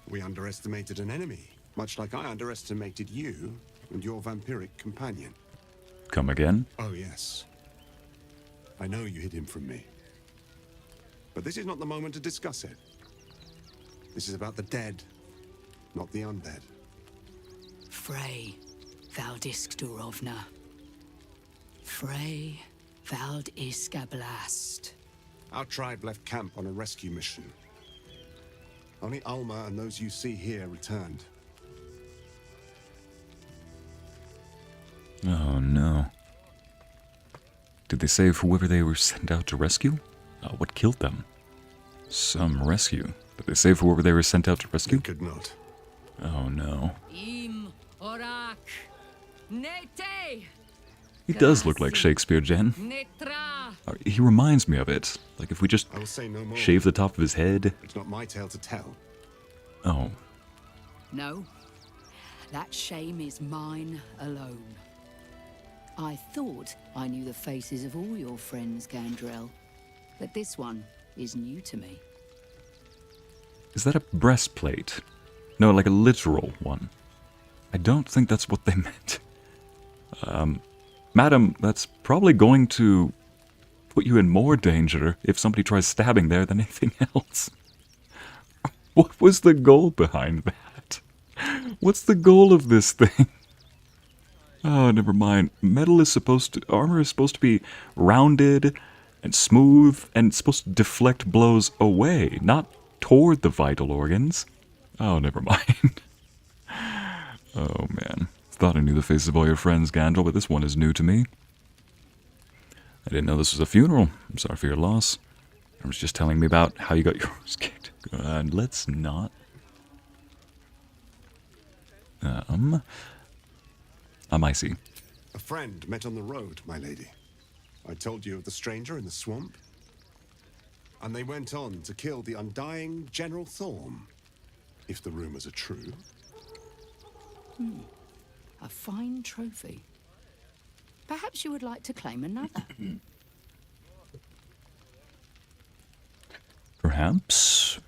We underestimated an enemy, much like I underestimated you and your vampiric companion. Come again? Oh, yes. I know you hid him from me. But this is not the moment to discuss it. This is about the dead, not the undead. Frey, Valdiskdurovna. Frey, Valdiskablast. Our tribe left camp on a rescue mission. Only Alma and those you see here returned. Oh, no. Did they say whoever they were sent out to rescue? What killed them? Some rescue. Did they say whoever they were sent out to rescue? Could not. Oh no. Im orak nete. He does look like Shakespeare, Jen. Netra. He reminds me of it. Like if we just I will say no more. shave the top of his head. It's not my tale to tell. Oh. No. That shame is mine alone. I thought I knew the faces of all your friends, Gandrel, but this one is new to me. Is that a breastplate? No, like a literal one. I don't think that's what they meant. Madam, that's probably going to put you in more danger if somebody tries stabbing there than anything else. What was the goal behind that? What's the goal of this thing? Oh, never mind. Armor is supposed to be rounded and smooth and it's supposed to deflect blows away, not toward the vital organs. Oh, never mind. Oh, man. Thought I knew the faces of all your friends, Gandalf, but this one is new to me. I didn't know this was a funeral. I'm sorry for your loss. I was just telling me about how you got yours kicked. God, let's not. I see. A friend met on the road, my lady. I told you of the stranger in the swamp. And they went on to kill the undying General Thorm, if the rumors are true. A fine trophy. Perhaps you would like to claim another. Perhaps.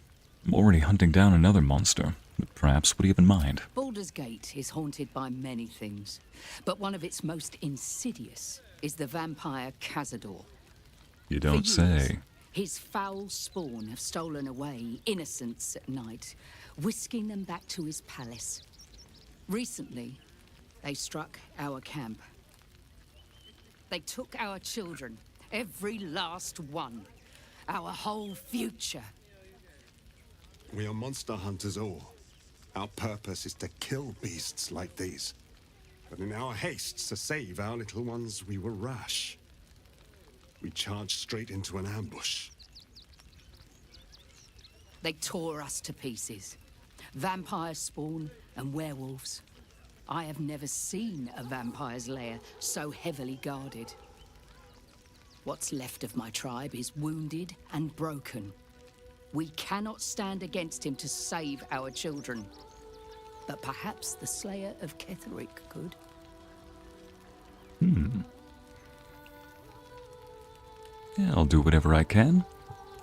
I'm already hunting down another monster. But perhaps, what do you have in mind? Baldur's Gate is haunted by many things, but one of its most insidious is the vampire Cazador. You don't say. His foul spawn have stolen away innocents at night, whisking them back to his palace. Recently, they struck our camp. They took our children, every last one, our whole future. We are monster hunters all. Our purpose is to kill beasts like these. But in our haste to save our little ones, we were rash. We charged straight into an ambush. They tore us to pieces. Vampire spawn and werewolves. I have never seen a vampire's lair so heavily guarded. What's left of my tribe is wounded and broken. We cannot stand against him to save our children. But perhaps the Slayer of Ketheric could. Yeah, I'll do whatever I can.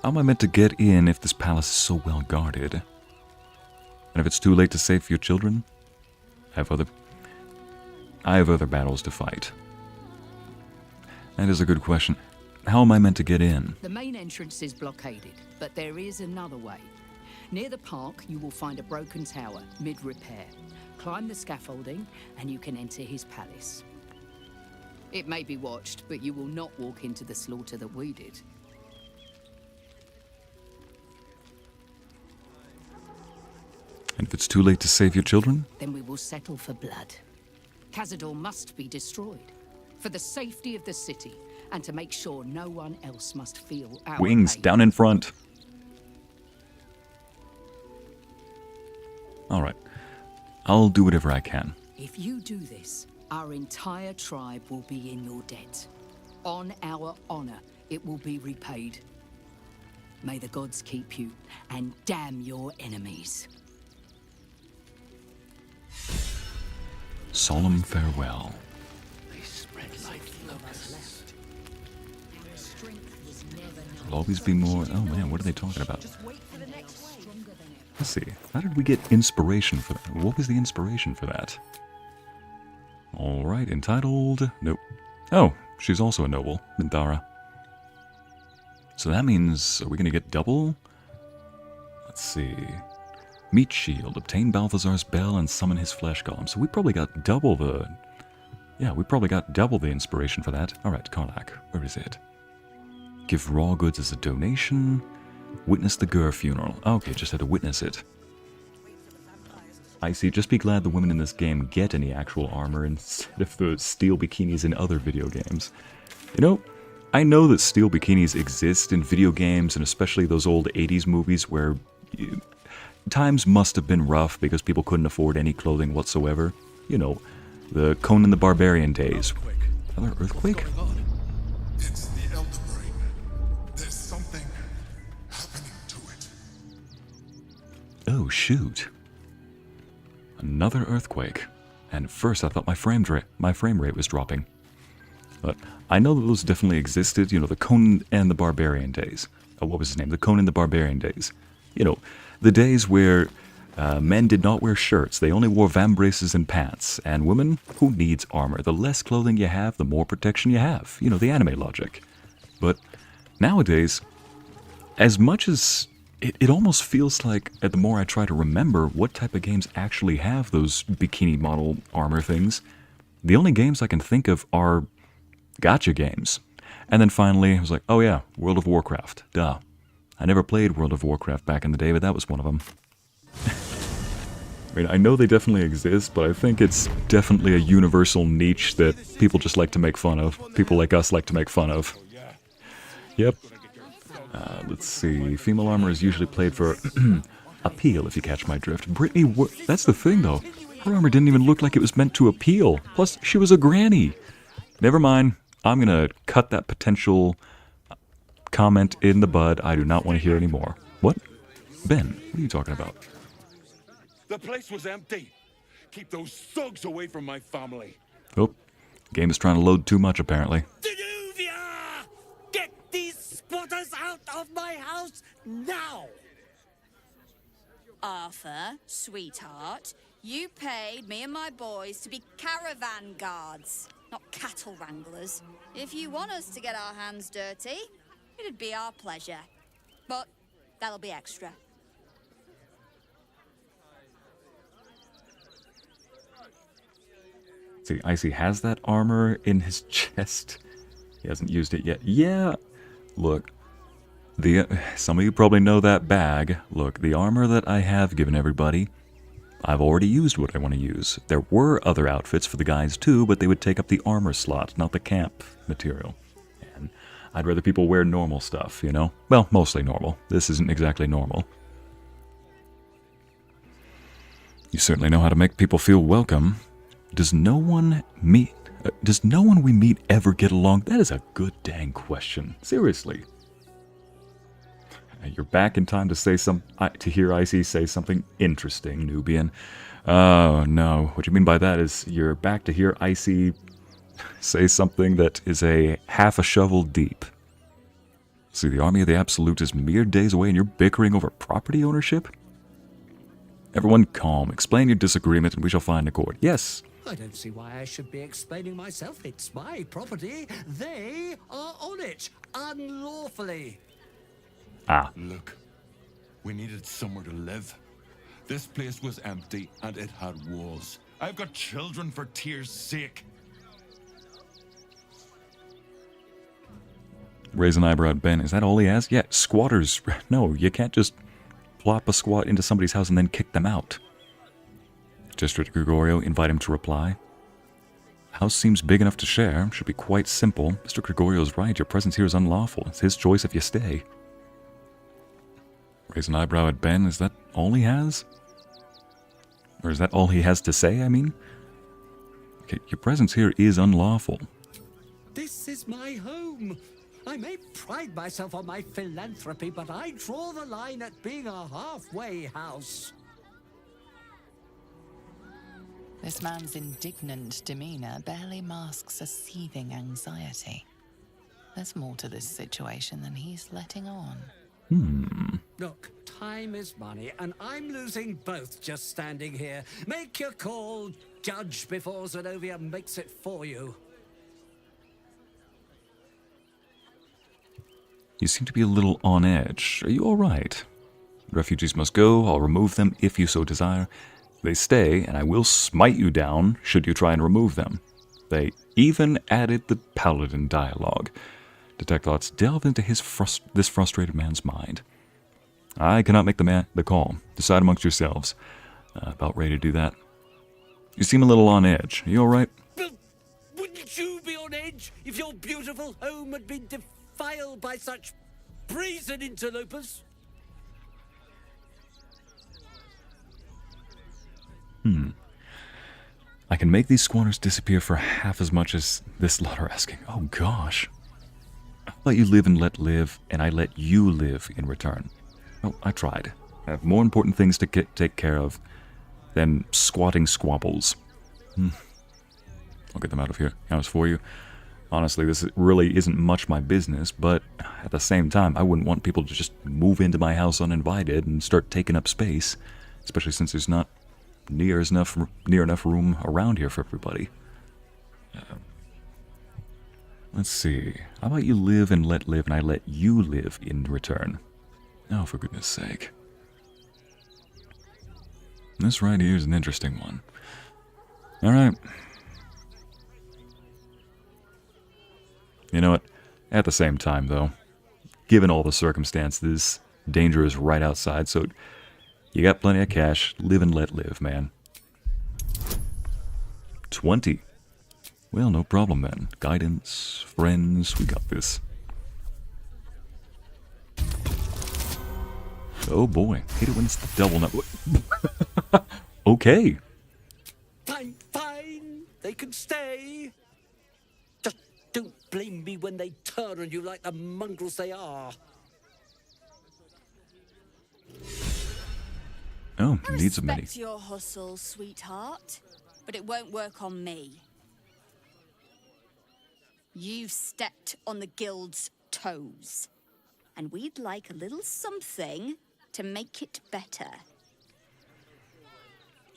How am I meant to get in if this palace is so well guarded? And if it's too late to save your children? I have other battles to fight. That is a good question. How am I meant to get in? The main entrance is blockaded, but there is another way. Near the park, you will find a broken tower, mid-repair. Climb the scaffolding, and you can enter his palace. It may be watched, but you will not walk into the slaughter that we did. And if it's too late to save your children? Then we will settle for blood. Cazador must be destroyed. For the safety of the city, and to make sure no one else must feel our Wings pain. down in front. Alright. I'll do whatever I can. If you do this, our entire tribe will be in your debt. On our honor, it will be repaid. May the gods keep you, and damn your enemies. Solemn farewell. There'll always be more. Oh man, what are they talking about? Let's see. How did we get inspiration for that? What was the inspiration for that? Alright, entitled. Nope. Oh, she's also a noble, Minthara. So that means, are we going to get double? Let's see. Meat shield. Obtain Balthazar's bell and summon his flesh golem. So we probably got double the... Yeah, we probably got double the inspiration for that. Alright, Karlach. Where is it? Give raw goods as a donation. Witness the Gur funeral. Okay, just had to witness it. I see. Just be glad the women in this game get any actual armor instead of the steel bikinis in other video games. You know, I know that steel bikinis exist in video games, and especially those old 80s movies where times must have been rough because people couldn't afford any clothing whatsoever. You know, the Conan the Barbarian days. Another earthquake? It's the Elder Brain. There's something happening to it. Oh, shoot. Another earthquake. And first I thought my frame rate was dropping. But I know that those definitely existed, you know, the Conan and the Barbarian days. What was his name? The Conan the Barbarian days. You know, the days where men did not wear shirts, they only wore vambraces and pants. And women, who needs armor? The less clothing you have, the more protection you have. You know, the anime logic. But nowadays, as much as it almost feels like, the more I try to remember what type of games actually have those bikini model armor things, the only games I can think of are gacha games. And then finally, I was like, oh yeah, World of Warcraft. Duh. I never played World of Warcraft back in the day, but that was one of them. I mean, I know they definitely exist, but I think it's definitely a universal niche that people just like to make fun of. People like us like to make fun of. Yep. Let's see. Female armor is usually played for appeal, if you catch my drift. Brittany, that's the thing, though. Her armor didn't even look like it was meant to appeal. Plus, she was a granny. Never mind. I'm gonna cut that potential comment in the bud. I do not want to hear anymore. What? Ben, what are you talking about? The place was empty. Keep those thugs away from my family. Oh, game is trying to load too much, apparently. Get these squatters out of my house now! Arthur, sweetheart, you paid me and my boys to be caravan guards, not cattle wranglers. If you want us to get our hands dirty, it'd be our pleasure. But that'll be extra. See, Icy has that armor in his chest. He hasn't used it yet. Yeah, look. Some of you probably know that bag. Look, the armor that I have given everybody, I've already used what I want to use. There were other outfits for the guys too, but they would take up the armor slot, not the camp material. And I'd rather people wear normal stuff, you know? Well, mostly normal. This isn't exactly normal. You certainly know how to make people feel welcome. Does no one we meet ever get along? That is a good dang question. Seriously. You're back in time to to hear Icy say something interesting, Nubian. Oh no, what you mean by that is you're back to hear Icy say something that is half a shovel deep. See, the army of the Absolute is mere days away and you're bickering over property ownership? Everyone calm, explain your disagreement and we shall find accord. Yes. I don't see why I should be explaining myself. It's my property. They are on it, unlawfully. Ah. Look, we needed somewhere to live. This place was empty and it had walls. I've got children for tears' sake. Raise an eyebrow at Ben. Is that all he has? Yeah, squatters. No, you can't just plop a squat into somebody's house and then kick them out. District Gregorio, invite him to reply. House seems big enough to share. Should be quite simple. Mr. Gregorio is right. Your presence here is unlawful. It's his choice if you stay. Raise an eyebrow at Ben. Is that all he has? Or is that all he has to say, I mean? Okay, your presence here is unlawful. This is my home. I may pride myself on my philanthropy, but I draw the line at being a halfway house. This man's indignant demeanor barely masks a seething anxiety. There's more to this situation than he's letting on. Look, time is money, and I'm losing both just standing here. Make your call, judge, before Zenobia makes it for you. You seem to be a little on edge. Are you all right? Refugees must go. I'll remove them if you so desire. They stay, and I will smite you down should you try and remove them. They even added the paladin dialogue. Detect thoughts delve into this frustrated man's mind. I cannot make the call. Decide amongst yourselves. About ready to do that. You seem a little on edge. Are you all right? But wouldn't you be on edge if your beautiful peaceful home had been defiled by such brazen interlopers. I can make these squatters disappear for half as much as this lot are asking. Oh gosh. How about you live and let live, and I let you live in return? Oh, I tried. I have more important things to take care of than squatting squabbles. I'll get them out of here. That was for you. Honestly, this really isn't much my business, but at the same time, I wouldn't want people to just move into my house uninvited and start taking up space, especially since there's not near enough room around here for everybody. Let's see. How about you live and I let you live in return? Oh, for goodness sake. This right here is an interesting one. Alright. You know what? At the same time, though, given all the circumstances, danger is right outside, so you got plenty of cash. Live and let live, man. 20. Well, no problem then. Guidance, friends, we got this. Oh boy, hate it when it's the double number. Okay. Fine, fine. They can stay. Just don't blame me when they turn on you like the mongrels they are. Oh, needs a mini. Respect your hustle, sweetheart, but it won't work on me. You've stepped on the guild's toes, and we'd like a little something to make it better.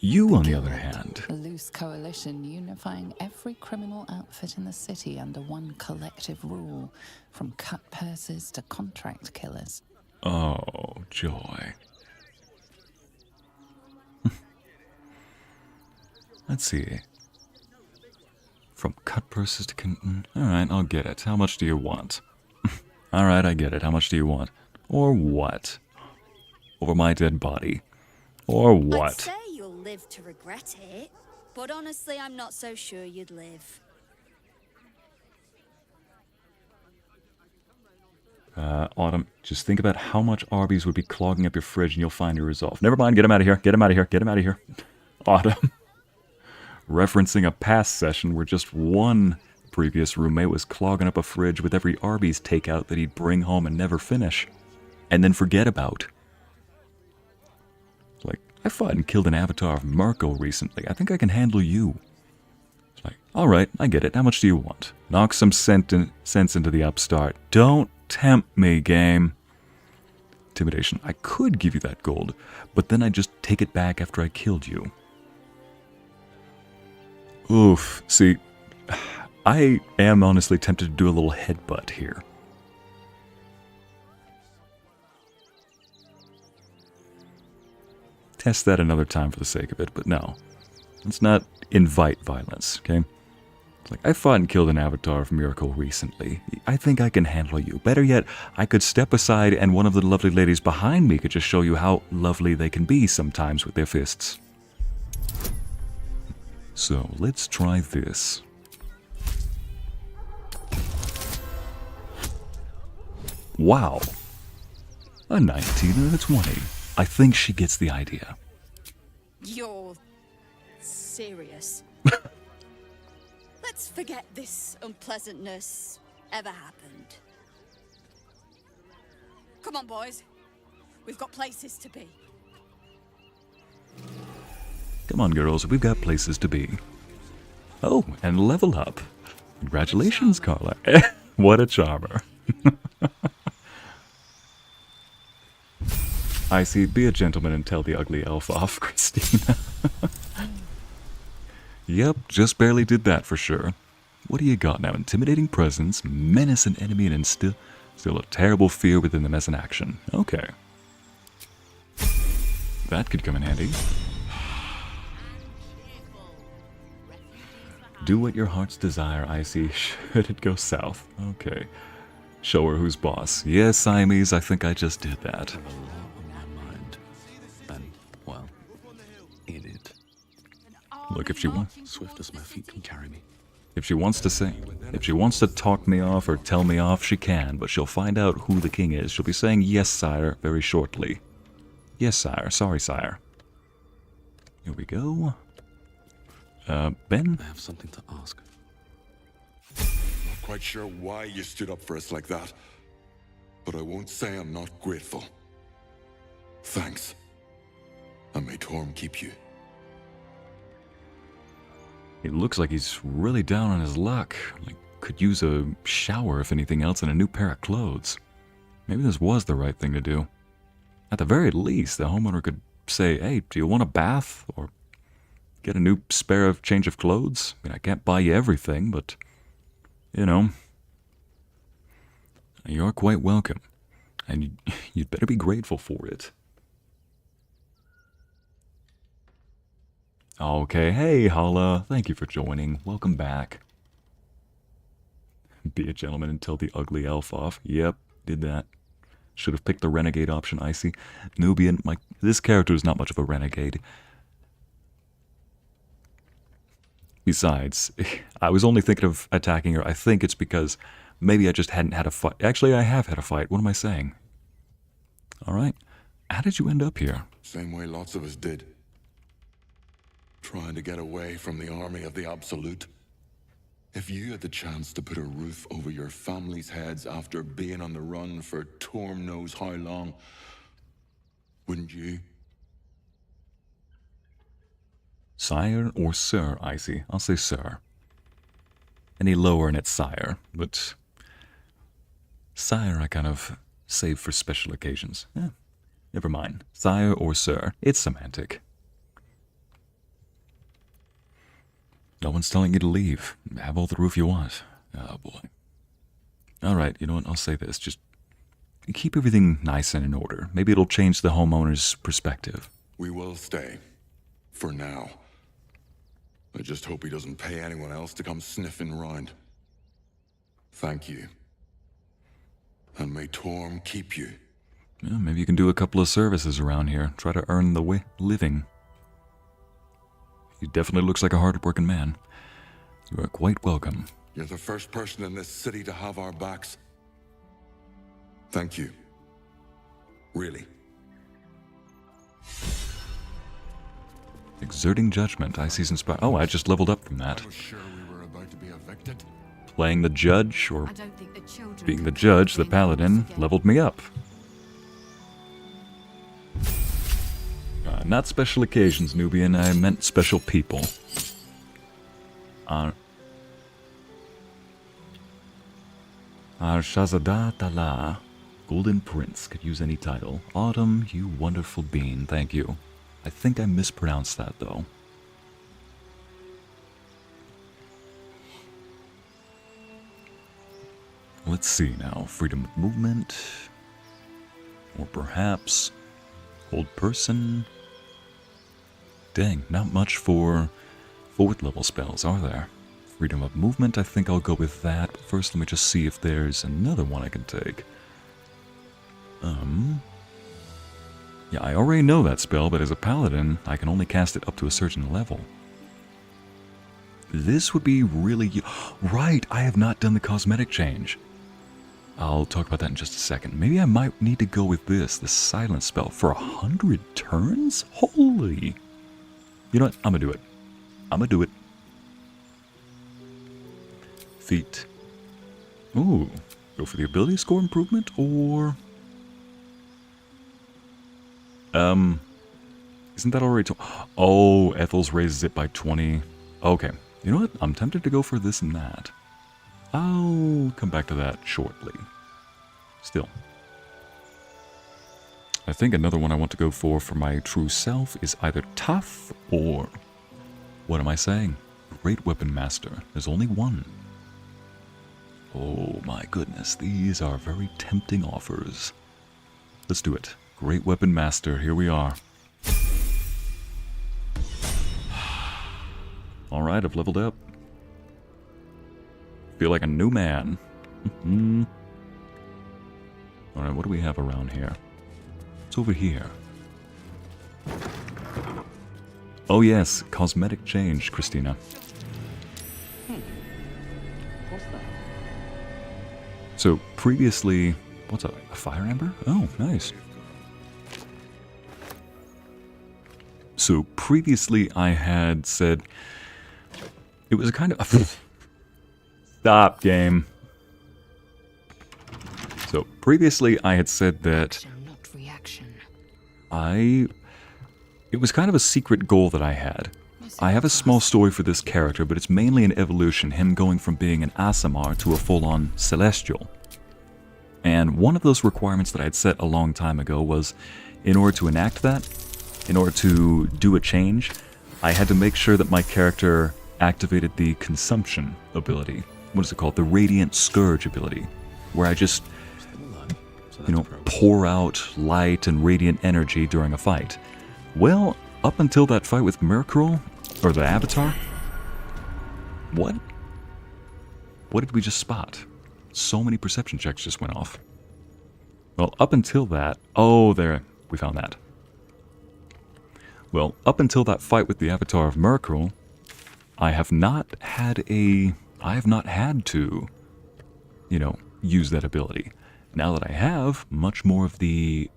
You, on the other hand. A loose coalition unifying every criminal outfit in the city under one collective rule, from cut purses to contract killers. Oh, joy. Let's see. From cut purses to alright, I'll get it. How much do you want? Alright, I get it. How much do you want? Or what? Over my dead body. Or what? I'd say you'll live to regret it, but honestly, I'm not so sure you'd live. Autumn, just think about how much Arby's would be clogging up your fridge and you'll find your resolve. Never mind, get him out of here. Get him out of here. Get him out of here. Autumn. Referencing a past session where just one previous roommate was clogging up a fridge with every Arby's takeout that he'd bring home and never finish. And then forget about. Like, I fought and killed an avatar of Mirko recently. I think I can handle you. It's like, alright, I get it. How much do you want? Knock some sense into the upstart. Don't tempt me, game. Intimidation. I could give you that gold, but then I'd just take it back after I killed you. Oof. See, I am honestly tempted to do a little headbutt here. Test that another time for the sake of it, but no. Let's not invite violence, okay? It's like, I fought and killed an avatar of Miracle recently. I think I can handle you. Better yet, I could step aside and one of the lovely ladies behind me could just show you how lovely they can be sometimes with their fists. So, let's try this. Wow. A 19 and a 20. I think she gets the idea. You're serious. Let's forget this unpleasantness ever happened. Come on, boys. We've got places to be. Come on, girls, we've got places to be. Oh, and level up. Congratulations, Carla. What a charmer. I see. Be a gentleman and tell the ugly elf off, Christina. Yep, just barely did that for sure. What do you got now? Intimidating presence, menace an enemy, and still a terrible fear within the mess in action. Okay. That could come in handy. Do what your heart's desire, I see. Should it go south? Okay. Show her who's boss. Yes, Siamese, I think I just did that. Look if she wants. Swift as my feet can carry me. If she wants to talk me off or tell me off, she can, but she'll find out who the king is. She'll be saying, "Yes, sire," very shortly. Yes, sire. Sorry, sire. Here we go. Ben? I have something to ask. Not quite sure why you stood up for us like that, but I won't say I'm not grateful. Thanks. And may Thorm keep you. It looks like he's really down on his luck. Like, could use a shower, if anything else, and a new pair of clothes. Maybe this was the right thing to do. At the very least, the homeowner could say, "Hey, do you want a bath?" Or get a new spare change of clothes. I mean, I can't buy you everything, but, you know, you're quite welcome. And you'd better be grateful for it. Okay, hey, Hala, thank you for joining. Welcome back. Be a gentleman and tell the ugly elf off. Yep, did that. Should have picked the renegade option, Icy. Nubian, this character is not much of a renegade. Besides, I was only thinking of attacking her. I think it's because maybe I just hadn't had a fight. Actually, I have had a fight. What am I saying? Alright. How did you end up here? Same way lots of us did. Trying to get away from the army of the Absolute. If you had the chance to put a roof over your family's heads after being on the run for Thorm knows how long, wouldn't you? Sire or sir, Icy? I'll say sir. Any lower and it's sire, but sire I kind of save for special occasions. Never mind. Sire or sir, it's semantic. No one's telling you to leave. Have all the roof you want. Oh boy. Alright, you know what, I'll say this. Just keep everything nice and in order. Maybe it'll change the homeowner's perspective. We will stay. For now. I just hope he doesn't pay anyone else to come sniffing round. Thank you. And may Thorm keep you. Yeah, maybe you can do a couple of services around here. Try to earn the living. He definitely looks like a hard-working man. You are quite welcome. You're the first person in this city to have our backs. Thank you. Really. Exerting judgment. I see some Oh, I just leveled up from that. I was sure we were about to be evicted. Playing the judge, or being the judge, the paladin, leveled me up. Not special occasions, Nubian. I meant special people. Shazada Tala. Golden Prince. Could use any title. Autumn, you wonderful being. Thank you. I think I mispronounced that, though. Let's see now. Freedom of movement. Or perhaps hold person. Dang, not much for 4th level spells, are there? Freedom of movement, I think I'll go with that. But first, let me just see if there's another one I can take. Yeah, I already know that spell, but as a paladin, I can only cast it up to a certain level. This would be really... Right, I have not done the cosmetic change. I'll talk about that in just a second. Maybe I might need to go with this, the silence spell, for 100 turns? Holy... You know what? I'm gonna do it. I'm gonna do it. Feat. Ooh. Go for the ability score improvement, or... Isn't that already... Oh, Ethel's raises it by 20. Okay. You know what? I'm tempted to go for this and that. I'll come back to that shortly. Still. I think another one I want to go for my true self is either tough or... What am I saying? Great Weapon Master. There's only one. Oh my goodness, these are very tempting offers. Let's do it. Great Weapon Master, here we are. Alright, I've leveled up. Feel like a new man. Alright, what do we have around here? It's over here. Oh yes, cosmetic change, Christina. So previously, what's a fire ember? Oh, nice. So previously I had said it was a kind of stop game. So previously I had said that it was kind of a secret goal that I had. I have a small story for this character, but it's mainly an evolution, him going from being an Aasimar to a full-on Celestial. And one of those requirements that I had set a long time ago was, in order to enact that, in order to do a change, I had to make sure that my character activated the consumption ability. What is it called? The Radiant Scourge ability, where I just, you know, pour out light and radiant energy during a fight. Well, up until that fight with Mercuril, or the Avatar, what did we just spot? So many perception checks just went off. Well, up until that, oh, there, we found that. Well, up until that fight with the Avatar of Mercuril, I have not had to, you know, use that ability. Now that I have, much more of the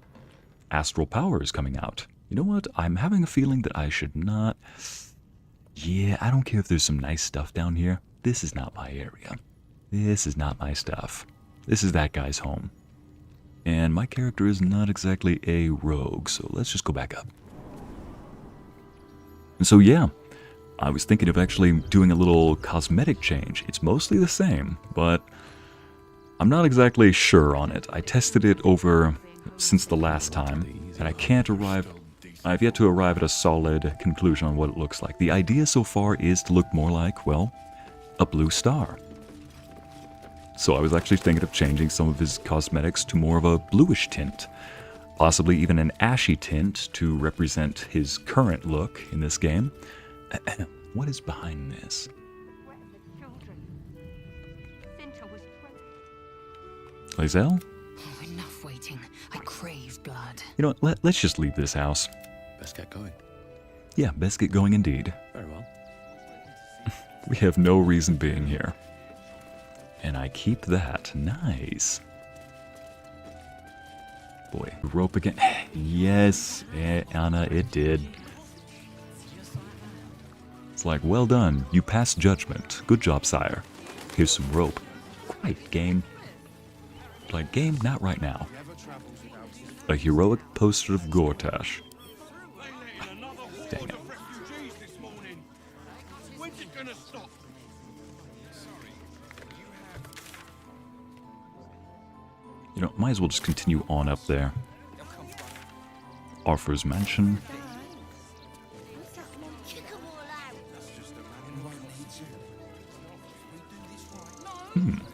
astral power is coming out. You know what? I'm having a feeling that I should not... Yeah, I don't care if there's some nice stuff down here. This is not my area. This is not my stuff. This is that guy's home. And my character is not exactly a rogue, so let's just go back up. And so yeah, I was thinking of actually doing a little cosmetic change. It's mostly the same, but I'm not exactly sure on it. I tested it over since the last time, and I've yet to arrive at a solid conclusion on what it looks like. The idea so far is to look more like, well, a blue star. So I was actually thinking of changing some of his cosmetics to more of a bluish tint. Possibly even an ashy tint to represent his current look in this game. What is behind this? Lae'zel? Oh, enough waiting. I crave blood. You know what, let's just leave this house. Best get going. Yeah, best get going indeed. Very well. We have no reason being here. And I keep that. Nice. Boy, rope again. Yes, Anna, it did. It's like, well done. You passed judgment. Good job, sire. Here's some rope. Quite, game. Like, game, not right now. A heroic poster of Gortash. Dang it. You know, might as well just continue on up there. Arthur's Mansion.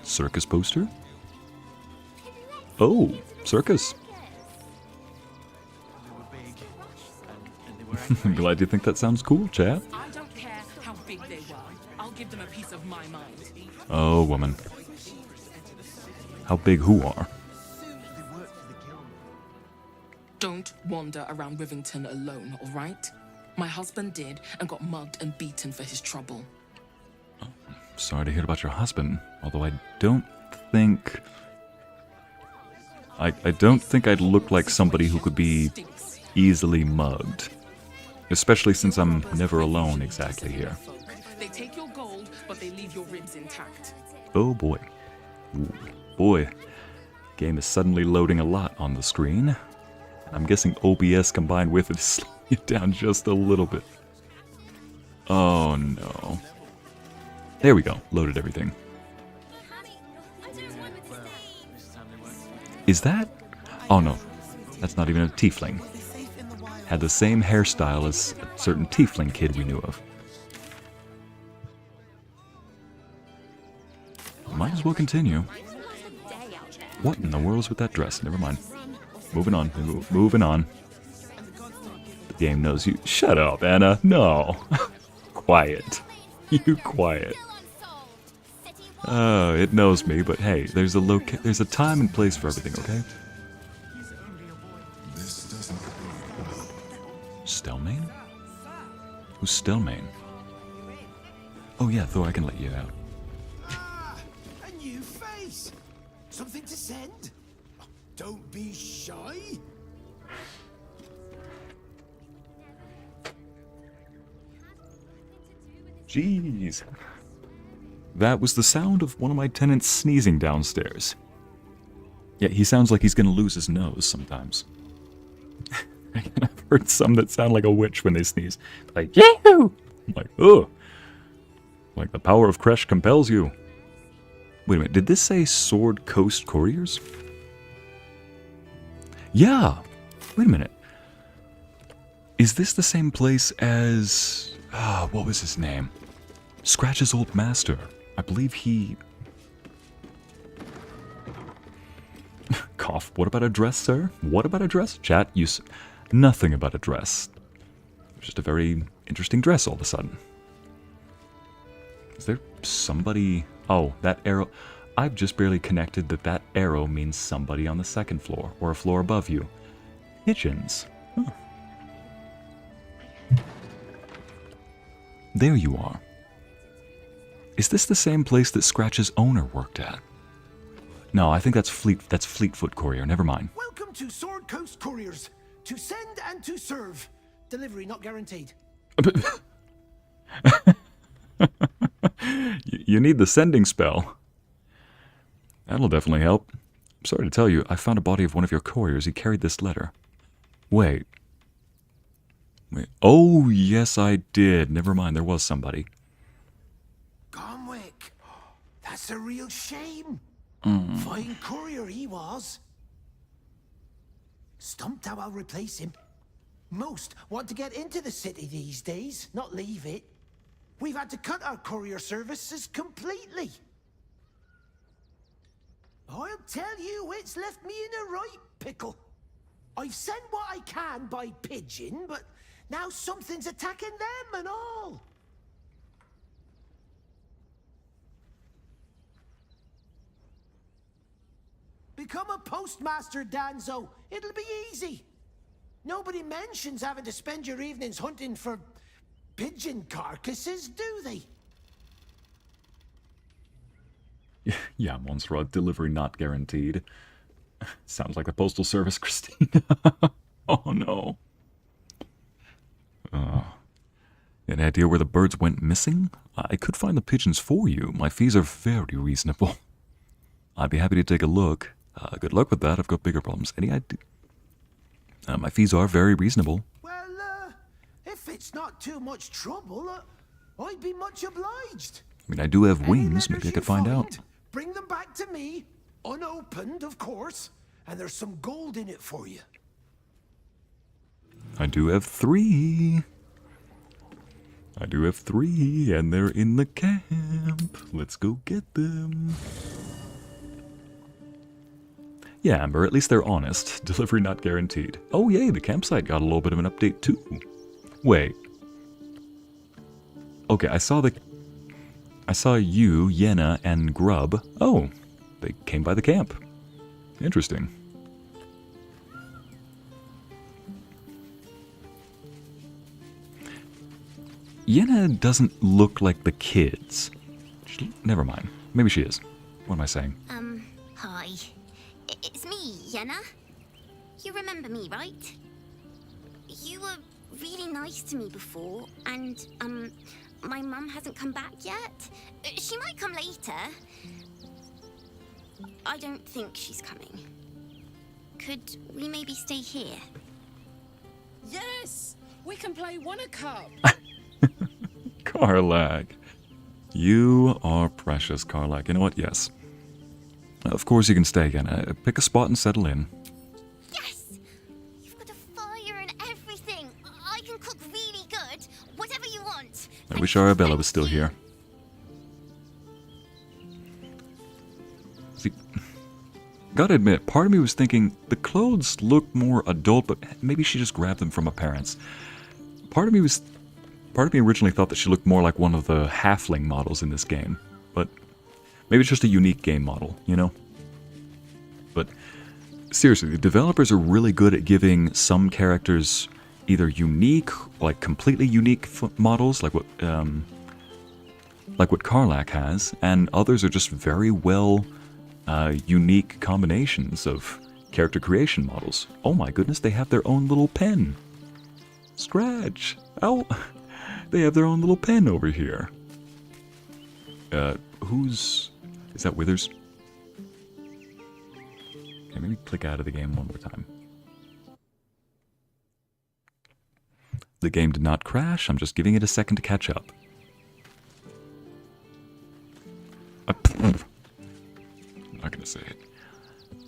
Circus poster? Oh, Circus. I'm glad you think that sounds cool, chap. I don't care how big they were. I'll give them a piece of my mind. Oh, woman. How big who are? Don't wander around Rivington alone, all right? My husband did and got mugged and beaten for his trouble. Sorry to hear about your husband, although I don't think... I don't think I'd look like somebody who could be easily mugged. Especially since I'm never alone exactly here. They take your gold, but they leave your ribs intact. Oh boy. Ooh, boy. Game is suddenly loading a lot on the screen. I'm guessing OBS combined with it is slowing it down just a little bit. Oh no. There we go. Loaded everything. Is that? Oh no. That's not even a tiefling. Had the same hairstyle as a certain tiefling kid we knew of. Might as well continue. What in the world is with that dress? Never mind. Moving on. Moving on. The game knows you. Shut up, Anna. No. Quiet. You quiet. Oh, it knows me, but hey, there's a time and place for everything, okay? Stelmane? Who's Stelmane? Oh yeah, Thor, I can let you out. A new face! something to send? Don't be shy. Jeez. That was the sound of one of my tenants sneezing downstairs. Yeah, he sounds like he's gonna lose his nose sometimes. I've heard some that sound like a witch when they sneeze. Like, yahoo! I'm like, ugh. Like, the power of Kresh compels you. Wait a minute, did this say Sword Coast Couriers? Yeah! Wait a minute. Is this the same place as... what was his name? Scratch's old master. I believe he... Cough. What about a dress, sir? What about a dress? Chat, nothing about a dress. Just a very interesting dress all of a sudden. Is there somebody... Oh, that arrow... I've just barely connected that arrow means somebody on the second floor, or a floor above you. Pigeons. Huh. There you are. Is this the same place that Scratch's owner worked at? No, I think that's Fleetfoot Courier. Never mind. Welcome to Sword Coast Couriers. To send and to serve. Delivery not guaranteed. You need the sending spell. That'll definitely help. I'm sorry to tell you, I found a body of one of your couriers. He carried this letter. Wait. Oh, yes, I did. Never mind, there was somebody. Gomwick. That's a real shame. Mm. Fine courier he was. Stumped how I'll replace him. Most want to get into the city these days, not leave it. We've had to cut our courier services completely. I'll tell you, it's left me in a right pickle. I've sent what I can by pigeon, but now something's attacking them and all. Become a postmaster, Danzo. It'll be easy. Nobody mentions having to spend your evenings hunting for pigeon carcasses, do they? Yeah, Montserrat, delivery not guaranteed. Sounds like the Postal Service, Christina. Oh no. Any idea where the birds went missing? I could find the pigeons for you. My fees are very reasonable. I'd be happy to take a look. Good luck with that. I've got bigger problems. Any idea? My fees are very reasonable. Well, if it's not too much trouble, I'd be much obliged. I mean, I do have wings. Maybe I could find out. Bring them back to me, unopened, of course, and there's some gold in it for you. I do have 3. I do have 3, and they're in the camp. Let's go get them. Yeah, Amber, at least they're honest. Delivery not guaranteed. Oh, yay, the campsite got a little bit of an update, too. Wait. Okay, I saw you, Yenna, and Grub. Oh, they came by the camp. Interesting. Yenna doesn't look like the kids. Never mind. Maybe she is. What am I saying? Hi. It's me, Yenna. You remember me, right? You were really nice to me before, and, my mum hasn't come back yet. She might come later. I don't think she's coming. Could we maybe stay here? Yes! We can play One-a-Cup. Karlak. You are precious, Karlak. You know what? Yes. Of course you can stay again. Pick a spot and settle in. Yes! You've got a fire and everything. I can cook really good. Whatever you want. I wish Arabella was still here. See, gotta admit, part of me was thinking the clothes look more adult, but maybe she just grabbed them from her parents. Part of me originally thought that she looked more like one of the halfling models in this game, but maybe it's just a unique game model, you know? But seriously, the developers are really good at giving some characters either unique, like completely unique models, like what Karlak has, and others are just very well unique combinations of character creation models. Oh my goodness, they have their own little pen. Scratch. Oh, they have their own little pen over here. Is that Withers? Okay, maybe click out of the game one more time. The game did not crash. I'm just giving it a second to catch up. I'm not gonna say it.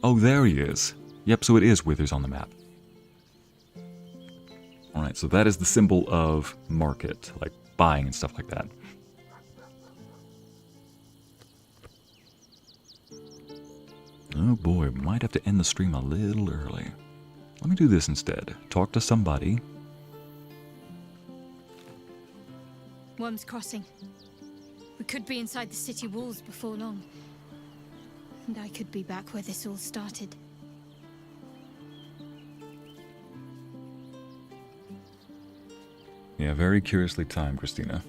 Oh, there he is. Yep, so it is Withers on the map. Alright, so that is the symbol of market, like buying and stuff like that. Oh boy, might have to end the stream a little early. Let me do this instead. Talk to somebody. Worm's Crossing. We could be inside the city walls before long. And I could be back where this all started. Yeah, very curiously timed, Christina.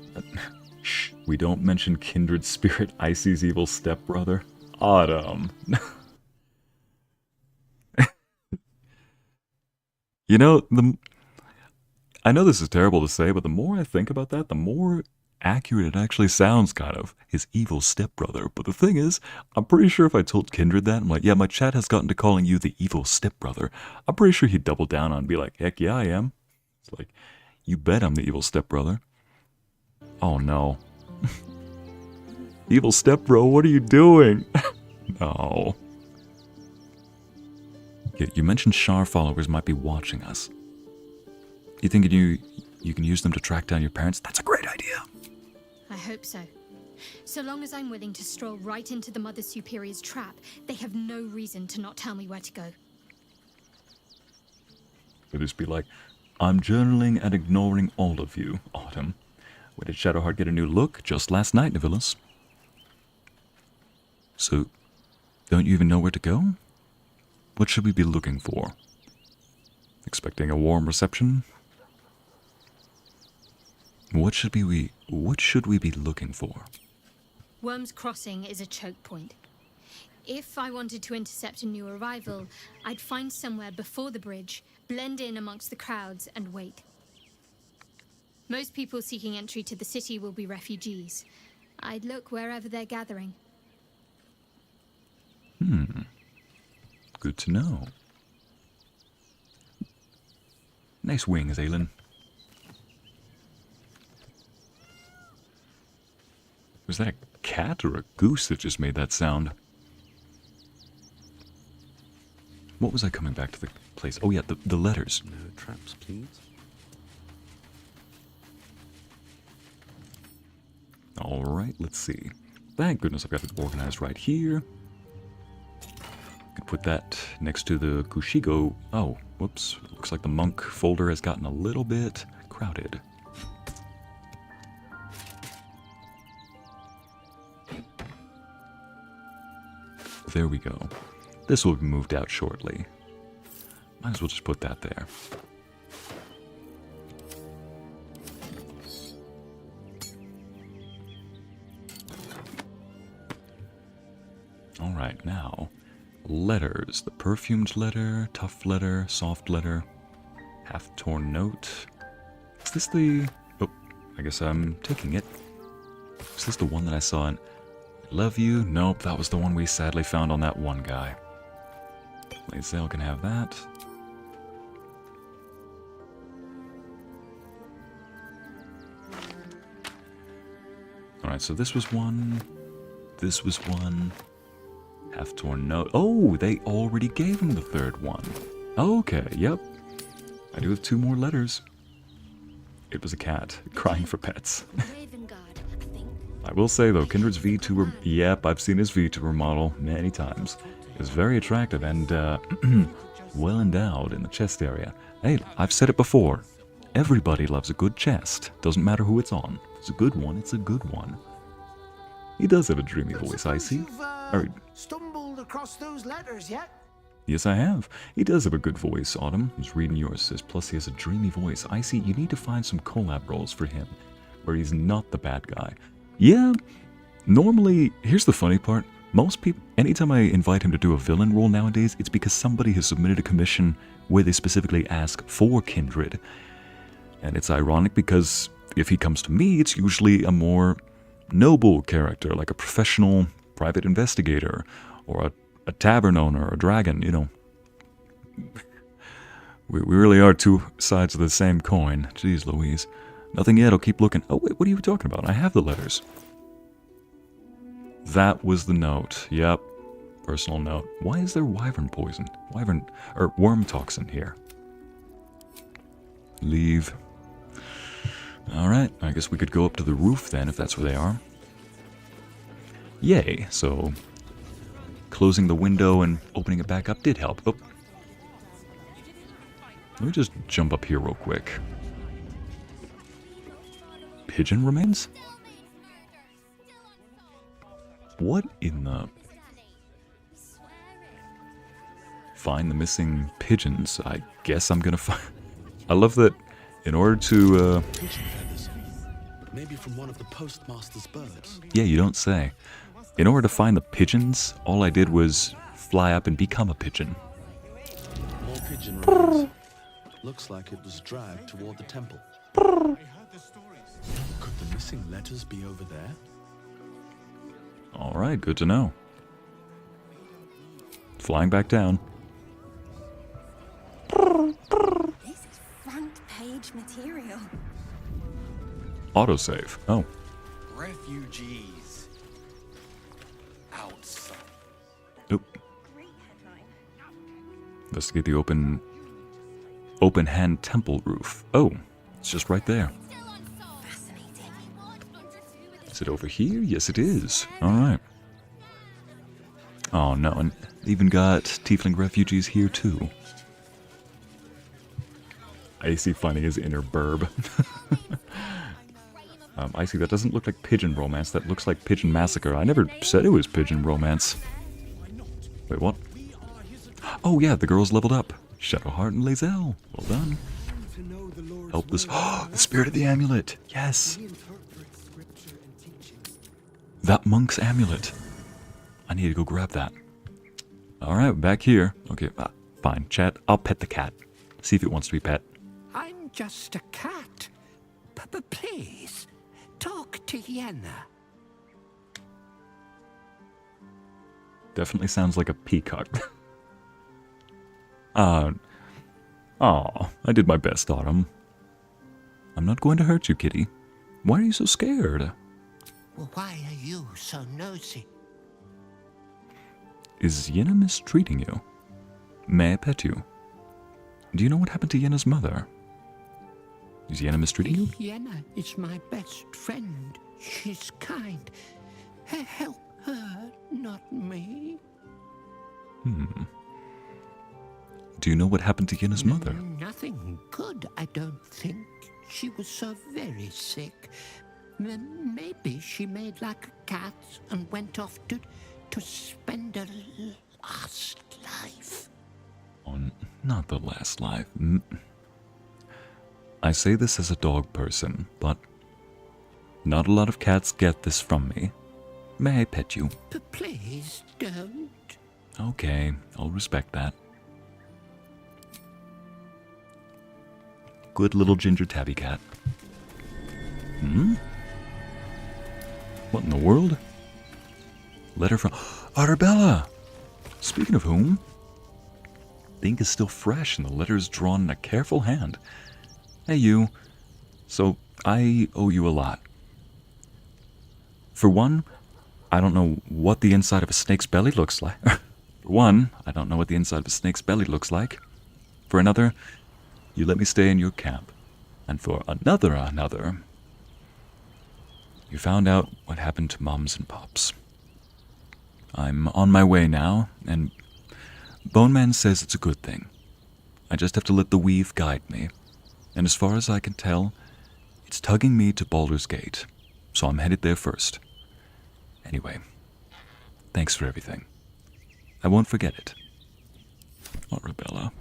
Shh, we don't mention kindred spirit Icy's evil stepbrother. Autumn. You know, I know this is terrible to say, but the more I think about that, the more accurate it actually sounds, kind of. His evil stepbrother. But the thing is, I'm pretty sure if I told Kindred that, I'm like, yeah, my chat has gotten to calling you the evil stepbrother. I'm pretty sure he'd double down on and be like, heck yeah, I am. It's like, you bet I'm the evil stepbrother. Oh no. Evil stepbro, what are you doing? No. You mentioned Shar followers might be watching us. You think you can use them to track down your parents? That's a great idea. I hope so. So long as I'm willing to stroll right into the Mother Superior's trap, they have no reason to not tell me where to go. Would this be like, I'm journaling and ignoring all of you, Autumn. Where did Shadowheart get a new look? Just last night, Nivilis. So, don't you even know where to go? What should we be looking for? Expecting a warm reception? What should we be looking for? Worm's Crossing is a choke point. If I wanted to intercept a new arrival, I'd find somewhere before the bridge, blend in amongst the crowds, and wait. Most people seeking entry to the city will be refugees. I'd look wherever they're gathering. Good to know. Nice wings, Aelin. Was that a cat or a goose that just made that sound? What was I coming back to the place? Oh yeah, the letters. No traps, please. Alright, let's see. Thank goodness I've got it organized right here. Could put that next to the Kushigo. Oh, whoops. Looks like the monk folder has gotten a little bit crowded. There we go. This will be moved out shortly. Might as well just put that there. Alright, now, letters. The perfumed letter, tough letter, soft letter, half-torn note. Is this the... Oh, I guess I'm taking it. Is this the one that I saw in... Love you? Nope, that was the one we sadly found on that one guy. Lae'zel can have that. Alright, so this was one. This was one. Half-torn note. Oh, they already gave him the third one. Okay, yep. I do have 2 more letters. It was a cat crying for pets. I will say though, Kindred's VTuber, yep, I've seen his VTuber model many times. It's very attractive and well endowed in the chest area. Hey, I've said it before. Everybody loves a good chest. Doesn't matter who it's on. If it's a good one, it's a good one. He does have a dreamy voice, I see. Stumbled across those letters yet? Yes, I have. He does have a good voice, Autumn. He's reading yours, says, plus he has a dreamy voice. I see, you need to find some collab roles for him, where he's not the bad guy. Yeah, normally, here's the funny part. Most people, anytime I invite him to do a villain role nowadays, it's because somebody has submitted a commission where they specifically ask for kindred. And it's ironic because if he comes to me, it's usually a more noble character, like a professional private investigator, or a tavern owner, or a dragon, you know. We really are two sides of the same coin. Jeez Louise. Nothing yet, I'll keep looking. Oh wait, what are you talking about? I have the letters. That was the note. Yep. Personal note. Why is there wyvern poison? Worm toxin here. Leave. Alright, I guess we could go up to the roof then, if that's where they are. Yay, so closing the window and opening it back up did help. Oh. Let me just jump up here real quick. Pigeon remains? What in the... Find the missing pigeons. I guess I'm gonna find... I love that in order to, Pigeon feathers. Maybe from one of the postmaster's birds. Yeah, you don't say. In order to find the pigeons, all I did was fly up and become a pigeon. More pigeon remains. Looks like it was dragged toward the temple. Could the missing letters be over there? Alright, good to know. Flying back down. This is front page material. Autosave. Oh. Refugees. Outside. Nope. Investigate the open hand temple roof. Oh, it's just right there. Is it over here? Yes, it is. Alright. Oh no, and even got tiefling refugees here too. Icy finding his inner burb. Icy, that doesn't look like pigeon romance. That looks like pigeon massacre. I never said it was pigeon romance. Wait, what? Oh yeah, the girls leveled up. Shadowheart and Lae'zel. Well done. Help this. Oh, the spirit of the amulet. Yes. That monk's amulet. I need to go grab that. Alright, back here. Okay, fine. Chat, I'll pet the cat. See if it wants to be pet. I'm just a cat. Please, talk to Yenna. Definitely sounds like a peacock. I did my best, Autumn. I'm not going to hurt you, kitty. Why are you so scared? Well, why are you so nosy? Is Yenna mistreating you? May I pet you? Do you know what happened to Yenna's mother? Is Yenna mistreating you? Yenna is my best friend. She's kind. Help her, not me. Do you know what happened to Yenna's mother? Nothing good, I don't think. She was so very sick. Maybe she made like a cat and went off to spend her last life. Oh, not the last life. I say this as a dog person, but not a lot of cats get this from me. May I pet you? Please don't. Okay, I'll respect that. Good little ginger tabby cat. What in the world? Letter from Arabella! Speaking of whom, the ink is still fresh and the letter is drawn in a careful hand. Hey you, so I owe you a lot. For one, I don't know what the inside of a snake's belly looks like. For one, I don't know what the inside of a snake's belly looks like. For another, you let me stay in your camp. And for another, you found out what happened to Moms and Pops. I'm on my way now, and Bone Man says it's a good thing. I just have to let the weave guide me. And as far as I can tell, it's tugging me to Baldur's Gate, so I'm headed there first. Anyway, thanks for everything. I won't forget it. Arabella.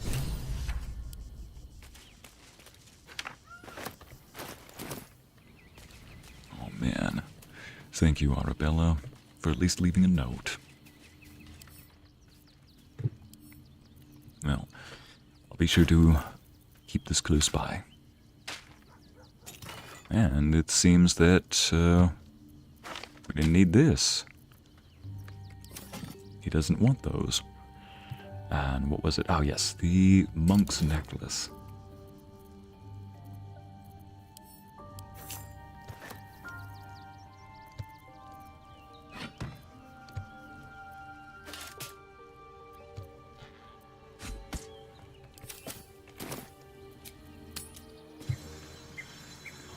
Oh man. Thank you, Arabella, for at least leaving a note. be sure to keep this close by. And it seems that we didn't need this. He doesn't want those. And what was it? Oh yes, the monk's necklace.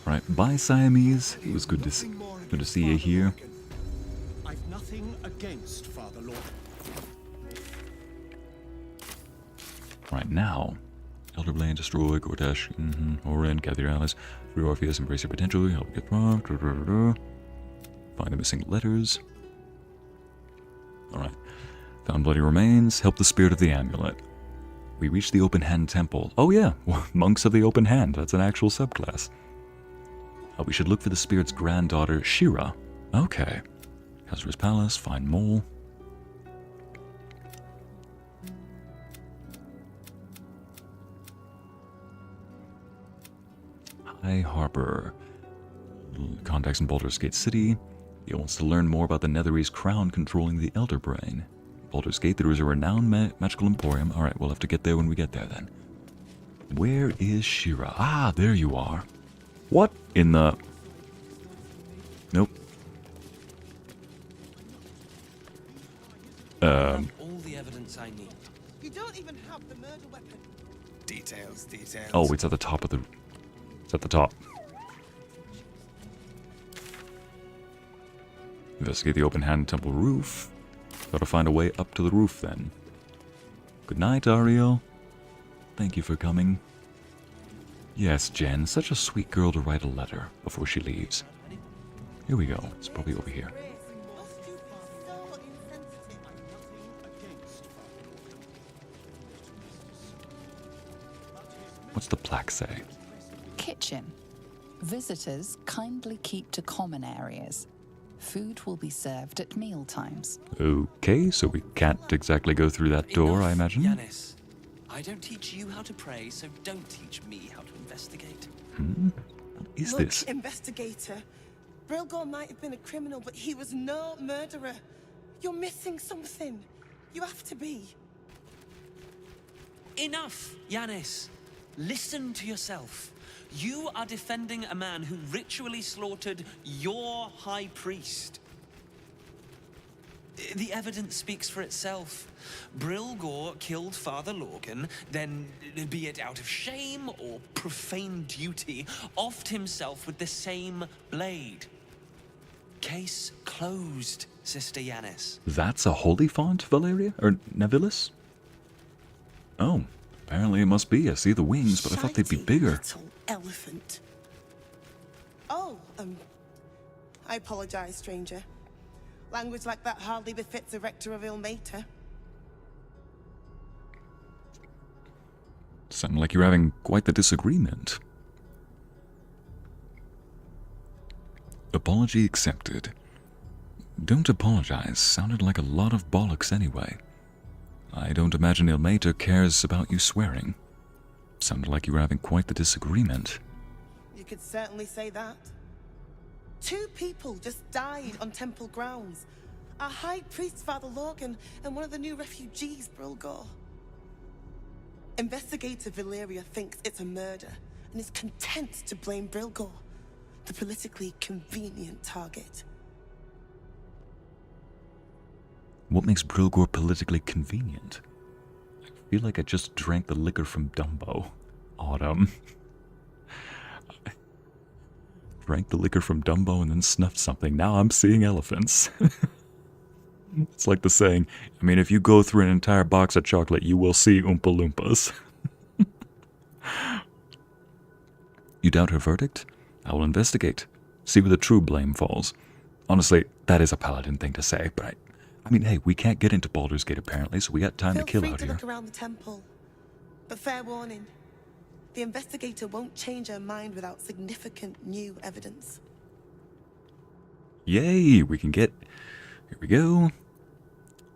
Right, bye Siamese. It was good to see you here. I've nothing against Father Lord. Right now, Elderblade, destroy, Gortash, Oren, gather your allies, free Orpheus, embrace your potential, help get wrong, find the missing letters. Alright, found bloody remains, help the spirit of the amulet. We reached the Open Hand Temple. Oh yeah, Monks of the Open Hand, that's an actual subclass. We should look for the spirit's granddaughter, Shira. Okay. Khazra's Palace, find Mole. High Harbor. Contacts in Baldur's Gate City. He wants to learn more about the Netherese crown controlling the Elder Brain. Baldur's Gate, there is a renowned magical emporium. Alright, we'll have to get there when we get there then. Where is Shira? Ah, there you are. What in the... Nope. All the evidence I need. You don't even have the murder weapon. Details. Oh, it's at the top of the... It's at the top. Investigate the Open Hand Temple roof. Gotta find a way up to the roof then. Good night, Ariel. Thank you for coming. Yes, Jen, such a sweet girl to write a letter before she leaves. Here we go. It's probably over here. What's the plaque say? Kitchen. Visitors kindly keep to common areas. Food will be served at meal times. Okay, so we can't exactly go through that door, I imagine. Yanis, I don't teach you how to pray, so don't teach me how to investigate. What is Look, this? Investigator. Brilgor might have been a criminal, but he was no murderer. You're missing something. You have to be. Enough, Yanis. Listen to yourself. You are defending a man who ritually slaughtered your high priest. The evidence speaks for itself. Brilgor killed Father Lorgan, then, be it out of shame or profane duty, offed himself with the same blade. Case closed, Sister Yanis. That's a holy font, Valeria? Or Navilis? Oh, apparently it must be. I see the wings, but I thought they'd be bigger. Little elephant. Oh, I apologize, stranger. Language like that hardly befits a rector of Ilmater. Sound like you're having quite the disagreement. Apology accepted. Don't apologize. Sounded like a lot of bollocks anyway. I don't imagine Ilmater cares about you swearing. Sounded like you were having quite the disagreement. You could certainly say that. 2 people just died on temple grounds. Our high priest, Father Lorgan, and one of the new refugees, Brilgor. Investigator Valeria thinks it's a murder and is content to blame Brilgor, the politically convenient target. What makes Brilgor politically convenient? I feel like I just drank the liquor from Dumbo. Autumn. Drank the liquor from Dumbo and then snuffed something. Now I'm seeing elephants. It's like the saying, I mean, if you go through an entire box of chocolate, you will see Oompa Loompas. You doubt her verdict? I will investigate. See where the true blame falls. Honestly, that is a paladin thing to say, but I mean, hey, we can't get into Baldur's Gate apparently, so we got time to kill out here. Feel free to look around the temple. But fair warning, the investigator won't change her mind without significant new evidence. Yay, we can get... Here we go.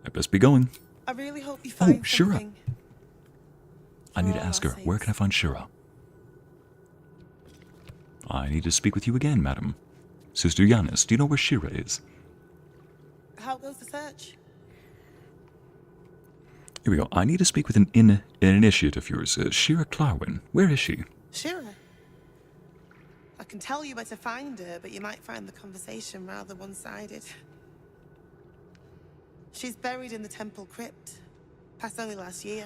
I best be going. I really hope you find Shira. something. I need to ask her, where can I find Shira? I need to speak with you again, madam. Sister Yanis, do you know where Shira is? How goes the search? Here we go. I need to speak with an initiate of yours, Shira Clarwin. Where is she? Shira. I can tell you where to find her, but you might find the conversation rather one-sided. She's buried in the temple crypt. Passed only last year.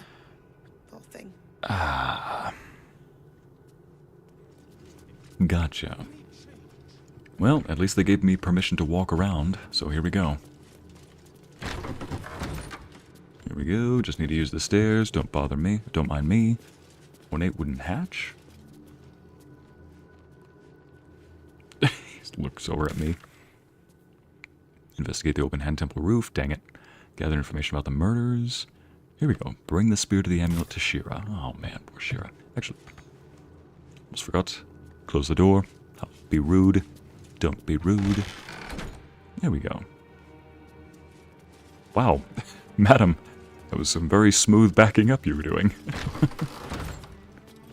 Poor thing. Ah. Gotcha. Well, at least they gave me permission to walk around, so here we go. Here we go. Just need to use the stairs. Don't bother me. Don't mind me. Ornate wooden hatch. He looks over at me. Investigate the open hand temple roof. Dang it. Gather information about the murders. Here we go. Bring the spear to the amulet to Shira. Oh man, poor Shira. Actually, almost forgot. Close the door. Don't be rude. Don't be rude. There we go. Wow. Madam, that was some very smooth backing up you were doing.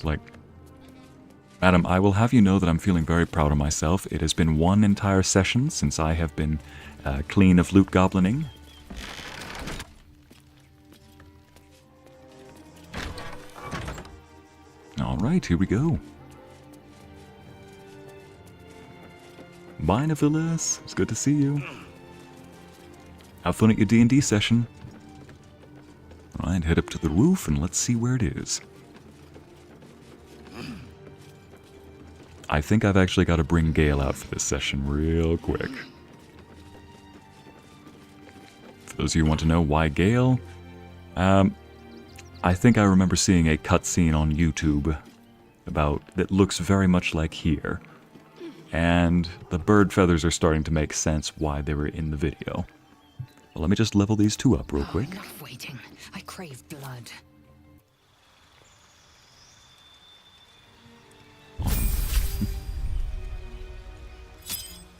Like, madam, I will have you know that I'm feeling very proud of myself. It has been one entire session since I have been clean of loot goblining. Alright, here we go. Bye, Nephilis. It's good to see you. Have fun at your D&D session. Alright, head up to the roof and let's see where it is. I think I've actually got to bring Gail out for this session real quick. For those of you who want to know why Gail, I think I remember seeing a cutscene on YouTube that looks very much like here. And the bird feathers are starting to make sense why they were in the video. Well, let me just level these two up real quick. Enough waiting. I crave blood.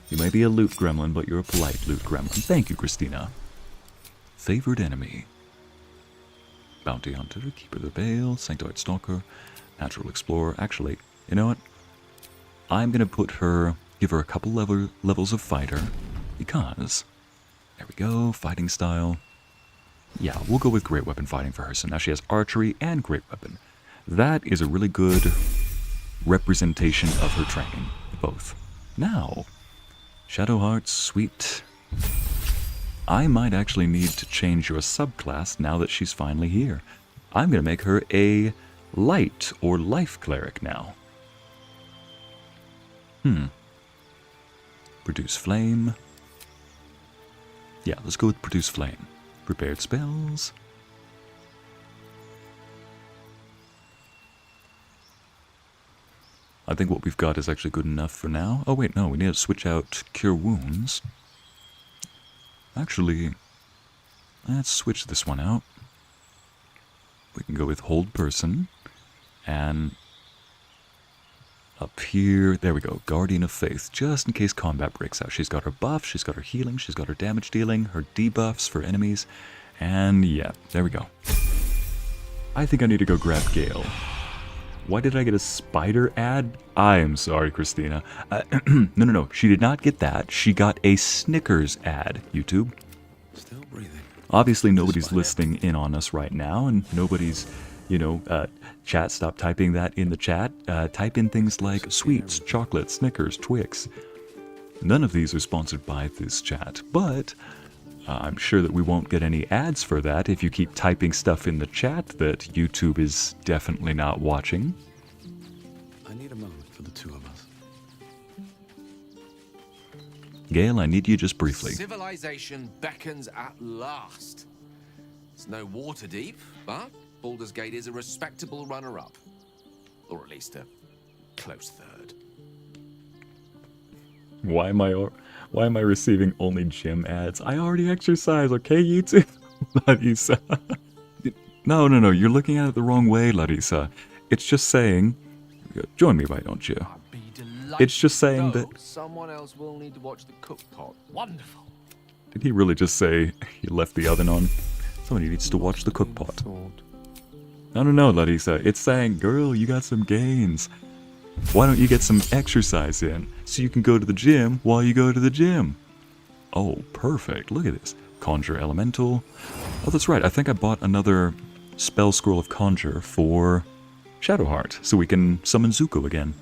You may be a loot gremlin, but you're a polite loot gremlin. Thank you, Christina. Favored enemy. Bounty Hunter, Keeper of the Veil, Sanctoid Stalker, Natural Explorer. Actually, you know what? I'm going to give her a couple levels of fighter, because, there we go, fighting style. Yeah, we'll go with Great Weapon fighting for her, so now she has archery and Great Weapon. That is a really good representation of her training, both. Now, Shadowheart, sweet. I might actually need to change your subclass now that she's finally here. I'm going to make her a light or life cleric now. Produce flame. Yeah, let's go with produce flame. Prepared spells. I think what we've got is actually good enough for now. Oh wait, no, we need to switch out Cure Wounds. Actually, let's switch this one out. We can go with Hold Person. And up here, there we go, Guardian of Faith, just in case combat breaks out. She's got her buff, she's got her healing, she's got her damage dealing, her debuffs for enemies, and yeah, there we go. I think I need to go grab Gail. Why did I get a spider ad? I am sorry, Christina. No, she did not get that. She got a Snickers ad, YouTube. Still breathing. Obviously, nobody's listening in on us right now, and nobody's, chat, stop typing that in the chat. Type in things like sweets, chocolate, Snickers, Twix. None of these are sponsored by this chat, but I'm sure that we won't get any ads for that if you keep typing stuff in the chat that YouTube is definitely not watching. I need a moment for the two of us. Gail, I need you just briefly. Civilization beckons at last. It's no water deep, but Baldur's Gate is a respectable runner-up. Or at least a close third. Why am I receiving only gym ads? I already exercise, okay, YouTube? Larissa. No, you're looking at it the wrong way, Larissa. It's just saying... Join me, why don't you? It's just saying that... Someone else will need to watch the cookpot. Wonderful. Did he really just say he left the oven on? Somebody needs to watch the cookpot. No, Lae'zel. It's saying, girl, you got some gains. Why don't you get some exercise in so you can go to the gym while you go to the gym? Oh, perfect. Look at this. Conjure Elemental. Oh, that's right. I think I bought another spell scroll of Conjure for Shadowheart, so we can summon Zuko again.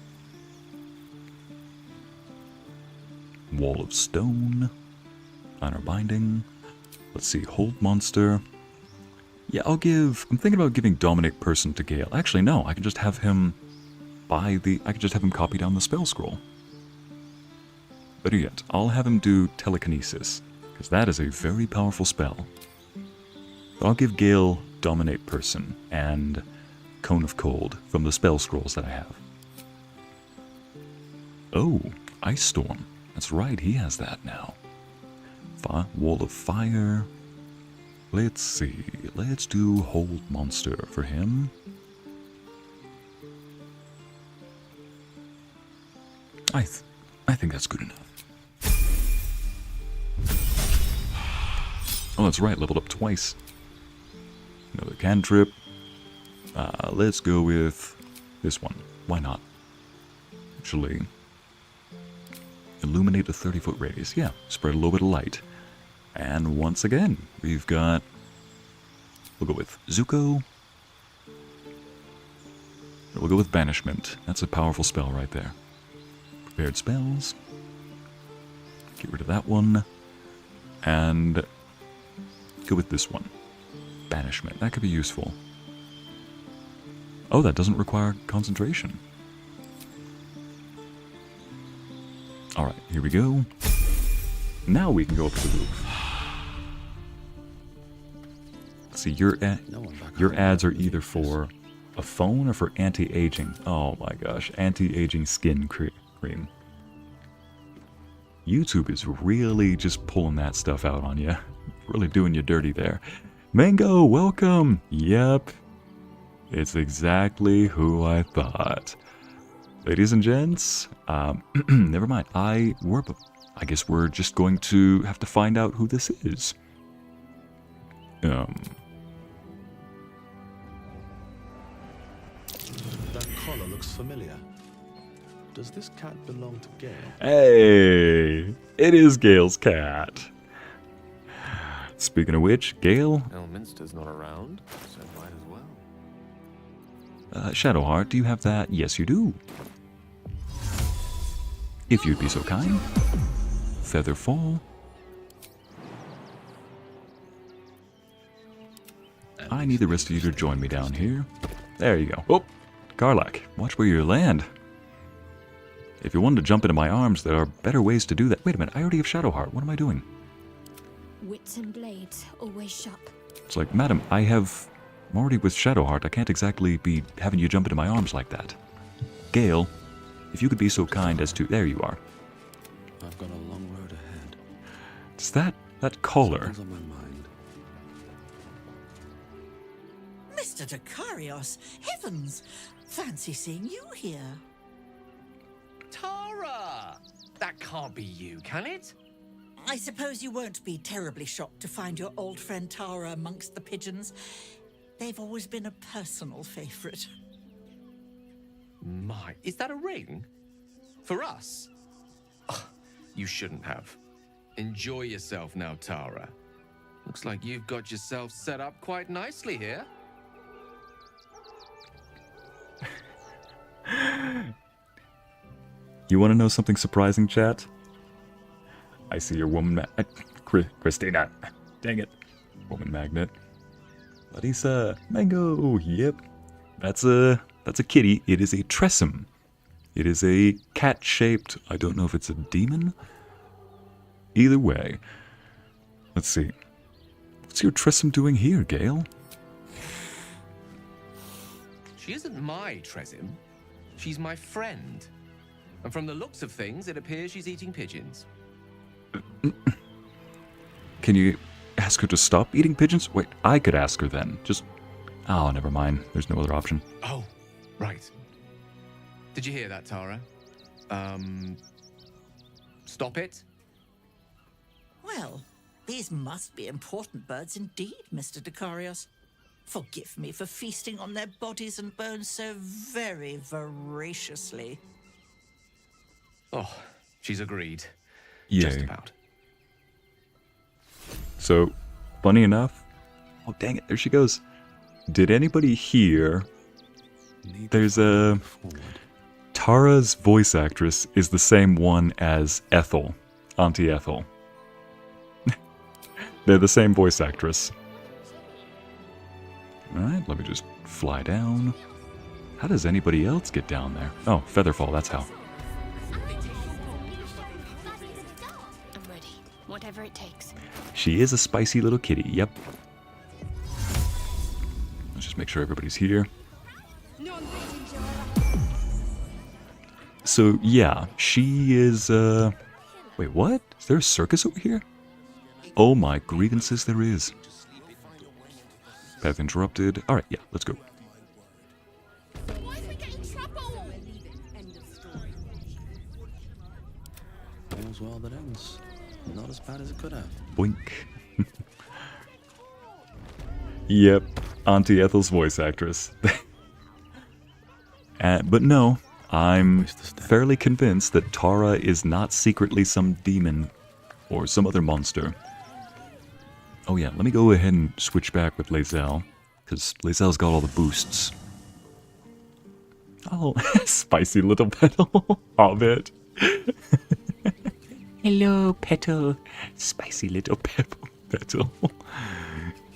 Wall of Stone. Honor Binding. Let's see. Hold Monster. Yeah, I'm thinking about giving Dominate Person to Gail. Actually, no. I can just have him I can just have him copy down the spell scroll. Better yet, I'll have him do Telekinesis, because that is a very powerful spell. But I'll give Gail Dominate Person and Cone of Cold from the spell scrolls that I have. Oh, Ice Storm. That's right, he has that now. Wall of Fire. Let's see. Let's do Hold Monster for him. I think that's good enough. Oh, that's right, leveled up twice. Another cantrip. Let's go with this one. Why not? Actually, illuminate a 30-foot radius. Yeah, spread a little bit of light. And once again, we'll go with Zuko. We'll go with Banishment. That's a powerful spell right there. Prepared spells. Get rid of that one. And go with this one. Banishment. That could be useful. Oh, that doesn't require concentration. Alright, here we go. Now we can go up to the roof. Let's see, your ads are either for a phone or for anti-aging. Oh my gosh, anti-aging skin cream. YouTube is really just pulling that stuff out on you. Really doing you dirty there. Mango, welcome! Yep. It's exactly who I thought. Ladies and gents, never mind. I guess we're just going to have to find out who this is. That collar looks familiar. Does this cat belong to Gail? Hey, it is Gail's cat. Speaking of which, Gail. Elminster's not around, so might as well. Shadowheart, do you have that? Yes, you do. If you'd be so kind. Featherfall. I need the rest of you to join me down here. There you go. Oh, Garlac, watch where you land. If you wanted to jump into my arms, there are better ways to do that. Wait a minute, I already have Shadowheart. What am I doing? Wits and blades, always sharp. It's like, madam, I'm already with Shadowheart. I can't exactly be having you jump into my arms like that. Gail, if you could be so kind as to... There you are. I've got a long road ahead. It's that collar. Something's on my mind. Mr. Dekarios, heavens! Fancy seeing you here. Tara! That can't be you, can it? I suppose you won't be terribly shocked to find your old friend Tara amongst the pigeons. They've always been a personal favorite. My, is that a ring? For us? Oh, you shouldn't have. Enjoy yourself now, Tara. Looks like you've got yourself set up quite nicely here. You want to know something surprising, chat? I see your woman Christina. Dang it. Woman magnet. Larissa. Mango. Yep. That's a kitty. It is a Tressum. It is a cat-shaped... I don't know if it's a demon? Either way. Let's see. What's your Tressum doing here, Gail? She isn't my Tressum. She's my friend. And from the looks of things, it appears she's eating pigeons. Can you ask her to stop eating pigeons? Wait, I could ask her then. Just... Oh, never mind. There's no other option. Oh, right. Did you hear that, Tara? Stop it? Well, these must be important birds indeed, Mr. Dekarios. Forgive me for feasting on their bodies and bones so very voraciously. Oh, she's agreed. Yay. Just about. So, funny enough... Oh, dang it, there she goes. Did anybody hear... There's a... Tara's voice actress is the same one as Ethel. Auntie Ethel. They're the same voice actress. Alright, let me just fly down. How does anybody else get down there? Oh, Featherfall, that's how. I'm ready. Whatever it takes. She is a spicy little kitty, yep. Let's just make sure everybody's here. So, yeah, she is, Wait, what? Is there a circus over here? Oh my grievances, there is. Path interrupted. Alright, yeah, let's go. All's well that ends. Not as bad as it could have. Boink. Yep, Auntie Ethel's voice actress. But no, I'm fairly convinced that Tara is not secretly some demon or some other monster. Oh yeah, let me go ahead and switch back with Lae'zel, because Lae'zel's got all the boosts. Oh, spicy little petal. Hobbit. Hello, petal. Spicy little petal.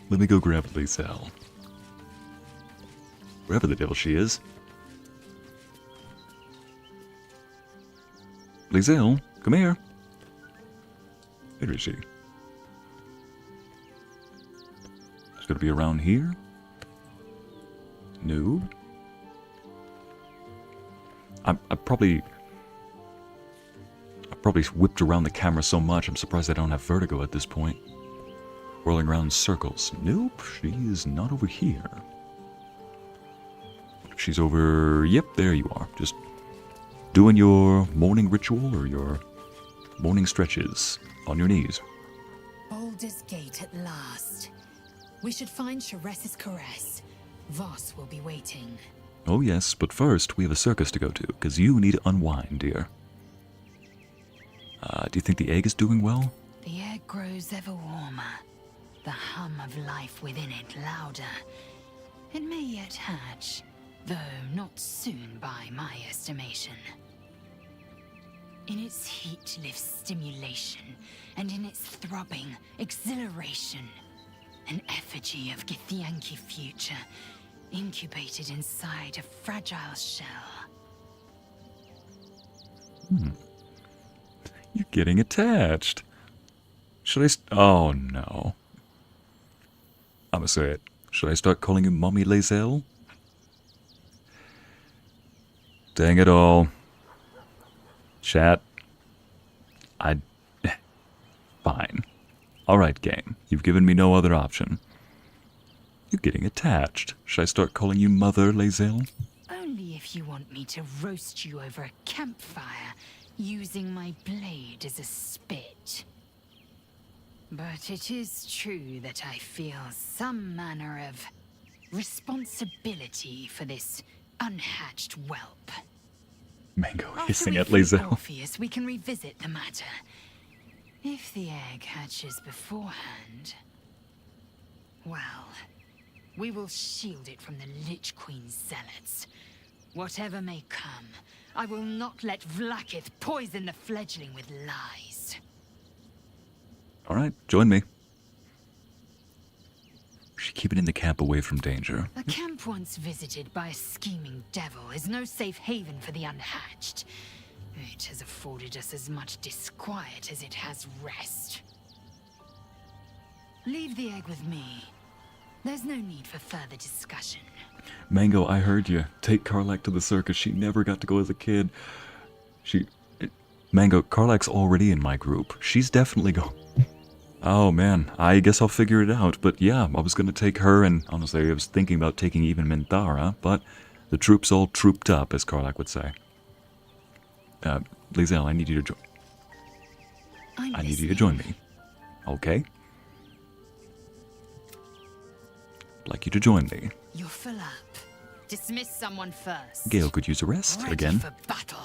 Let me go grab Lae'zel. Wherever the devil she is. Lae'zel, come here. Where is she? She's gonna be around here? No. I probably whipped around the camera so much, I'm surprised I don't have vertigo at this point. Whirling around in circles. Nope, she is not over here. She's over... Yep, there you are. Just doing your morning ritual or your morning stretches on your knees. Baldur's Gate at last. We should find Sharess's caress. Voss will be waiting. Oh yes, but first we have a circus to go to, because you need to unwind, dear. Do you think the egg is doing well? The egg grows ever warmer. The hum of life within it louder. It may yet hatch, though not soon by my estimation. In its heat lives stimulation, and in its throbbing, exhilaration. An effigy of Githyanki future, incubated inside a fragile shell. You're getting attached. Should I oh no. I'ma say it. Should I start calling you Mommy Lae'zel? Dang it all. Chat. Fine. Alright, game. You've given me no other option. You're getting attached. Should I start calling you Mother Lae'zel? Only if you want me to roast you over a campfire, using my blade as a spit. But it is true that I feel some manner of responsibility for this unhatched whelp. Mango After hissing we at free Lae'zel. Orpheus, we can revisit the matter. If the egg hatches beforehand, well, we will shield it from the Lich Queen's zealots. Whatever may come, I will not let Vlaakith poison the fledgling with lies. Alright, join me. We should keep it in the camp away from danger. A camp once visited by a scheming devil is no safe haven for the unhatched. It has afforded us as much disquiet as it has rest. Leave the egg with me. There's no need for further discussion. Mango, I heard you. Take Karlach to the circus. She never got to go as a kid. Mango, Karlach's already in my group. She's definitely going. Oh man, I guess I'll figure it out. But yeah, I was gonna take her, and honestly, I was thinking about taking even Minthara, but the troops all trooped up, as Karlach would say. Lae'zel, I need you to join. I need you to join me. Okay? I'd like you to join me. You're full up. Dismiss someone first. Gail could use a rest Ready again. for battle.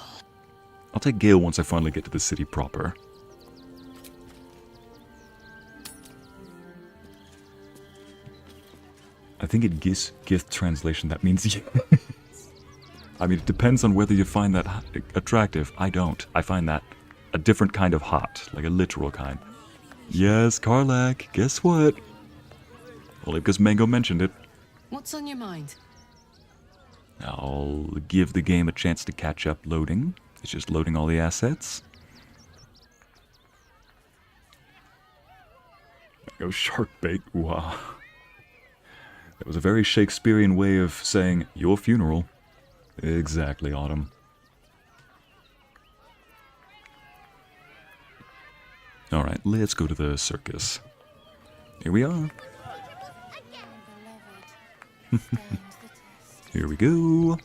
I'll take Gail once I finally get to the city proper. I think in Gith translation that means yes. I mean, it depends on whether you find that attractive. I don't. I find that a different kind of hot, like a literal kind. Yes, Karlak, guess what? Only because Mango mentioned it. What's on your mind? I'll give the game a chance to catch up loading. It's just loading all the assets. Go shark bait, wow. That was a very Shakespearean way of saying, your funeral. Exactly, Autumn. Alright, let's go to the circus. Here we are. Here we go.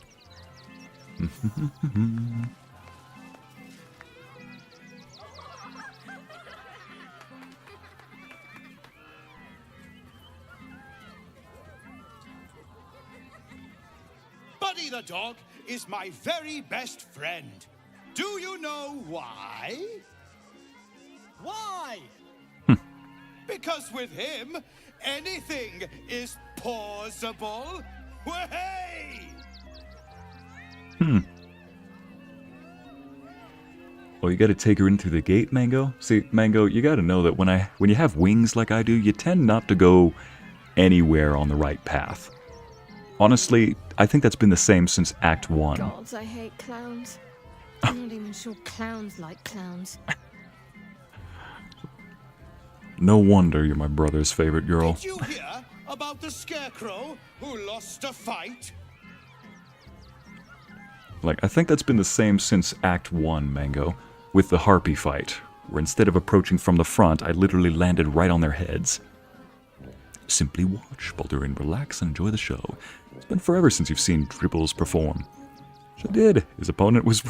Buddy the dog is my very best friend. Do you know why? Why? Because with him, anything is possible. Way! Well, you gotta take her in through the gate, Mango. See, Mango, you gotta know that when you have wings like I do, you tend not to go anywhere on the right path. Honestly, I think that's been the same since Act 1. Gods, I hate clowns. I'm not even sure clowns like clowns. No wonder you're my brother's favorite girl. Did you hear about the scarecrow who lost a fight? Like, I think that's been the same since Act 1, Mango, with the harpy fight, where instead of approaching from the front, I literally landed right on their heads. Simply watch, Baldur, and relax and enjoy the show. It's been forever since you've seen Dribbles perform. She did. His opponent was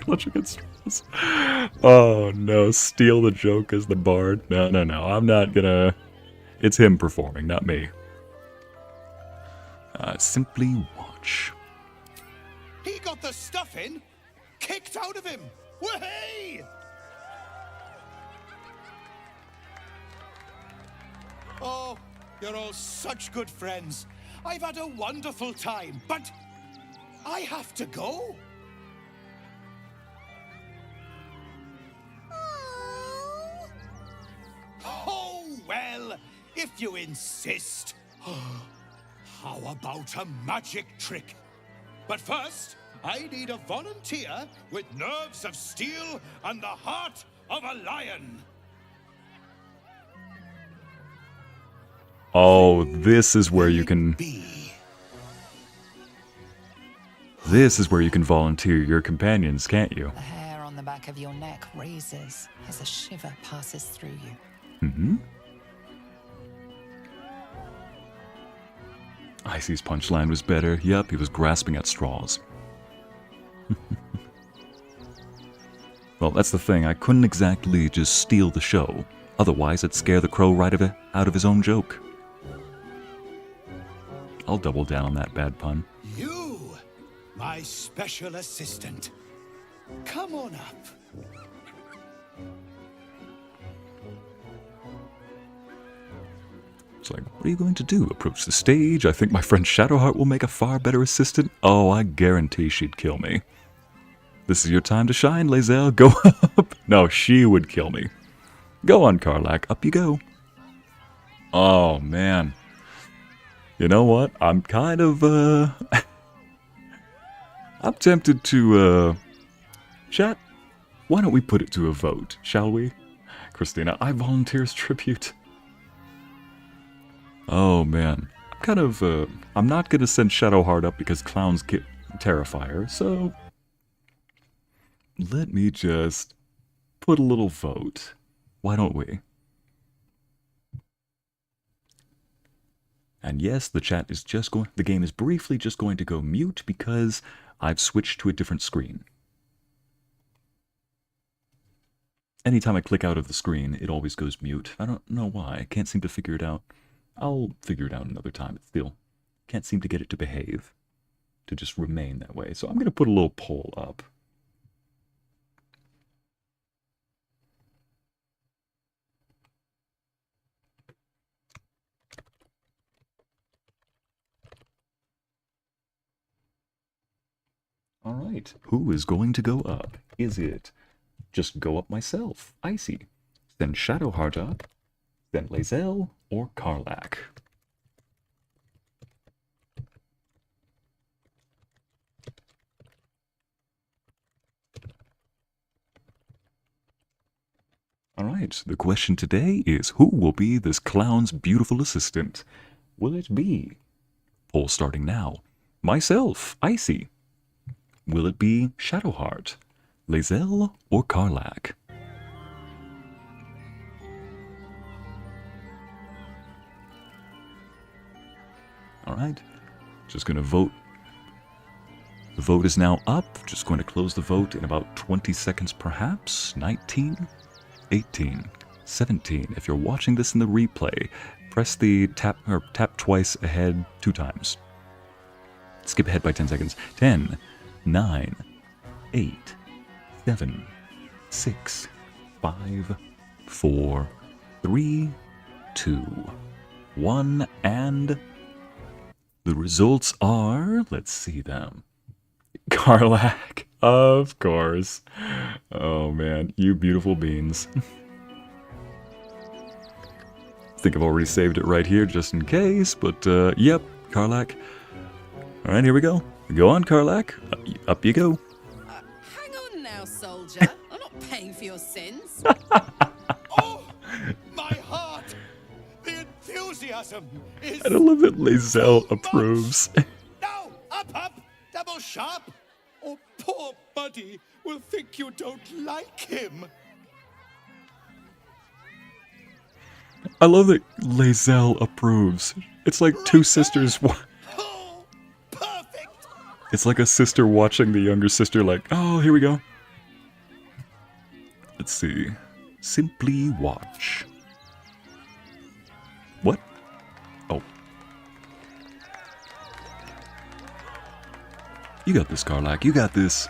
clutching at straws. Oh no, steal the joke as the bard. No, I'm not gonna... It's him performing, not me. Simply watch. He got the stuffing kicked out of him. Way! Oh, you're all such good friends. I've had a wonderful time, but I have to go. Oh, well, if you insist. How about a magic trick? But first, I need a volunteer with nerves of steel and the heart of a lion. Oh, this is where you can... This is where you can volunteer your companions, can't you? The hair on the back of your neck raises as a shiver passes through you. Mm-hmm. Icy's punchline was better. Yep, he was grasping at straws. Well, that's the thing. I couldn't exactly just steal the show. Otherwise, I'd scare the crow right out of his own joke. I'll double down on that bad pun. You, my special assistant. Come on up. It's like, what are you going to do? Approach the stage? I think my friend Shadowheart will make a far better assistant. Oh, I guarantee she'd kill me. This is your time to shine, Lae'zel. Go up. No, she would kill me. Go on, Karlak. Up you go. Oh, man. You know what? I'm kind of, I'm tempted to, chat, why don't we put it to a vote, shall we? Christina, I volunteer as tribute. Oh, man. I'm kind of, I'm not gonna send Shadowheart up because clowns terrify her, so... Let me just put a little vote. Why don't we? And yes, the chat is just going... The game is briefly just going to go mute because I've switched to a different screen. Anytime I click out of the screen, it always goes mute. I don't know why. I can't seem to figure it out. I'll figure it out another time. But still, can't seem to get it to behave, to just remain that way. So I'm going to put a little poll up. All right, who is going to go up? Is it just go up myself, Icy, then Shadowheart up, then Lae'zel, or Karlach? All right, the question today is, who will be this clown's beautiful assistant? Will it be, poll starting now, myself, Icy? Will it be Shadowheart, Lae'zel, or Karlach? All right, just going to vote. The vote is now up. Just going to close the vote in about 20 seconds perhaps. 19, 18, 17. If you're watching this in the replay, press the tap twice ahead 2 times. Skip ahead by 10 seconds. 10, 9, 8, 7, 6, 5, 4, 3, 2, 1, and the results are, let's see them. Karlach, of course. Oh man, you beautiful beans. I think I've already saved it right here just in case, but yep, Karlach. All right, here we go. Go on, Karlach. Up you go. Hang on now, soldier. I'm not paying for your sins. Oh, my heart! The enthusiasm is... I don't love that Lae'zel approves. Now, up, double sharp, or poor Buddy will think you don't like him. I love that Lae'zel approves. It's like two sisters. It's like a sister watching the younger sister like, oh, here we go. Let's see. Simply watch. What? Oh. You got this, Karlach. You got this.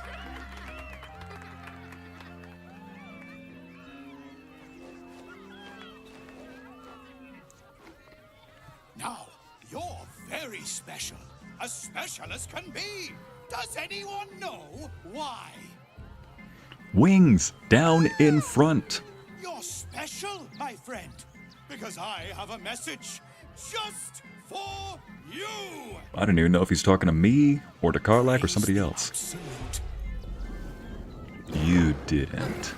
Now, you're very special. As special as can be. Does anyone know why? Wings down in front. You're special, my friend, because I have a message just for you. I don't even know if he's talking to me or to Karlach or somebody else. You didn't.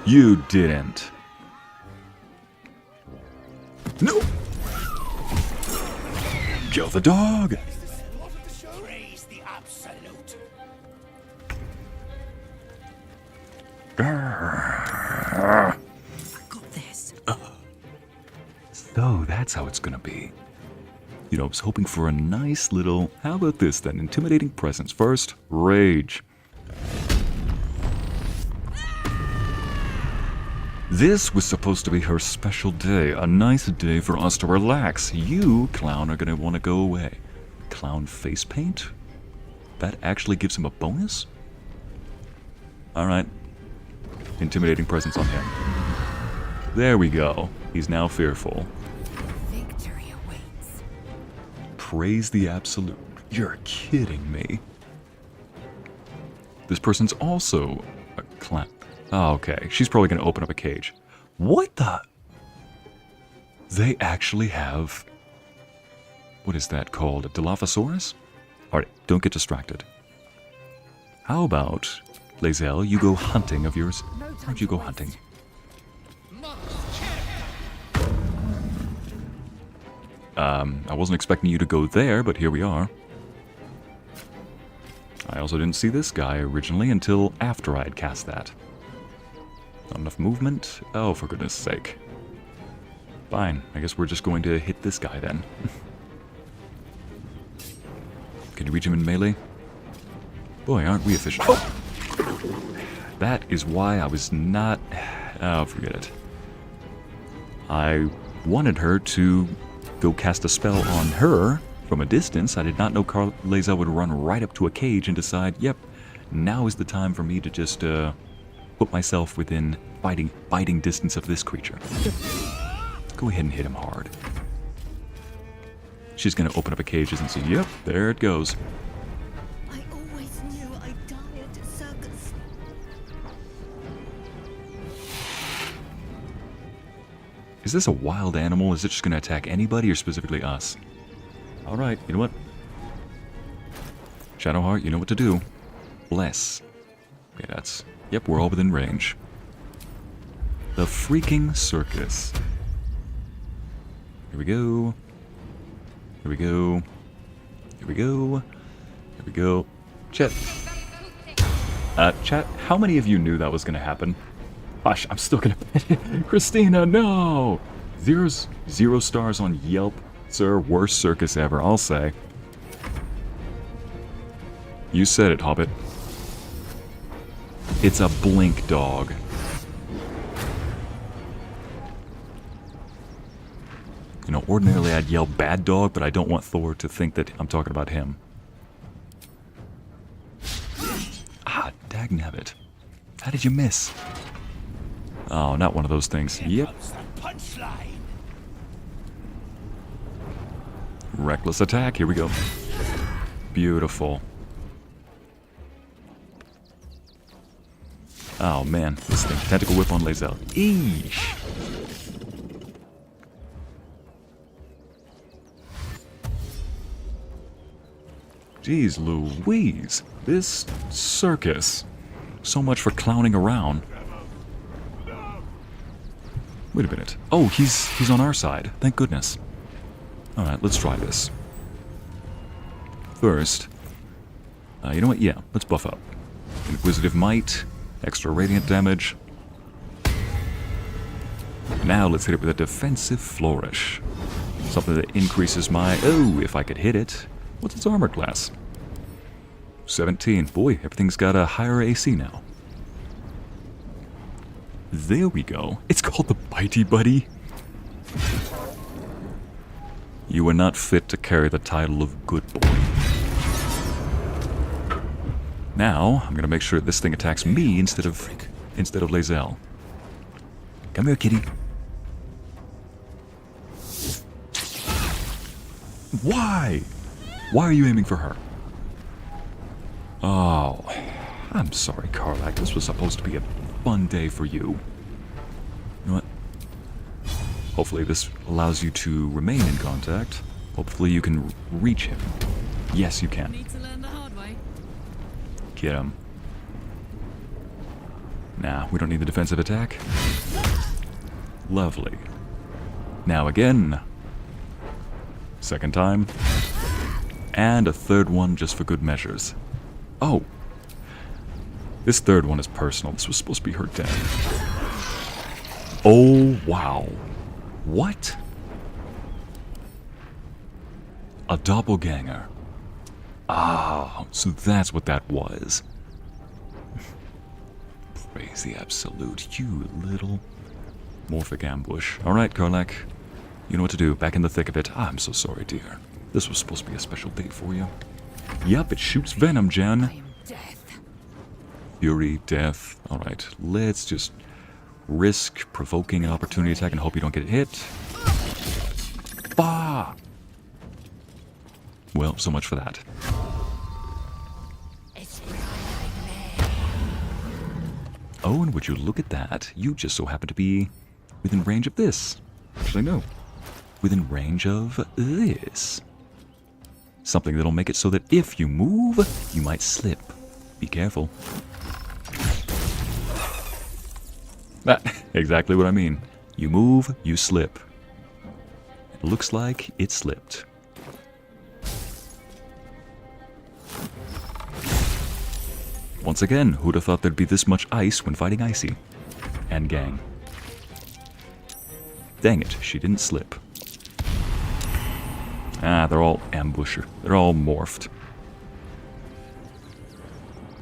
You didn't. No! Kill the dog! Praise the absolute. I got this. So that's how it's gonna be. You know, I was hoping for a nice little... How about this then? Intimidating presence. First, rage. This was supposed to be her special day, a nice day for us to relax. You, clown, are gonna want to go away. Clown face paint? That actually gives him a bonus? Alright. Intimidating presence on him. There we go. He's now fearful. Victory awaits. Praise the absolute. You're kidding me. This person's also a clown. Oh, okay. She's probably going to open up a cage. What the? They actually have... What is that called? A Dilophosaurus? Alright, don't get distracted. How about, Lae'zel, you go hunting of yours? How'd you go hunting? I wasn't expecting you to go there, but here we are. I also didn't see this guy originally until after I had cast that. Not enough movement? Oh, for goodness sake. Fine, I guess we're just going to hit this guy then. Can you reach him in melee? Boy, aren't we efficient. Oh! That is why I was not... Oh, forget it. I wanted her to go cast a spell on her from a distance. I did not know Lae'zel would run right up to a cage and decide, yep, now is the time for me to just put myself within biting distance of this creature. Go ahead and hit him hard. She's gonna open up a cage and say, yep, there it goes. I always knew I'd die at a circus. Is this a wild animal? Is it just gonna attack anybody or specifically us? Alright, you know what? Shadowheart, you know what to do. Bless. Okay, that's... Yep, we're all within range. The freaking circus. Here we go. Here we go. Here we go. Here we go. Chat. Chat, how many of you knew that was gonna happen? Gosh, I'm still gonna bet it. Christina, no! 0 stars on Yelp. Sir, worst circus ever, I'll say. You said it, Hobbit. It's a blink dog. You know, ordinarily I'd yell bad dog, but I don't want Thor to think that I'm talking about him. Ah, dagnabbit. How did you miss? Oh, not one of those things. Yep. Reckless attack, here we go. Beautiful. Oh man, this thing. Tentacle whip on Lae'zel. Eesh. Jeez Louise. This circus. So much for clowning around. Wait a minute. Oh, he's on our side. Thank goodness. Alright, let's try this. First, you know what? Yeah, let's buff up. Inquisitive Might, extra radiant damage. Now let's hit it with a defensive flourish. Something that increases my... Oh, if I could hit it. What's its armor class? 17. Boy, everything's got a higher AC now. There we go. It's called the Bitey Buddy. You are not fit to carry the title of good boy. Now, I'm gonna make sure this thing attacks me instead of Lae'zel. Come here, kitty. Why? Why are you aiming for her? Oh, I'm sorry, Karlach. This was supposed to be a fun day for you. You know what? Hopefully this allows you to remain in contact. Hopefully you can reach him. Yes, you can. Need to learn the hard way. Get him. Nah, we don't need the defensive attack. Lovely. Now again. Second time. And a third one just for good measures. Oh. This third one is personal. This was supposed to be her death. Oh, wow. What? A doppelganger. Ah, so that's what that was. Praise the absolute, you little morphic ambush. Alright, Karlach. You know what to do. Back in the thick of it. I'm so sorry, dear. This was supposed to be a special day for you. Yup, it shoots venom, Jen. Fury, death. Alright, let's just risk provoking an opportunity attack and hope you don't get hit. Bah! Well, so much for that. Oh, and would you look at that? You just so happen to be within range of this. Actually, no. Within range of this. Something that'll make it so that if you move, you might slip. Be careful. Exactly what I mean. You move, you slip. It looks like it slipped. Once again, who'd have thought there'd be this much ice when fighting Icy? And gang. Dang it, she didn't slip. Ah, they're all ambusher. They're all morphed.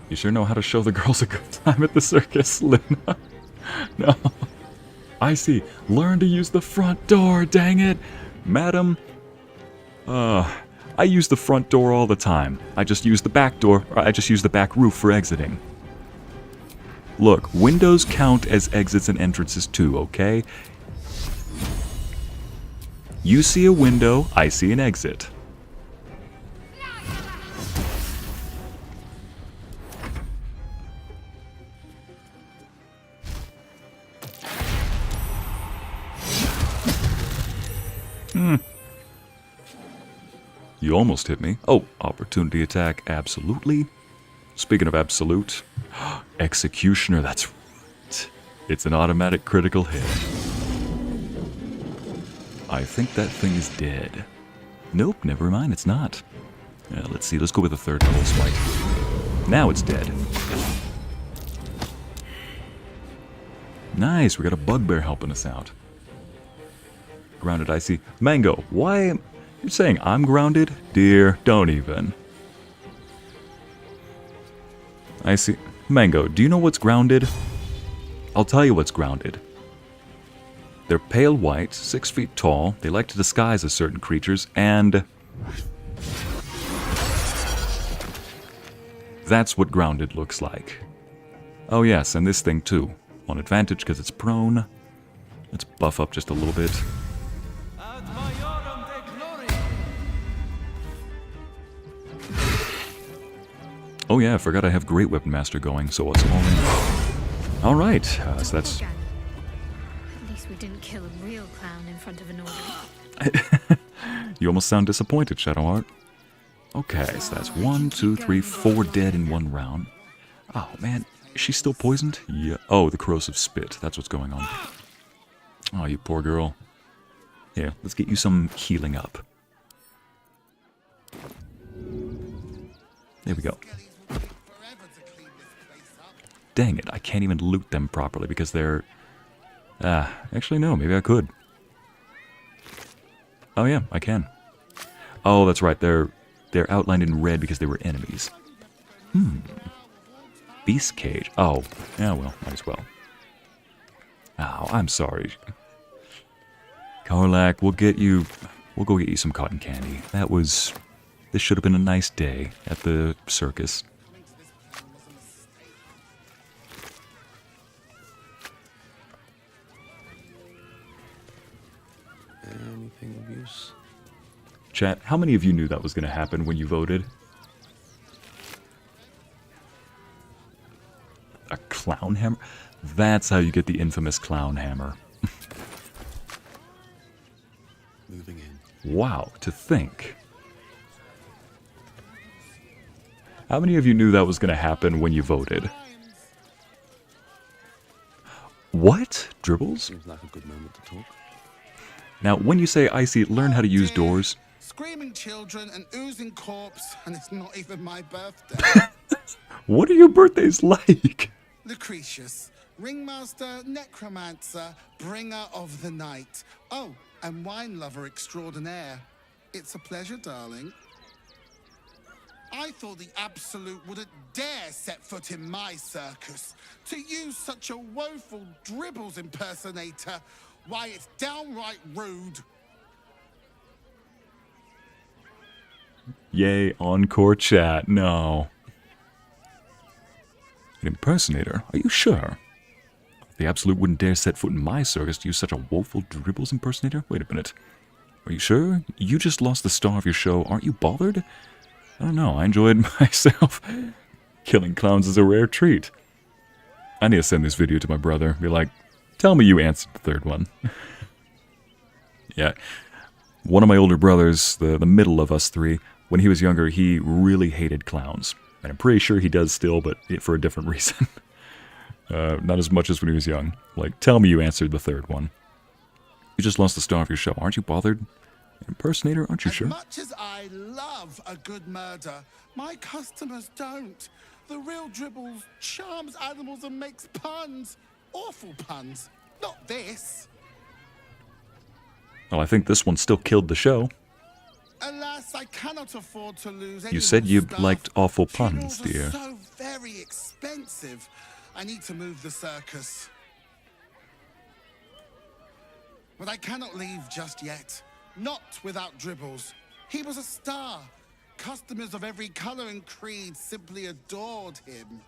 You sure know how to show the girls a good time at the circus, Luna. No. I see. Learn to use the front door, dang it. Madam. I use the front door all the time. I just use the back door, or I just use the back roof for exiting. Look, windows count as exits and entrances too, okay? You see a window, I see an exit. You almost hit me. Oh, opportunity attack, absolutely. Speaking of absolute, Executioner, that's right. It's an automatic critical hit. I think that thing is dead. Nope, never mind, it's not. Let's see, let's go with a third level smite. Now it's dead. Nice, we got a bugbear helping us out. Grounded icy. Mango, why... You're saying I'm grounded? Dear, don't even. I see. Mango, do you know what's grounded? I'll tell you what's grounded. They're pale white, 6 feet tall, they like to disguise as certain creatures, and... That's what grounded looks like. Oh yes, and this thing too. On advantage because it's prone. Let's buff up just a little bit. Oh yeah, I forgot I have Great Weapon Master going, so it's all in. Alright, so that's... At least we didn't kill a real clown in front of an audience. You almost sound disappointed, Shadowheart. Okay, so that's 1, 2, 3, 4 dead in 1 round. Oh man, is she still poisoned? Yeah. Oh, the corrosive spit, that's what's going on. Oh, you poor girl. Here, let's get you some healing up. There we go. Dang it, I can't even loot them properly because they're... actually no, maybe I could. Oh yeah, I can. Oh, that's right, they're outlined in red because they were enemies. Beast cage. Oh, yeah, well, might as well. Oh, I'm sorry. Karlak, we'll go get you some cotton candy. This should have been a nice day at the circus. Anything of use? Chat, how many of you knew that was going to happen when you voted? A clown hammer? That's how you get the infamous clown hammer. Moving in. Wow, to think. How many of you knew that was going to happen when you voted? What? Dribbles? Seems like a good moment to talk. Now, when you say icy, learn how to use doors. Screaming children, an oozing corpse, and it's not even my birthday. What are your birthdays like? Lucretius, ringmaster, necromancer, bringer of the night. Oh, and wine lover extraordinaire. It's a pleasure, darling. I thought the Absolute wouldn't dare set foot in my circus. To use such a woeful dribbles impersonator, why, it's downright rude. Yay, encore chat. No. An impersonator? Are you sure? The Absolute wouldn't dare set foot in my circus to use such a woeful dribbles impersonator? Wait a minute. Are you sure? You just lost the star of your show. Aren't you bothered? I don't know. I enjoyed myself. Killing clowns is a rare treat. I need to send this video to my brother. Be like, tell me you answered the third one. Yeah. One of my older brothers, the middle of us three, when he was younger, he really hated clowns. And I'm pretty sure he does still, but for a different reason. Not as much as when he was young. Like, tell me you answered the third one. You just lost the star of your show. Aren't you bothered? An impersonator, aren't you sure? As much as I love a good murder, my customers don't. The real dribbles charms animals and makes puns. Awful puns. Not this. Well, I think this one still killed the show. Alas, I cannot afford to lose. You said you liked awful puns, dear. dear. So very expensive. I need to move the circus. But I cannot leave just yet. Not without Dribbles. He was a star. Customers of every color and creed simply adored him.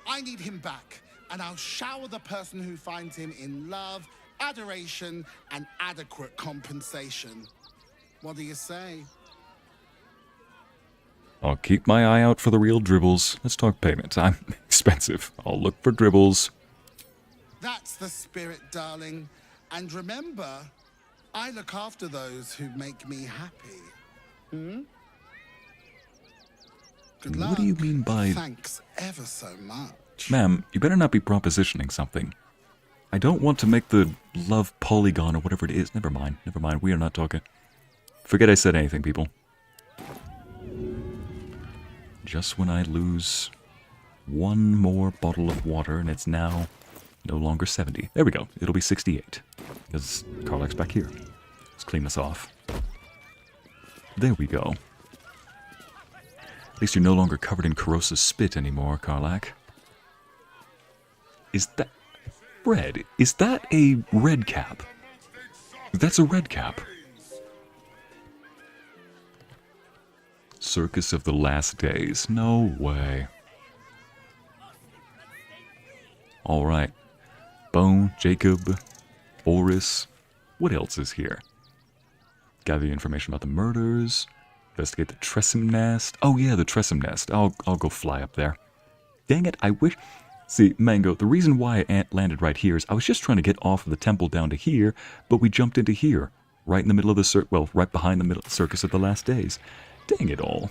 I need him back, and I'll shower the person who finds him in love, adoration, and adequate compensation. What do you say? I'll keep my eye out for the real Dribbles. Let's talk payment. I'm expensive. I'll look for Dribbles. That's the spirit, darling. And remember, I look after those who make me happy. Hmm? Good luck. What do you mean by... Thanks ever so much. Ma'am, you better not be propositioning something. I don't want to make the love polygon or whatever it is. Never mind. Never mind. We are not talking. Forget I said anything, people. Just when I lose one more bottle of water and it's now no longer 70. There we go. It'll be 68. Because Karlach's back here. Let's clean this off. There we go. At least you're no longer covered in corrosive spit anymore, Karlach. Is that... red? Is that a red cap? That's a red cap. Circus of the Last Days. No way. Alright. Bone, Jacob, Oris. What else is here? Gather the information about the murders. Investigate the Tressym Nest. Oh yeah, the Tressym Nest. I'll go fly up there. Dang it, I wish... See, Mango, the reason why I landed right here is I was just trying to get off of the temple down to here, but we jumped into here. Right in the middle of the well, right behind the Circus of the Last Days. Dang it all.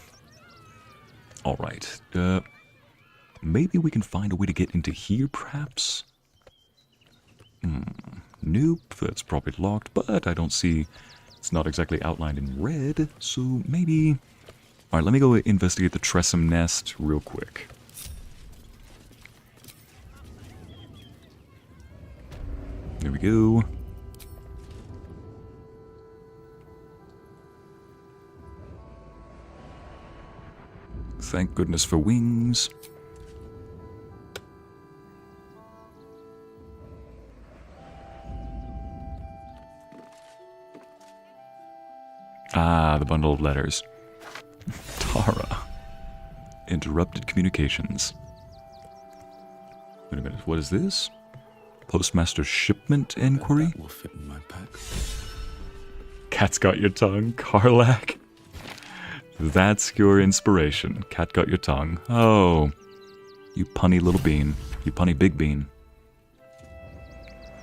Alright, maybe we can find a way to get into here, perhaps? Nope, that's probably locked, but I don't see... It's not exactly outlined in red, so maybe... Alright, let me go investigate the Tressym Nest real quick. There we go. Thank goodness for wings. Ah, the bundle of letters. Tara. Interrupted communications. Wait a minute, what is this? Postmaster shipment inquiry? That will fit in my pack. Cat's got your tongue, Karlach. That's your inspiration. Cat got your tongue. Oh, you punny little bean. You punny big bean.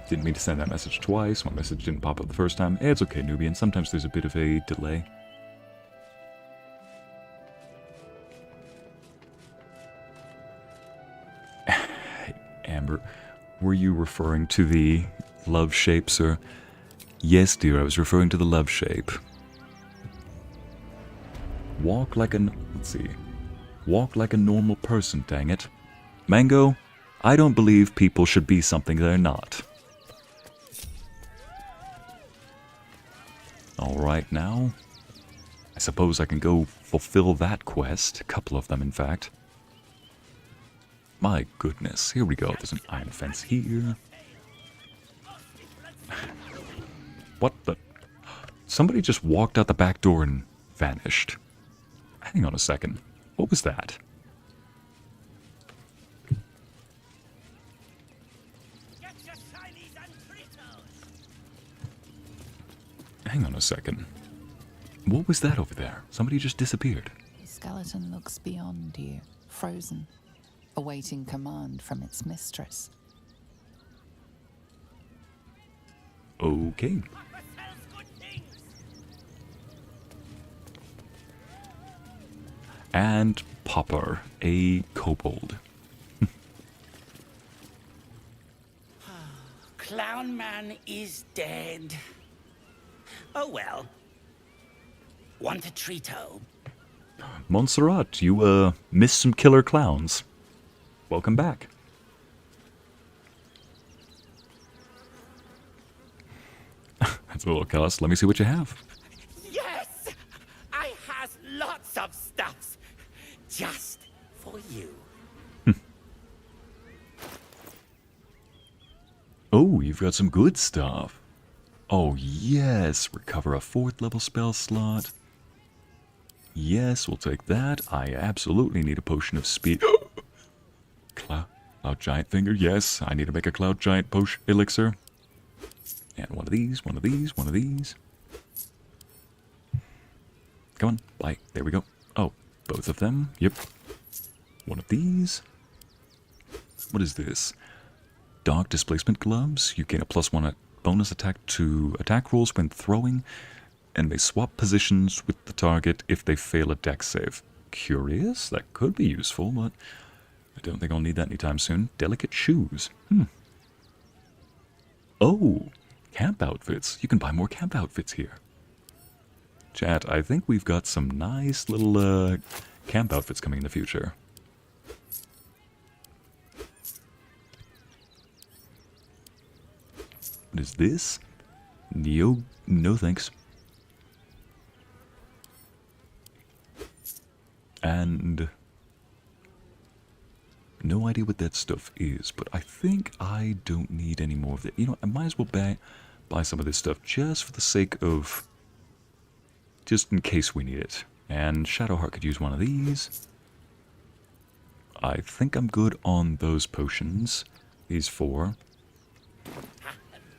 Didn't mean to send that message twice. My message didn't pop up the first time. It's okay, Nubian. Sometimes there's a bit of a delay. Amber, were you referring to the love shape, sir? Yes, dear, I was referring to the love shape. Walk like a... let's see. Walk like a normal person, dang it. Mango, I don't believe people should be something they're not. Alright now. I suppose I can go fulfill that quest. A couple of them, in fact. My goodness. Here we go. There's an iron fence here. What the... Somebody just walked out the back door and vanished. Hang on a second. What was that? Hang on a second. What was that over there? Somebody just disappeared. The skeleton looks beyond you, frozen, awaiting command from its mistress. Okay. And Popper, a kobold. Clown Man is dead. Oh well. Want a treat-o? Montserrat, you, missed some killer clowns. Welcome back. That's a little cuss. Let me see what you have. Yes! I has lots of stuffs. Just for you. Oh, you've got some good stuff. Oh, yes. Recover a 4th level spell slot. Yes, we'll take that. I absolutely need a potion of speed. Cloud giant finger. Yes, I need to make a cloud giant potion elixir. And one of these, one of these, one of these. Come on, bye. There we go. Oh, both of them. Yep. One of these. What is this? Dark displacement gloves. You gain a +1 bonus attack to attack rolls when throwing, and may swap positions with the target if they fail a dex save. Curious? That could be useful, but I don't think I'll need that anytime soon. Delicate shoes. Oh, camp outfits. You can buy more camp outfits here. Chat, I think we've got some nice little camp outfits coming in the future. What is this? No thanks. And no idea what that stuff is, but I think I don't need any more of it. You know, I might as well buy some of this stuff just for the sake of, just in case we need it. And Shadowheart could use one of these. I think I'm good on those potions. These 4.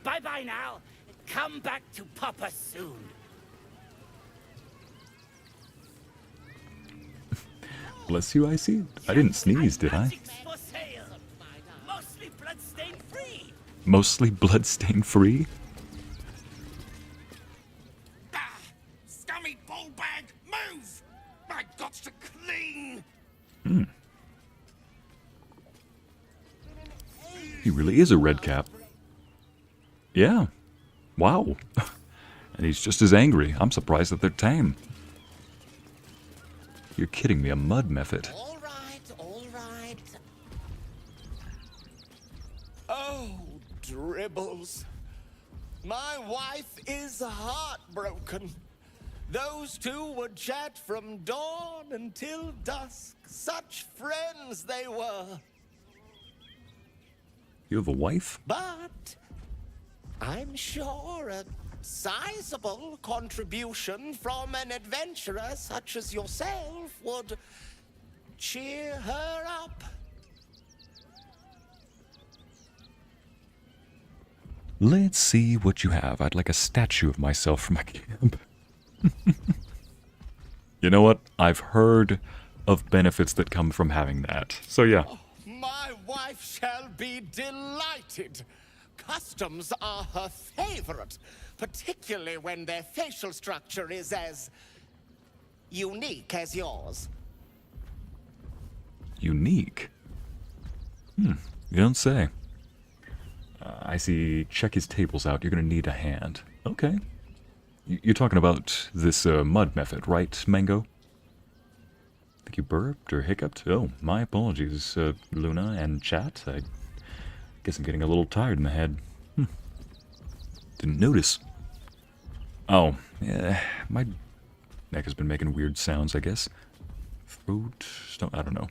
Bye-bye now. Come back to Papa soon. Bless you, I see. I didn't sneeze, did I? For sale. Mostly bloodstain free. Mostly bloodstain free? Scummy ballbag, move! I got to clean. He really is a red cap. Yeah. Wow. And he's just as angry. I'm surprised that they're tame. You're kidding me, a mud method. All right. Oh, dribbles. My wife is heartbroken. Those two would chat from dawn until dusk. Such friends they were. You have a wife? But I'm sure a sizable contribution from an adventurer such as yourself would cheer her up. Let's see what you have. I'd like a statue of myself for my camp. You know what? I've heard of benefits that come from having that. So yeah. My wife shall be delighted. Customs are her favorite, particularly when their facial structure is as unique as yours. Unique? You don't say. I see. Check his tables out. You're gonna need a hand. Okay. You're talking about this mud method, right, Mango? I think you burped or hiccuped. Oh, my apologies, Luna and chat. I guess I'm getting a little tired in the head. Didn't notice. Oh, yeah, my neck has been making weird sounds, I guess. Throat, I don't know.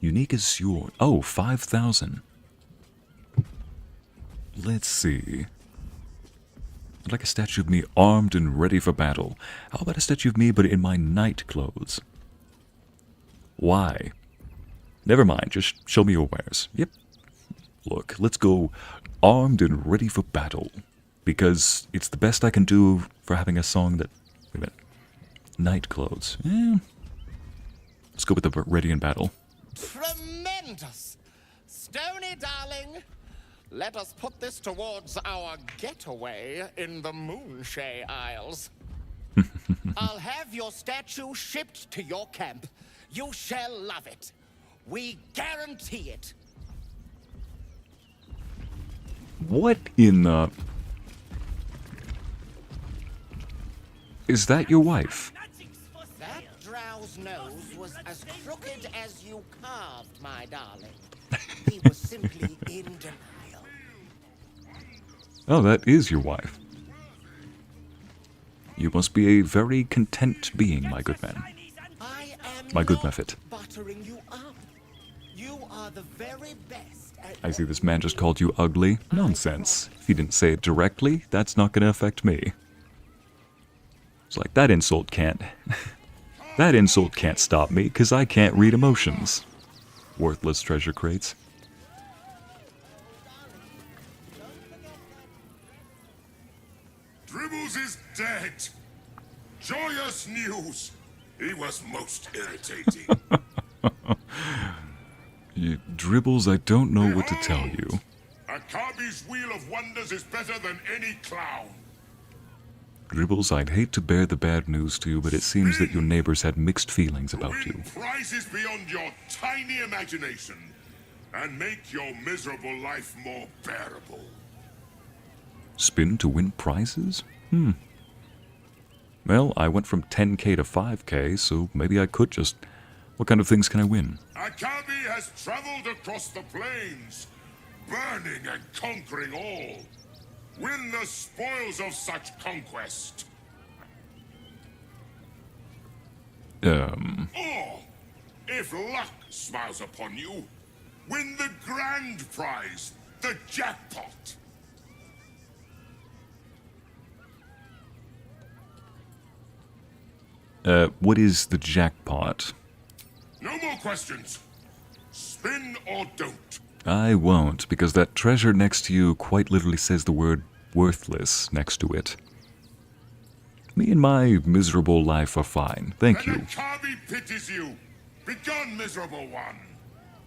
Unique is your... Oh, 5,000. Let's see. I'd like a statue of me armed and ready for battle. How about a statue of me but in my night clothes? Why? Never mind, just show me your wares. Yep. Look, let's go armed and ready for battle. Because it's the best I can do for having a song that... Wait a minute. Night clothes. Let's go with the ready in battle. Tremendous! Stony, darling, let us put this towards our getaway in the Moonshade Isles. I'll have your statue shipped to your camp. You shall love it. We guarantee it. What in the... Is that your wife? That drow's nose was as crooked as you carved, my darling. He was simply in denial. Oh, that is your wife. You must be a very content being, my good man. My good method. Buttering you up. You are the very best at I see this man just called you ugly. Nonsense. If he didn't say it directly, that's not going to affect me. It's like, that insult can't... that insult can't stop me, because I can't read emotions. Worthless treasure crates. Dribbles is dead. Joyous news. He was most irritating. Dribbles, I don't know what to tell you. Akabi's Wheel of Wonders is better than any clown. Dribbles, I'd hate to bear the bad news to you, but it seems that your neighbors had mixed feelings about you. Prizes beyond your tiny imagination and make your miserable life more bearable. Spin to win prizes? Well, I went from 10k to 5k, so maybe I could just... What kind of things can I win? Akabi has traveled across the plains, burning and conquering all. Win the spoils of such conquest. Or, if luck smiles upon you, win the grand prize, the jackpot. What is the jackpot? No more questions. Spin or don't. I won't, because that treasure next to you quite literally says the word worthless next to it. Me and my miserable life are fine, thank you. Akabi pities you. Begone, miserable one.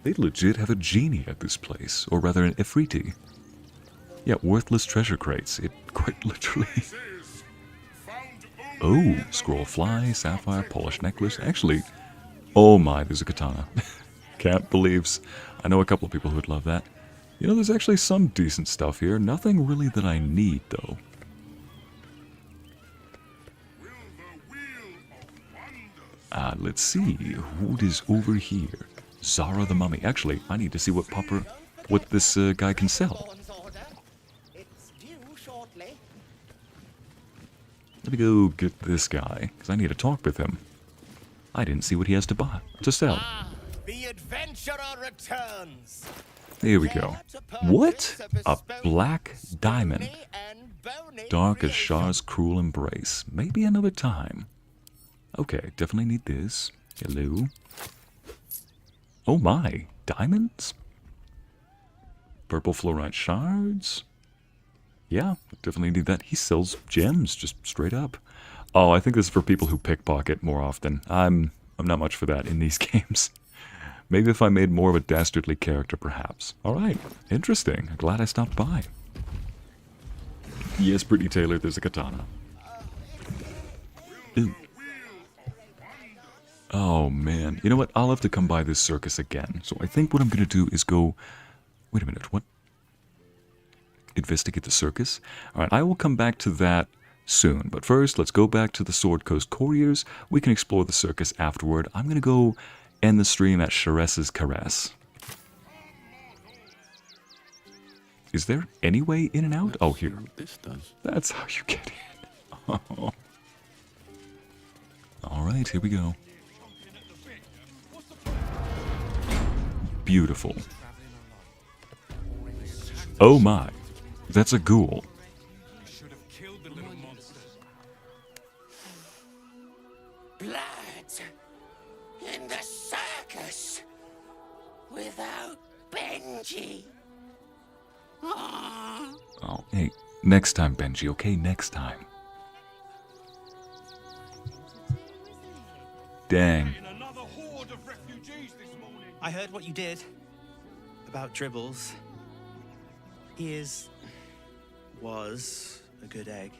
They legit have a genie at this place, or rather an Ifriti. Yeah, worthless treasure crates, it quite literally... Oh, scroll fly, sapphire, polished necklace. Actually, oh my, there's a katana. Can't believes. I know a couple of people who would love that. You know, there's actually some decent stuff here. Nothing really that I need, though. Let's see. What is over here? Zara the Mummy. Actually, I need to see what this guy can sell. Let me go get this guy, because I need to talk with him. I didn't see what he has to sell. The adventurer returns. Here we go. What? A black diamond. Dark as Shar's cruel embrace. Maybe another time. Okay, definitely need this. Hello. Oh my, diamonds? Purple fluorite shards? Yeah, definitely need that. He sells gems, just straight up. Oh, I think this is for people who pickpocket more often. I'm not much for that in these games. Maybe if I made more of a dastardly character, perhaps. Alright, interesting. Glad I stopped by. Yes, Brittany Taylor, there's a katana. Ooh. Oh, man. You know what? I'll have to come by this circus again. So I think what I'm going to do is go... Wait a minute, what? Investigate the circus? Alright, I will come back to that soon. But first, let's go back to the Sword Coast Couriers. We can explore the circus afterward. I'm going to go end the stream at Sharess's Caress. Is there any way in and out? Oh, here. That's how you get in. Oh. Alright, here we go. Beautiful. Oh my. That's a ghoul. Blood in the circus without Benji. Oh, hey, next time, Benji, okay? Next time. Dang. I heard what you did about Dribbles. He was a good egg.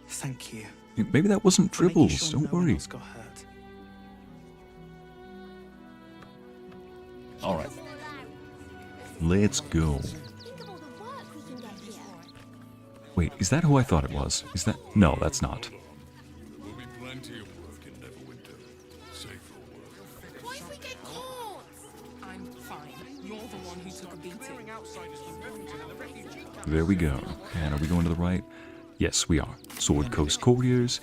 Thank you. Maybe that wasn't Dribbles, don't worry. Got hurt. Alright. Let's go. Wait, is that who I thought it was? Is that... No, that's not. There will be plenty of work in Neverwinter. Safe for work. What if we get caught? I'm fine. You're the one who took a beating. There we go. And are we going to the right? Yes, we are. Sword Coast Couriers.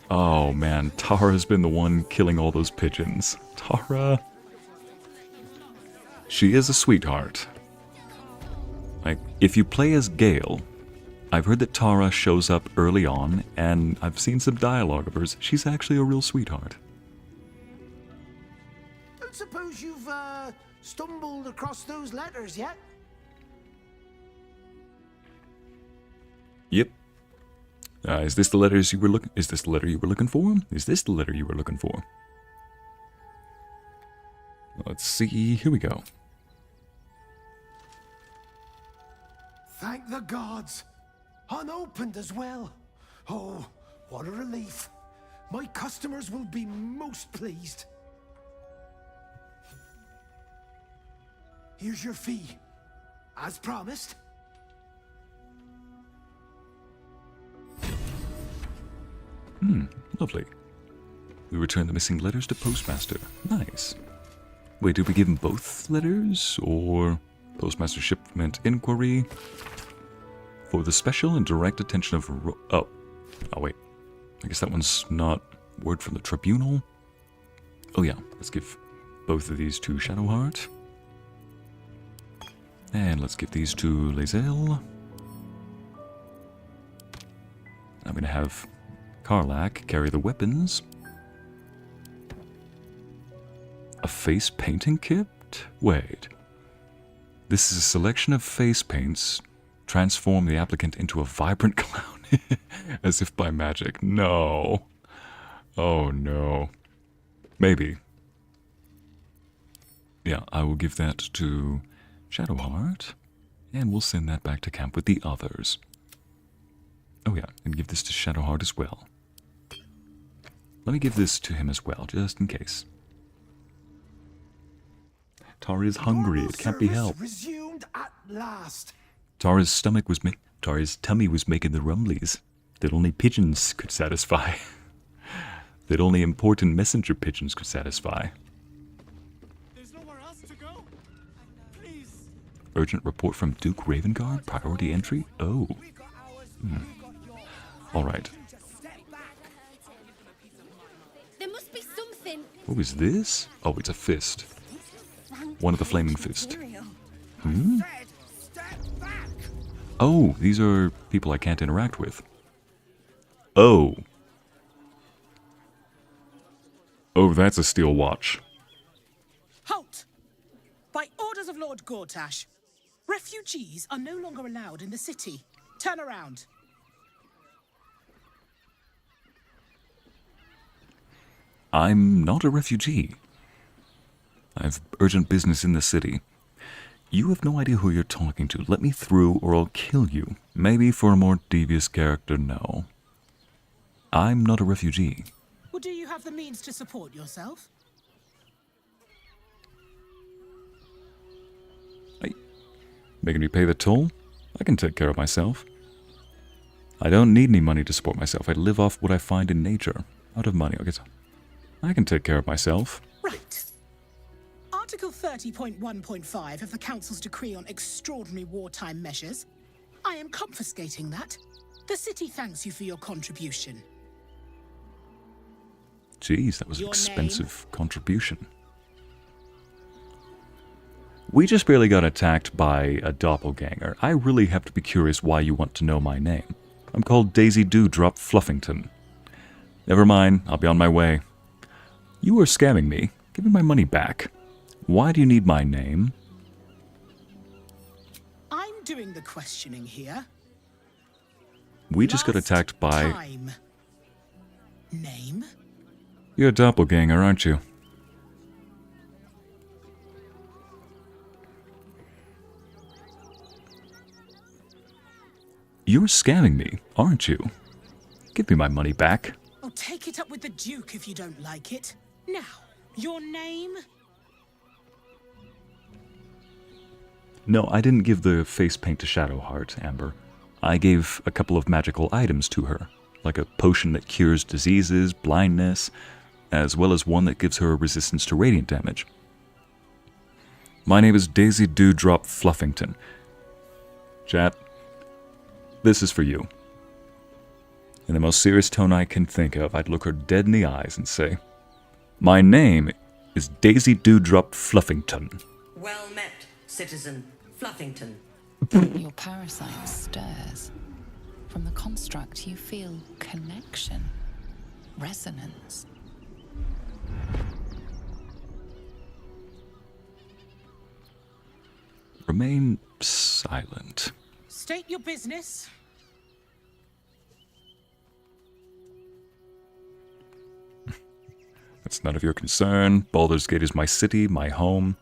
Oh, man. Tara's been the one killing all those pigeons. Tara. She is a sweetheart. Like, if you play as Gail, I've heard that Tara shows up early on, and I've seen some dialogue of hers. She's actually a real sweetheart. Don't suppose you've stumbled across those letters yet? Yep. Is this the letters you were looking? Is this the letter you were looking for? Is this the letter you were looking for? Let's see. Here we go. Thank the gods. Unopened as well. Oh, what a relief. My customers will be most pleased. Here's your fee. As promised. Lovely. We return the missing letters to Postmaster. Nice. Wait, did we give him both letters? Or Postmaster shipment inquiry? For the special and direct attention of... Oh, wait. I guess that one's not word from the tribunal. Oh yeah, let's give both of these to Shadowheart. And let's give these to Lae'zel. I'm going to have Karlach carry the weapons. A face painting kit? Wait. This is a selection of face paints. Transform the applicant into a vibrant clown. As if by magic. No. Oh no. Maybe. Yeah, I will give that to Shadowheart. And we'll send that back to camp with the others. Oh yeah, and give this to Shadowheart as well. Let me give this to him as well, just in case. Tara is hungry, it can't be helped. Resumed at last. Tara's tummy was making the rumblies that only pigeons could satisfy. That only important messenger pigeons could satisfy. There's nowhere else to go. Please. Urgent report from Duke Ravengard, priority entry? Oh. Alright. There must be something. What is this? Oh, it's a fist. One of the flaming fist. Hmm? Oh, these are people I can't interact with. Oh. Oh, that's a steel watch. Halt! By orders of Lord Gortash, refugees are no longer allowed in the city. Turn around. I'm not a refugee. I have urgent business in the city. You have no idea who you're talking to. Let me through or I'll kill you. Maybe for a more devious character, no. I'm not a refugee. Well, do you have the means to support yourself? Making me pay the toll? I can take care of myself. I don't need any money to support myself. I live off what I find in nature. Out of money, I can take care of myself. Right. Article 30.1.5 of the Council's decree on extraordinary wartime measures. I am confiscating that. The city thanks you for your contribution. Jeez, that was an expensive contribution. We just barely got attacked by a doppelganger. I really have to be curious why you want to know my name. I'm called Daisy Dewdrop Fluffington. Never mind, I'll be on my way. You are scamming me. Give me my money back. Why do you need my name? I'm doing the questioning here. We just got attacked by... Time. Name? You're a doppelganger, aren't you? You're scamming me, aren't you? Give me my money back. I'll take it up with the Duke if you don't like it. Now, your name? No, I didn't give the face paint to Shadowheart, Amber. I gave a couple of magical items to her, like a potion that cures diseases, blindness, as well as one that gives her a resistance to radiant damage. My name is Daisy Dewdrop Fluffington. Chat, this is for you. In the most serious tone I can think of, I'd look her dead in the eyes and say, my name is Daisy Dewdrop Fluffington. Well met, citizen Fluffington. Your parasite stirs. From the construct, you feel connection, resonance. Remain silent. State your business. It's none of your concern. Baldur's Gate is my city, my home.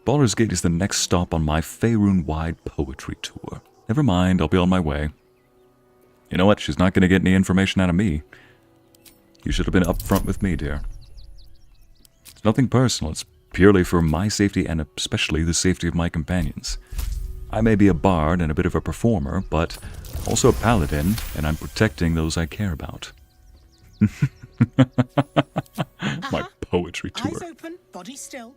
Baldur's Gate is the next stop on my Faerun-wide poetry tour. Never mind, I'll be on my way. You know what? She's not going to get any information out of me. You should have been upfront with me, dear. It's nothing personal. It's purely for my safety and especially the safety of my companions. I may be a bard and a bit of a performer, but also a paladin, and I'm protecting those I care about. My poetry tour. Eyes open, body still.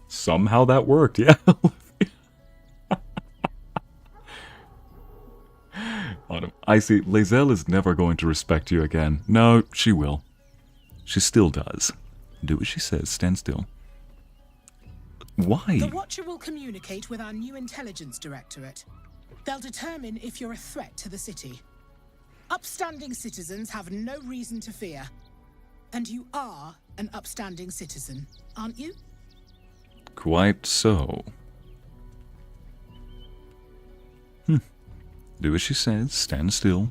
Somehow that worked, yeah. I see, Lae'zel is never going to respect you again. No, she will. She still does. Do as she says, stand still. Why? The Watcher will communicate with our new intelligence directorate. They'll determine if you're a threat to the city. Upstanding citizens have no reason to fear. And you are an upstanding citizen, aren't you? Quite so. Do as she says, stand still.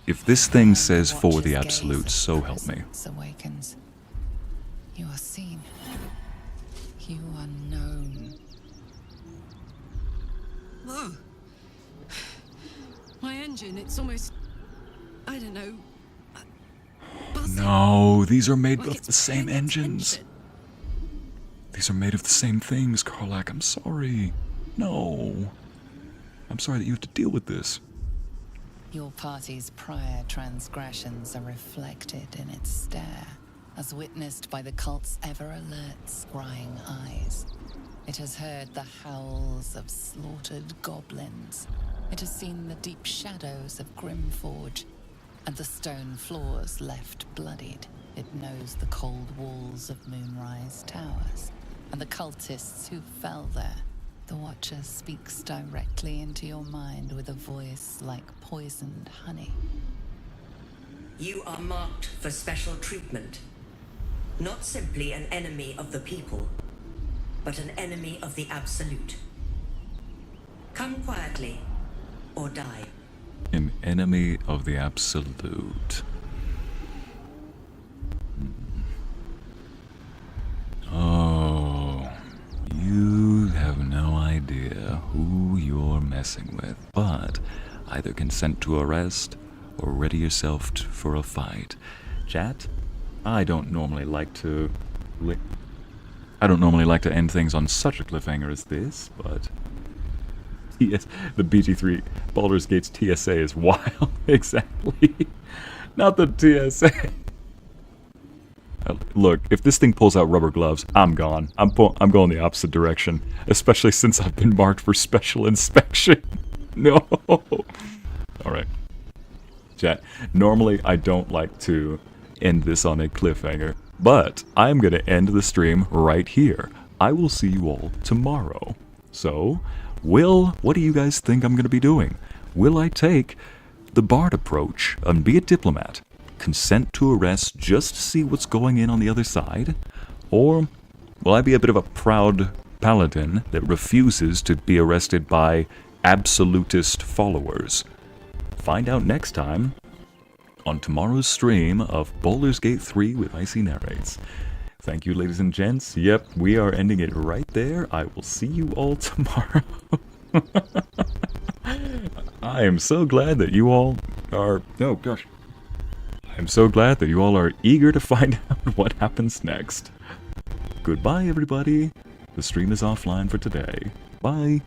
If this thing says for the absolute, so help me. Awakens. You are seen. You are known. Whoa. My engine, it's almost... I don't know... No, these are made of the same engines. These are made of the same things, Karlach. I'm sorry. No. I'm sorry that you have to deal with this. Your party's prior transgressions are reflected in its stare, as witnessed by the cult's ever-alert, scrying eyes. It has heard the howls of slaughtered goblins. It has seen the deep shadows of Grimforge, and the stone floors left bloodied. It knows the cold walls of Moonrise Towers, and the cultists who fell there. The Watcher speaks directly into your mind with a voice like poisoned honey. You are marked for special treatment. Not simply an enemy of the people, but an enemy of the Absolute. Come quietly, or die. An enemy of the Absolute. Oh, you have no idea who you're messing with, but either consent to arrest or ready yourself for a fight. Chat, I don't normally like to end things on such a cliffhanger as this, but yes, the BG3 Baldur's Gate's TSA is wild. Exactly. Not the TSA. Look, if this thing pulls out rubber gloves, I'm gone. I'm going the opposite direction, especially since I've been marked for special inspection. No. Alright. Chat, normally I don't like to end this on a cliffhanger, but I'm going to end the stream right here. I will see you all tomorrow. So, what do you guys think I'm going to be doing? Will I take the Bard approach and be a diplomat? Consent to arrest just to see what's going on the other side? Or will I be a bit of a proud paladin that refuses to be arrested by absolutist followers? Find out next time on tomorrow's stream of Baldur's Gate 3 with Icy Narrates. Thank you, ladies and gents. Yep, we are ending it right there. I will see you all tomorrow. I am so glad that you all are... Oh, gosh. I'm so glad that you all are eager to find out what happens next. Goodbye, everybody. The stream is offline for today. Bye.